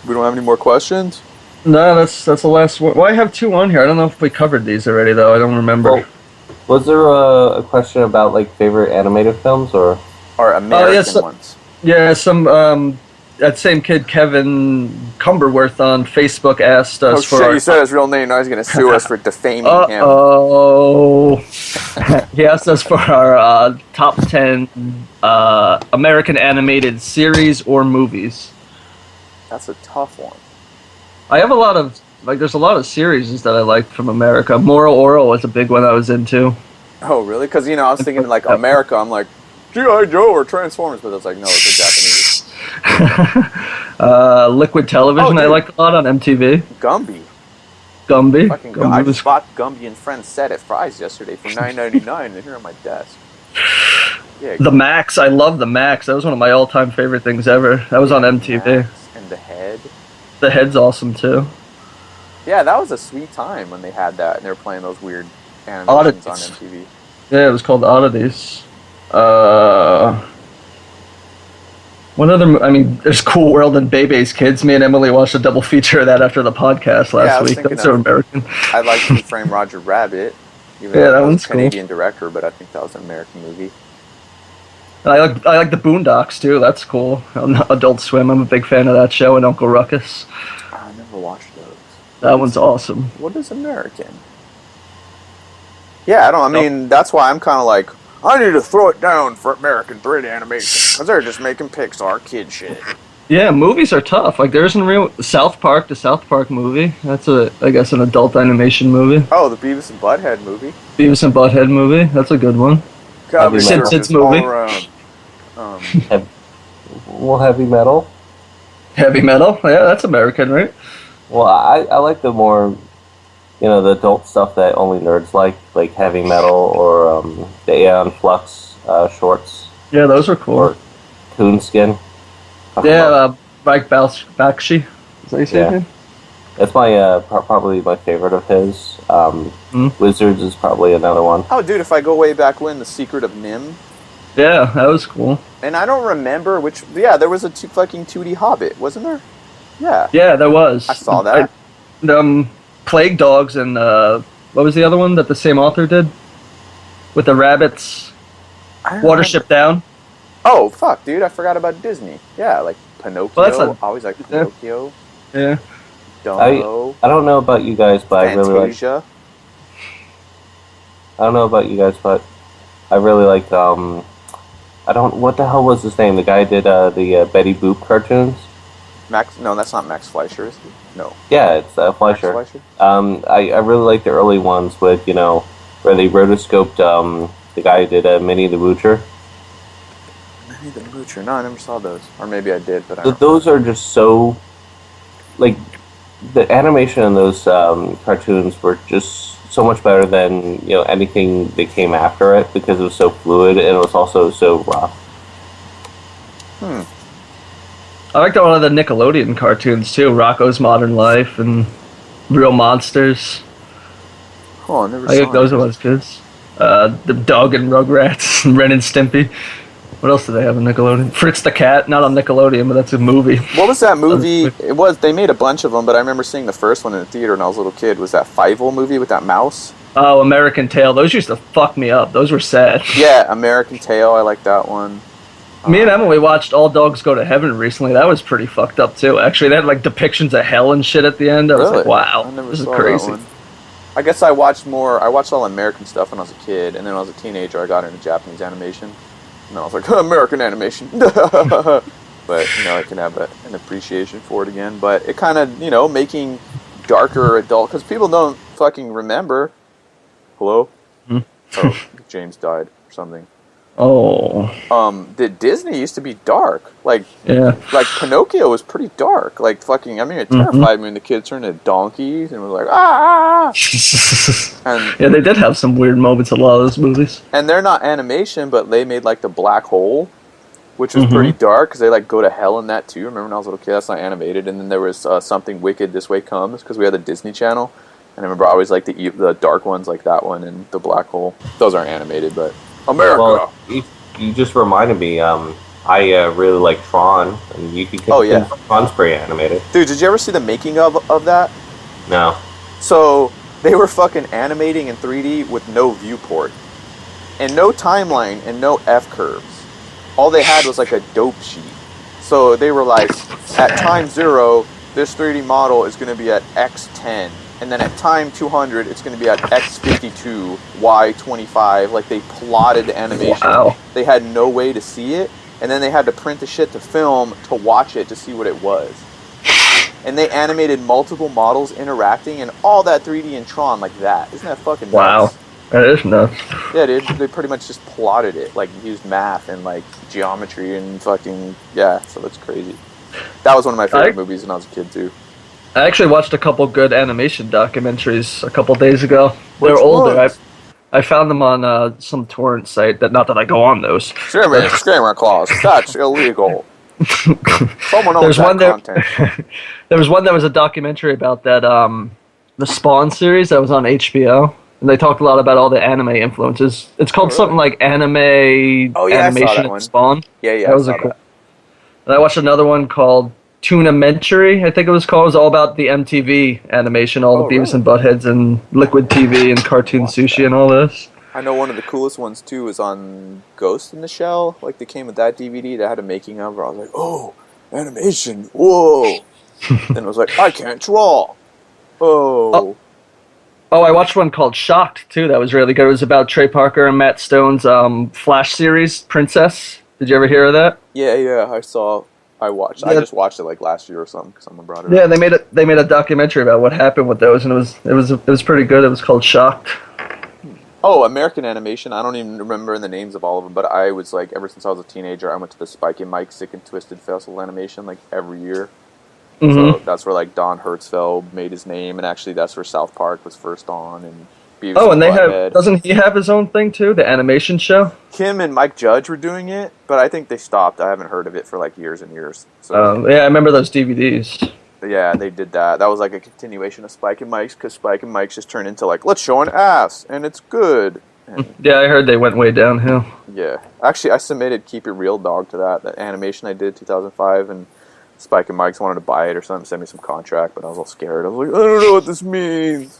B: We don't have any more questions?
C: No, that's the last one. Well, I have two on here. I don't know if we covered these already, though. I don't remember.
D: Well, was there a question about like favorite animated films or
B: American ones?
C: Yeah, some that same kid Kevin Cumberworth on Facebook asked us for.
B: Oh shit! You said his real name. Now he's gonna sue us for defaming him.
C: Oh. He asked us for our top 10 American animated series or movies.
B: That's a tough one.
C: I have a lot of, there's a lot of series that I liked from America. Moral Oral was a big one I was into.
B: Oh, really? Because, I was thinking, like, America, I'm like, G.I. Joe or Transformers, but it's like, no, it's a Japanese.
C: Liquid Television I liked a lot on MTV.
B: Gumby.
C: Gumby.
B: I just bought Gumby and Friends set at Fry's yesterday for $9.99, and here on my desk. Yeah,
C: The Max, I love The Max. That was one of my all-time favorite things ever. That was on MTV.
B: Max and The Head.
C: The Head's awesome, too.
B: Yeah, that was a sweet time when they had that, and they were playing those weird animations on MTV.
C: Yeah, it was called Oddities. What other? There's Cool World and Bebe's Kids. Me and Emily watched a double feature of that after the podcast last week. That's so American.
B: I like Who Framed Roger Rabbit. Even
C: Yeah,
B: though
C: that
B: it was
C: one's
B: a Canadian director, but I think that was an American movie.
C: And I like the Boondocks too. That's cool. On Adult Swim, I'm a big fan of that show, and Uncle Ruckus.
B: I never watched those.
C: That one's awesome.
B: What is American? Yeah, that's why I'm kind of like, I need to throw it down for American 3D animation, because they're just making Pixar kid shit.
C: Yeah, movies are tough. Like, there isn't real South Park, the South Park movie. That's I guess an adult animation movie.
B: Oh, the Beavis and Butthead movie.
C: Beavis and Butthead movie. That's a good one.
B: Simpsons
C: movie.
B: All around.
D: Heavy Metal.
C: Heavy Metal. Yeah, that's American, right?
D: Well, I like the more, the adult stuff that only nerds like Heavy Metal or the Aeon Flux shorts.
C: Yeah, those are cool.
D: Or Coonskin.
C: Yeah, Mike Bakshi. Is that how you say his name?
D: That's my probably my favorite of his. Wizards is probably another one.
B: Oh, dude, if I go way back when, The Secret of Nim.
C: Yeah, that was cool.
B: And I don't remember which... Yeah, there was a fucking 2D Hobbit, wasn't there? Yeah.
C: Yeah, there was.
B: I saw that.
C: Plague Dogs and... what was the other one that the same author did? With the rabbits? Watership Down?
B: Oh, fuck, dude, I forgot about Disney. Yeah, like Pinocchio.
C: Well,
B: I always like Pinocchio.
C: Yeah.
B: Dumbo.
D: I don't know about you guys, but I really like... I don't know about you guys, but I really like, what the hell was his name? The guy who did the Betty Boop cartoons?
B: Max? No, that's not Max Fleischer, is he? No.
D: Yeah, it's Fleischer.
B: Max Fleischer?
D: I really like the early ones with, where they rotoscoped the guy who did Minnie the Moocher.
B: Minnie the Moocher? No, I never saw those. Or maybe I did, but I don't
D: Those are just so... Like, the animation in those cartoons were just so much better than, anything that came after it because it was so fluid and it was also so rough.
C: I liked a lot of the Nickelodeon cartoons too. Rocko's Modern Life and Real Monsters.
B: Oh, I never
C: I
B: saw
C: think those are ones kids. The Doug and Rugrats and Ren and Stimpy. What else do they have on Nickelodeon? Fritz the Cat, not on Nickelodeon, but that's a movie.
B: What was that movie? They made a bunch of them, but I remember seeing the first one in the theater when I was a little kid. Was that Fievel movie with that mouse?
C: Oh, American Tail. Those used to fuck me up. Those were sad.
B: Yeah, American Tail. I like that one.
C: Me and Emily watched All Dogs Go to Heaven recently. That was pretty fucked up too. Actually, they had like depictions of hell and shit at the end. I was like, wow, this is crazy.
B: That one. I guess I watched all American stuff when I was a kid, and then when I was a teenager, I got into Japanese animation. And I was like, American animation. But, I can have an appreciation for it again. But it kind of, making darker adult... Because people don't fucking remember. Hello? Oh, James died or something.
C: Oh.
B: Disney used to be dark. Like Pinocchio was pretty dark. Like, fucking... I mean, it terrified me when the kids turned into donkeys and was like, ah! And
C: yeah, they did have some weird moments in a lot of those movies.
B: And they're not animation, but they made, like, the Black Hole, which was pretty dark, because they, like, go to hell in that, too. Remember when I was a little kid? That's not animated. And then there was Something Wicked This Way Comes, because we had the Disney Channel. And I remember I always liked the dark ones, like that one and the Black Hole. Those aren't animated, but... America!
D: Well, you just reminded me, I really like Tron, and you can Tron's pretty animated.
B: Dude, did you ever see the making of that?
D: No.
B: So, they were fucking animating in 3D with no viewport. And no timeline and no F-curves. All they had was like a dope sheet. So they were like, at time 0, this 3D model is going to be at X10. And then at time 200, it's going to be at X52, Y25. Like, they plotted the animation.
C: Wow.
B: They had no way to see it. And then they had to print the shit to film to watch it to see what it was. And they animated multiple models interacting and all that 3D in Tron like that. Isn't that fucking nuts?
C: Wow. That is nuts.
B: Yeah, dude. They pretty much just plotted it. Like, used math and, like, geometry and fucking... Yeah, so that's crazy. That was one of my favorite movies when I was a kid, too.
C: I actually watched a couple good animation documentaries a couple days ago. They're older. I found them on some torrent site. Not that I go on those.
B: Disclaimer clause. That's illegal. Someone owns that content.
C: There was one that was a documentary about that the Spawn series that was on HBO, and they talked a lot about all the anime influences. It's called something like Anime Animation and Spawn.
B: Yeah,
C: that was cool. And I watched another one called Tuna-mentary, I think it was called. It was all about the MTV animation, all the Beavis and Buttheads and Liquid TV and Cartoon Sushi and all this.
B: I know one of the coolest ones, too, is on Ghost in the Shell. Like, they came with that DVD that had a making of where I was like, oh, animation, whoa. Then it was like, I can't draw. Oh,
C: I watched one called Shocked, too. That was really good. It was about Trey Parker and Matt Stone's Flash series, Princess. Did you ever hear of that?
B: Yeah, I watched. Yeah. I just watched it like last year or something because someone brought it up.
C: Yeah, they made a documentary about what happened with those, and it was pretty good. It was called Shocked.
B: Oh, American animation. I don't even remember the names of all of them, but I was like, ever since I was a teenager, I went to the Spike and Mike Sick and Twisted Festival animation like every year. So that's where like Don Hertzfeld made his name, and actually that's where South Park was first on, and Beavis
C: Oh, and they have,
B: Butthead.
C: doesn't he have his own thing too? The animation show?
B: Him and Mike Judge were doing it, but I think they stopped. I haven't heard of it for like years and years. So
C: Yeah, I remember those DVDs.
B: yeah, they did that. That was like a continuation of Spike and Mike's, because Spike and Mike's just turned into like, let's show an ass, and it's good. And
C: Yeah, I heard they went way downhill.
B: yeah, actually, I submitted Keep It Real Dog to that animation I did 2005, and Spike and Mike's wanted to buy it or something, send me some contract, but I was all scared. I was like, I don't know what this means.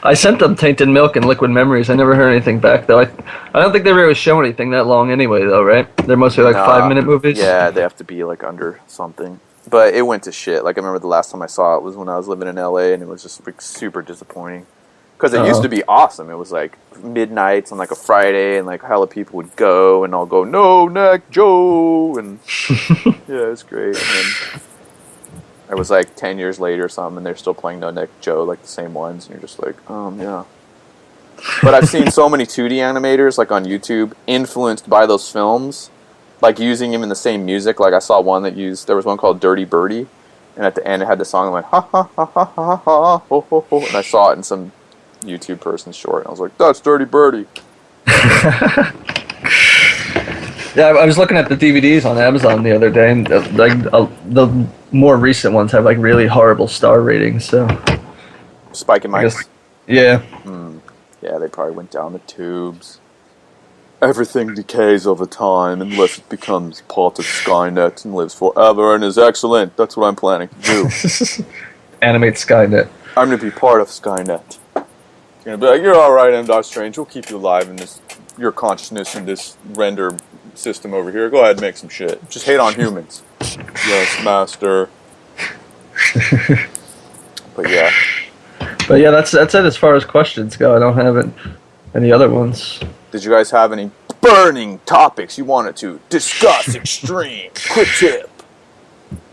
C: I sent them Tainted Milk and Liquid Memories. I never heard anything back though. I don't think they really show anything that long anyway though, right? They're mostly like 5-minute movies.
B: Yeah, they have to be like under something. But it went to shit. Like I remember the last time I saw it was when I was living in LA, and it was just like super disappointing. Because it used to be awesome. It was like midnights on like a Friday, and like hella people would go, and I'll go, no, Neck Joe, and yeah, it's great. And then it was like 10 years later or something, and they're still playing No Neck Joe, like the same ones, and you're just like, yeah. But I've seen so many 2D animators, like on YouTube, influenced by those films, like using them in the same music. Like I saw one there was one called Dirty Birdie, and at the end it had the song that went, ha ha ha ha ha ha, ho ho ho, and I saw it in some YouTube person's short, and I was like, that's Dirty Birdie.
C: Yeah, I was looking at the DVDs on Amazon the other day, and the more recent ones have like really horrible star ratings. So,
B: Spike and Mike's.
C: Yeah.
B: Yeah, they probably went down the tubes. Everything decays over time unless it becomes part of Skynet and lives forever and is excellent. That's what I'm planning to do.
C: Animate Skynet.
B: I'm going to be part of Skynet. You're going to be like, you're alright, M. Strange. We'll keep you alive in your consciousness in this render system over here. Go ahead and make some shit. Just hate on humans. Yes, master. But yeah, that's it as far as questions go. I don't have any other ones. Did you guys have any burning topics you wanted to discuss? Extreme. Quick tip.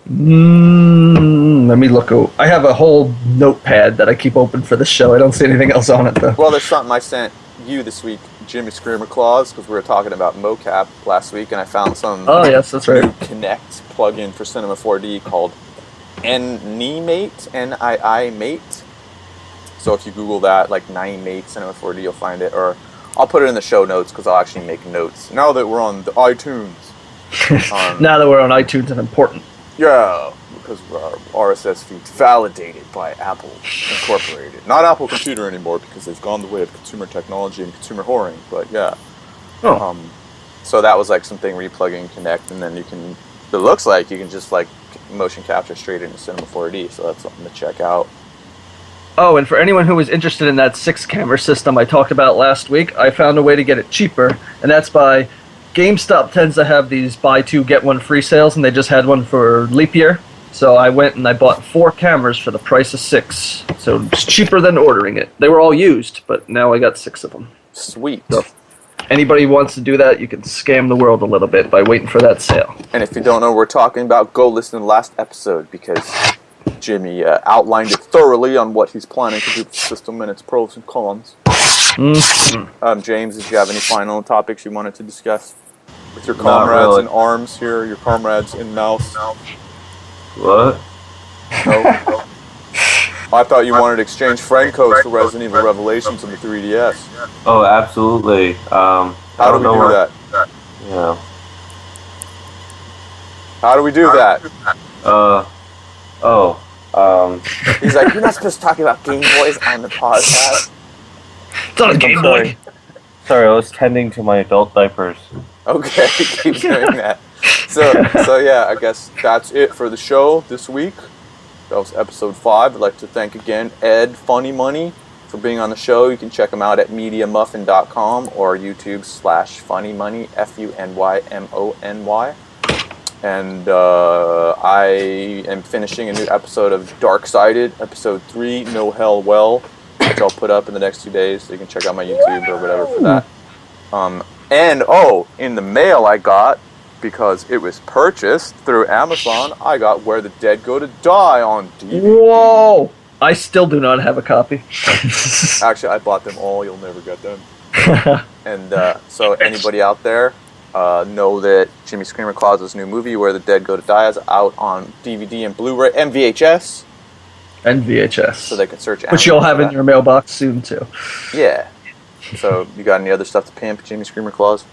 C: Let me look. I have a whole notepad that I keep open for the show. I don't see anything else on it though.
B: Well, there's something I sent you this week, Jimmy Screamer Claus, because we were talking about mocap last week, and I found some
C: yes, that's right.
B: new Connect plugin for Cinema 4D called Nimate, N-I-I Mate. So if you Google that, like Nimate Cinema 4D, you'll find it. Or I'll put it in the show notes because I'll actually make notes. Now that we're on the iTunes.
C: Now that we're on iTunes and important.
B: Yeah, because our RSS feed's validated by Apple Incorporated. Not Apple Computer anymore because they've gone the way of consumer technology and consumer whoring, but yeah. So that was like something where you plug in Connect, and then you can, it looks like you can just like motion capture straight into Cinema 4D, so that's something to check out.
C: Oh, and for anyone who was interested in that 6-camera system I talked about last week, I found a way to get it cheaper, and that's by GameStop tends to have these buy 2 get 1 free sales, and they just had one for leap year. So I went and I bought 4 cameras for the price of 6. So it's cheaper than ordering it. They were all used, but now I got 6 of them.
B: Sweet.
C: So anybody who wants to do that, you can scam the world a little bit by waiting for that sale.
B: And if you don't know what we're talking about, go listen to the last episode, because Jimmy outlined it thoroughly on what he's planning to do with the system and its pros and cons.
C: Mm-hmm.
B: James, did you have any final topics you wanted to discuss with your comrades in arms here, your comrades in mouse?
D: What?
B: No? I thought you wanted to exchange friend codes for Resident Evil Revelations on the 3DS.
D: Oh, absolutely.
B: How do we do that?
D: Yeah.
B: How do we do that? He's like, you're not supposed to talk about Game Boys on the podcast.
C: It's not a Game Boy.
D: Sorry, I was tending to my adult diapers.
B: Okay, keep doing that. So yeah, I guess that's it for the show this week. That was episode 5. I'd like to thank again Ed Funymony for being on the show. You can check him out at MediaMuffin.com or YouTube/Funymony, Funymony. And I am finishing a new episode of Dark-Sided, episode 3, No Hell Well, which I'll put up in the next 2 days, so you can check out my YouTube or whatever for that. And in the mail I got, because it was purchased through Amazon, I got Where the Dead Go to Die on DVD.
C: Whoa! I still do not have a copy.
B: Actually, I bought them all. You'll never get them. And so anybody out there, know that Jimmy Screamer Claus's new movie, Where the Dead Go to Die, is out on DVD and Blu-ray and VHS.
C: And VHS.
B: so they can search.
C: Which you'll
B: anime
C: have
B: for
C: in
B: that.
C: your mailbox soon too.
B: Yeah. So you got any other stuff to pimp, Jimmy Screamer Claus?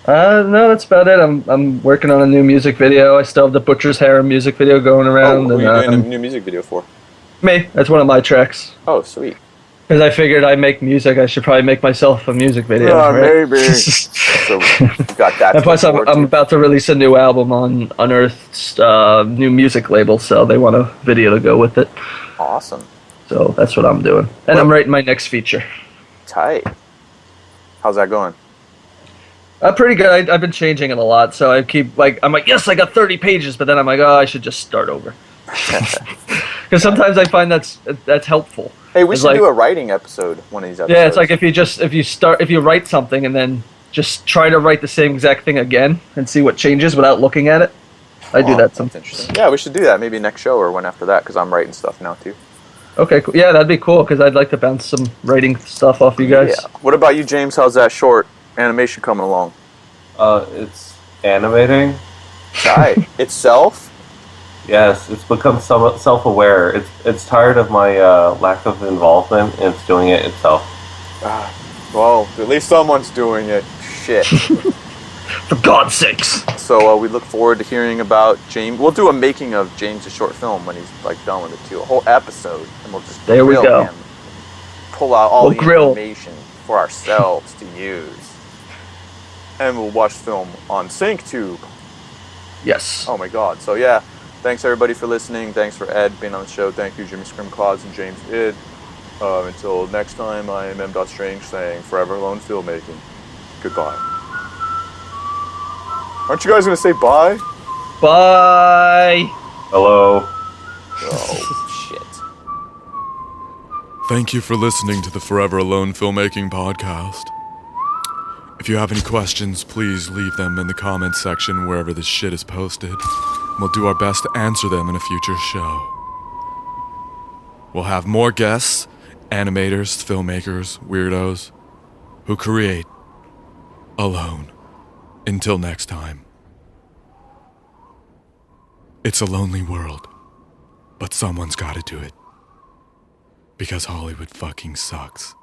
C: No, that's about it. I'm working on a new music video. I still have the Butcher's Harem music video going around.
B: Who are you
C: and,
B: doing a new music video for?
C: me. That's one of my tracks.
B: Oh, sweet.
C: Because I figured I make music, I should probably make myself a music video. Right?
B: Maybe. So you got that.
C: And plus,
B: to
C: I'm
B: look forward to.
C: about to release a new album on Unearth's new music label, so they want a video to go with it.
B: Awesome.
C: So that's what I'm doing. And I'm writing my next feature.
B: Tight. How's that going?
C: Pretty good. I've been changing it a lot, so I'm like, yes, I got 30 pages, but then I'm like, oh, I should just start over. Because sometimes I find that's helpful.
B: Hey, we
C: It's
B: should
C: like-
B: do a writing episode one of these episodes.
C: Yeah, it's like if you write something and then just try to write the same exact thing again and see what changes without looking at it. I do that
B: That's
C: sometimes.
B: interesting. Yeah, we should do that maybe next show or one after that because I'm writing stuff now too.
C: Okay, cool. Yeah, that'd be cool because I'd like to bounce some writing stuff off you guys.
B: Yeah. What about you, James? How's that short animation coming along?
D: It's animating.
B: Tight. Itself?
D: Yes, it's become somewhat self-aware. It's tired of my lack of involvement, and it's doing it itself.
B: Well, at least someone's doing it. Shit.
C: For God's sakes.
B: So we look forward to hearing about James. We'll do a making of James' short film when he's like done with it too. A whole episode, and we'll just
C: There we
B: grill
C: go.
B: him. Pull out all
C: We'll
B: the
C: grill.
B: information for ourselves to use, and we'll watch the film on SyncTube.
C: Yes.
B: Oh my God! So yeah, thanks everybody for listening. Thanks for Ed being on the show. Thank you, Jimmy Scream Claus and James Id. Until next time, I am M. Strange saying forever alone filmmaking. Goodbye. Aren't you guys gonna say bye?
C: Bye.
D: Hello.
B: Oh shit.
A: Thank you for listening to the Forever Alone Filmmaking Podcast. If you have any questions, please leave them in the comments section wherever this shit is posted. We'll do our best to answer them in a future show. We'll have more guests, animators, filmmakers, weirdos, who create alone. Until next time. It's a lonely world, but someone's gotta do it. Because Hollywood fucking sucks.